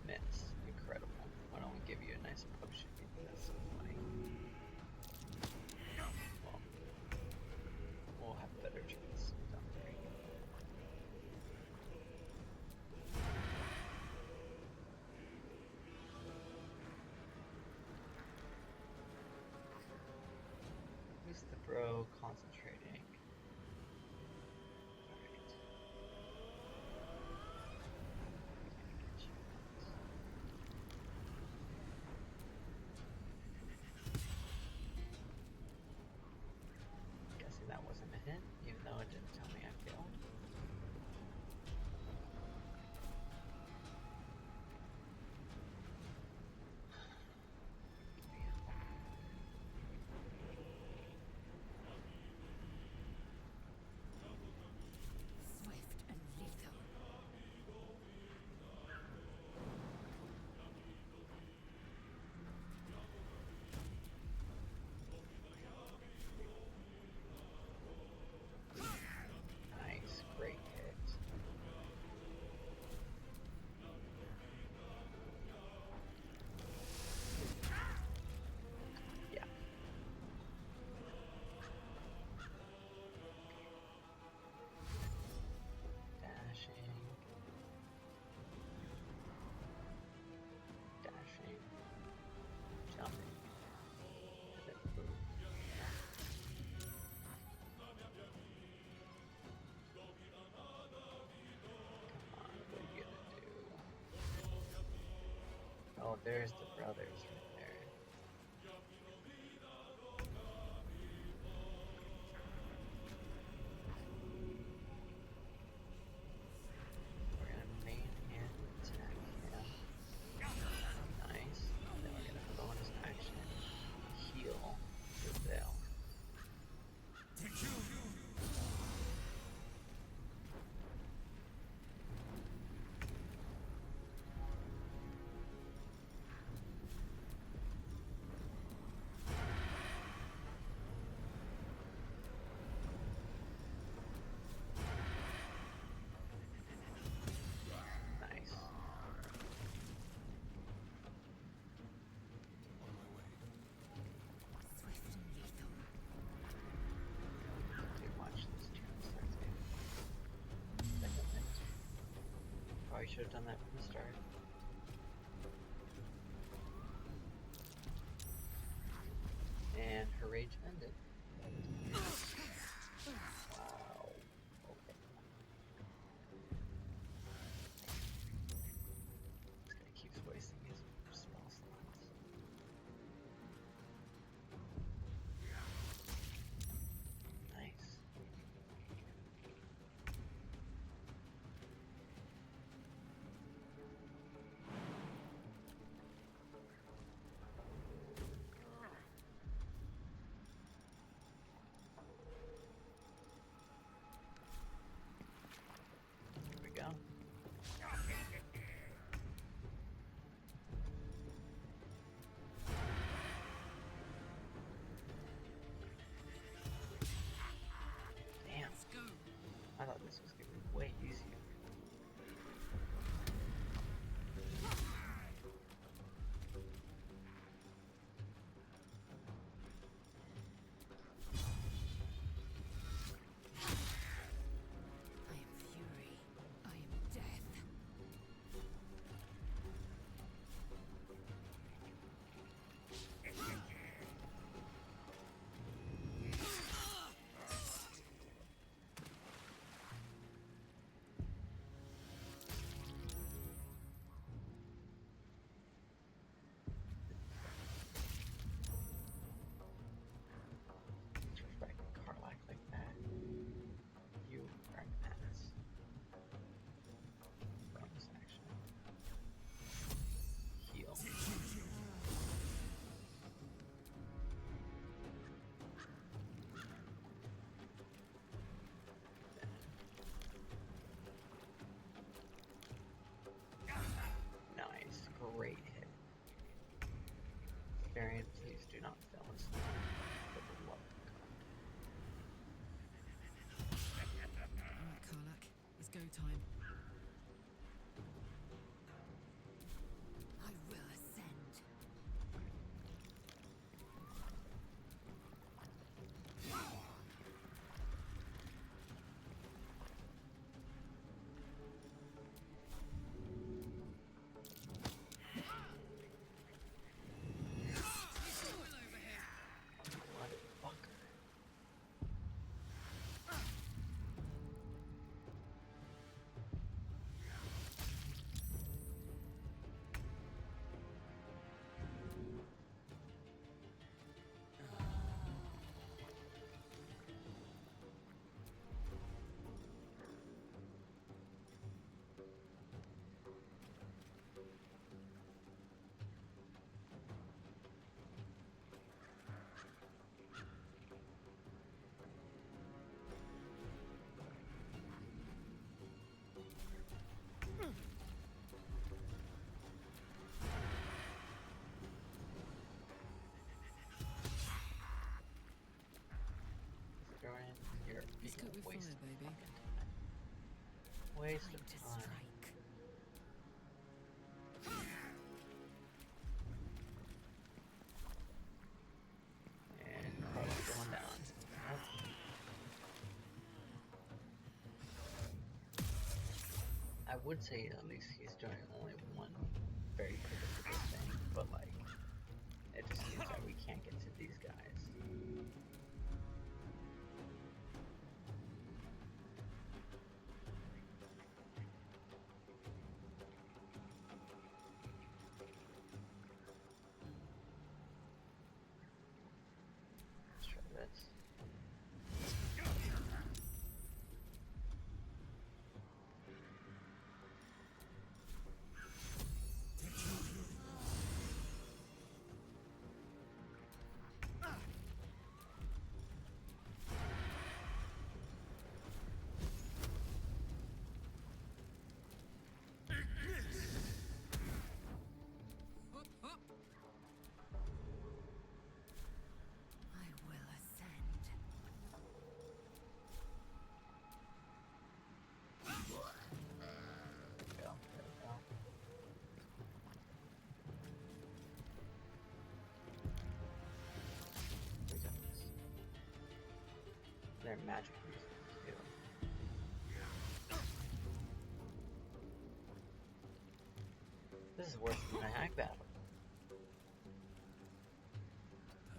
Miss. Incredible. Why don't we give you a nice potion? That's so funny. Well, we'll have a better chance. So. Bro, concentrating. Guessing that wasn't a hit, even though it didn't tell me I failed. Swift and lethal. Nice, great hit. Yeah. Dashing. Dashing. Jumping. And then boom. Come on, what are you gonna do? Oh, there's the brothers right there. We're gonna main hand attack him. Nice. Then we're gonna bonus action heal Giselle. Nice. Swift and lethal. Okay, watch this turn starts getting second hit. Probably should have done that from the start. And her rage ended. Wow. Okay. This guy keeps wasting his spell slots. Nice. Here we go. Damn. I thought this was gonna be way easier. I am fury. I am death. Disrespect Carlac like that. You are an ass. Bonus action. Heal. Nice, great hit. Variant, please do not fail us. For the love of Alright, Karlak. It's go time. I will ascend. Motherfucker. Let's cook with waste fire, of baby. fucking time. Waste Time of to time. strike. And Carl's going down. Nope. I would say at least he's doing only one very predictable thing, but like, it just seems that we can't get to these guys. Let's try this. I will ascend. There we go. There we go. We got this. They're magic uses too. This is worse than the hack battle.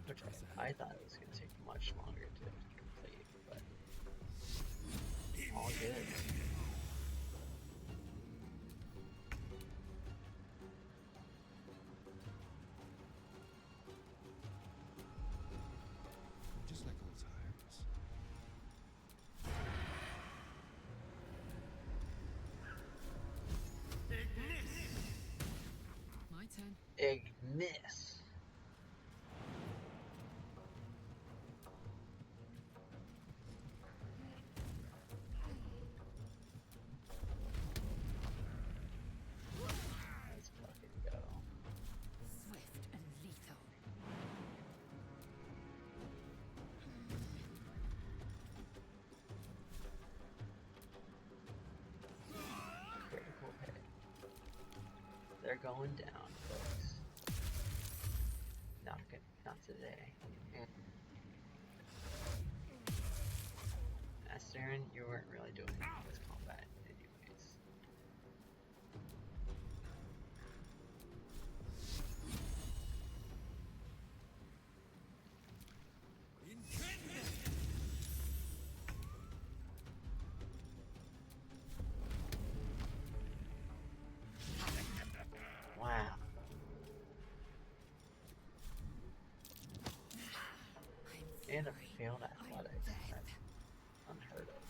Which I thought it was going to take much longer to complete, but all good. Just like old times. My turn. Ignis. Let's fucking go. Swift and lethal. Critical hit. They're going down, folks. Not good. Not today. Astarion, you weren't really doing this combat, anyways. Wow. And a failed athletics. That's unheard of.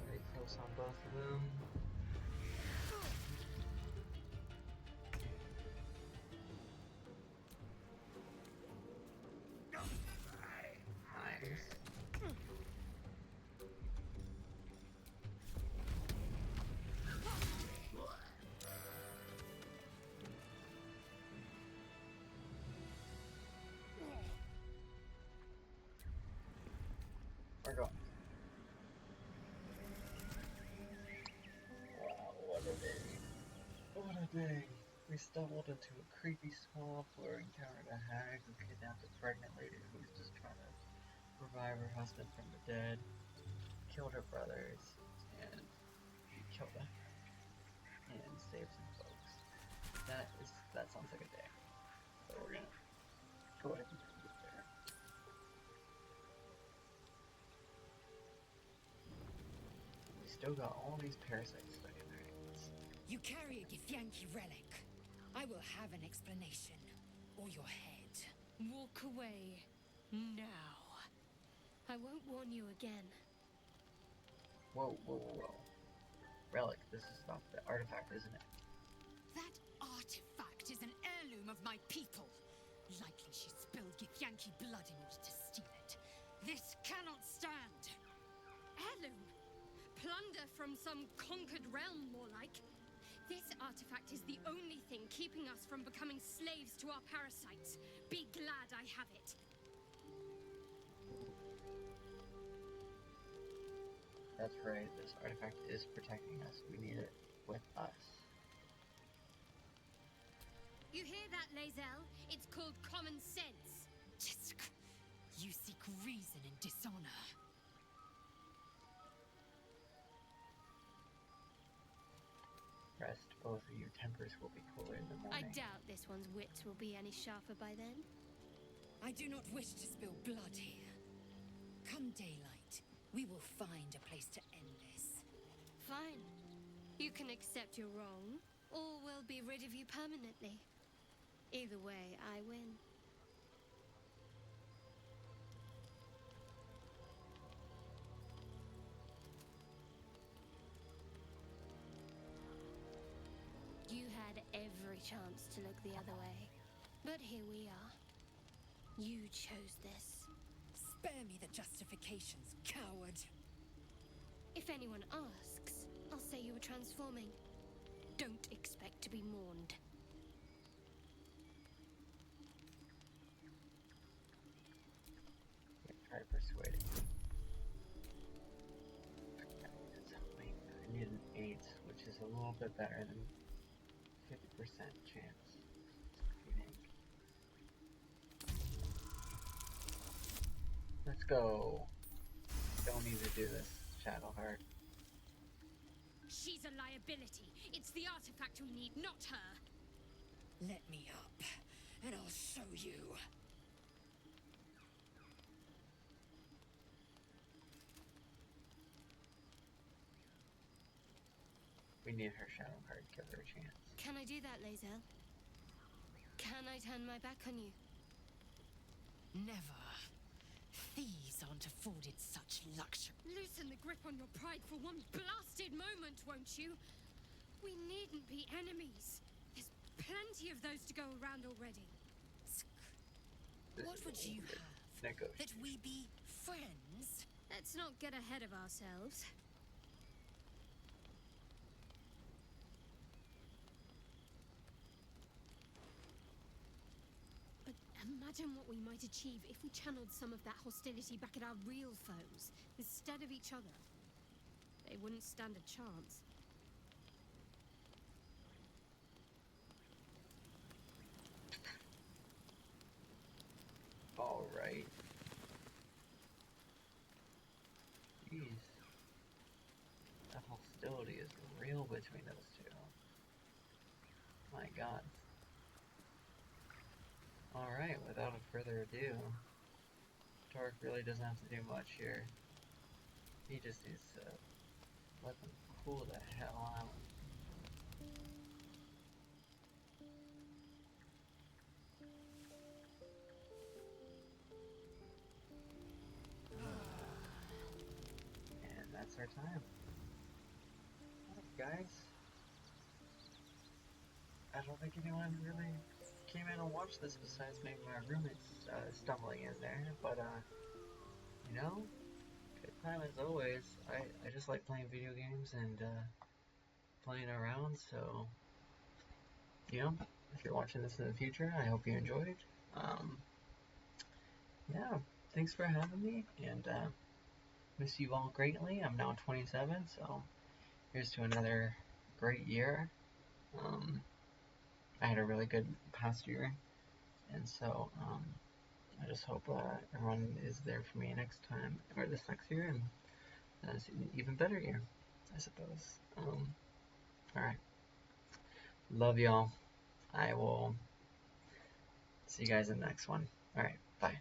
Very close on both of them. Nice. We're going. Wow, what a day. What a day. We stumbled into a creepy swamp where we encountered a hag who kidnapped a pregnant lady who was just trying to revive her husband from the dead, killed her brothers, and killed them, and saved some folks. That sounds like a day. So we're gonna go ahead and end it there. We still got all these parasites stuck in our hands. You carry a Githyanki relic. I will have an explanation. Or your head. Walk away. Now. I won't warn you again. Whoa, whoa, whoa. Relic, this is not the artifact, isn't it? That artifact is an heirloom of my people. Likely she spilled Githyanki blood in order to steal it. This cannot stand. Heirloom? Plunder from some conquered realm, more like. This artifact is the only thing keeping us from becoming slaves to our parasites. Be glad I have it. That's right, this artifact is protecting us. We need it with us. You hear that, Lae'zel? It's called common sense. Tisk. You seek reason in dishonor. Rest, both of your tempers will be cooler in the morning. I doubt this one's wits will be any sharper by then. I do not wish to spill blood here. Come daylight, we will find a place to end this. Fine. You can accept you're wrong, or we'll be rid of you permanently. Either way, I win. You had every chance to look the other way, but here we are. You chose this. Spare me the justifications, coward. If anyone asks, I'll say you were transforming. Don't expect to be mourned. Try persuading. I need an 8, which is a little bit better than 50% chance. Let's go. Don't need to do this, Shadowheart. She's a liability. It's the artifact we need, not her. Let me up, and I'll show you. We need her, Shadowheart. Give her a chance. Can I do that, Lae'zel? Can I turn my back on you? Never. Thieves aren't afforded such luxury. Loosen the grip on your pride for one blasted moment, won't you? We needn't be enemies. There's plenty of those to go around already. What would you have? That we be friends? Let's not get ahead of ourselves. But imagine what we might achieve if we channeled some of that hostility back at our real foes, instead of each other. They wouldn't stand a chance. Alright. Jeez. That hostility is real between those two. My god. Alright, without further ado, Torque really doesn't have to do much here. He just needs to let them cool the hell out. And that's our time. Alright, guys. I don't think anyone really came in and watched this besides maybe my roommates stumbling in there, but you know, good time as always. I just like playing video games and playing around, so you know, if you're watching this in the future, I hope you enjoyed. Yeah, thanks for having me, and miss you all greatly. I'm now 27, so here's to another great year. I had a really good past year, and so I just hope everyone is there for me next time, or this next year, and it's an even better year, I suppose. Alright. Love y'all. I will see you guys in the next one. Alright, bye.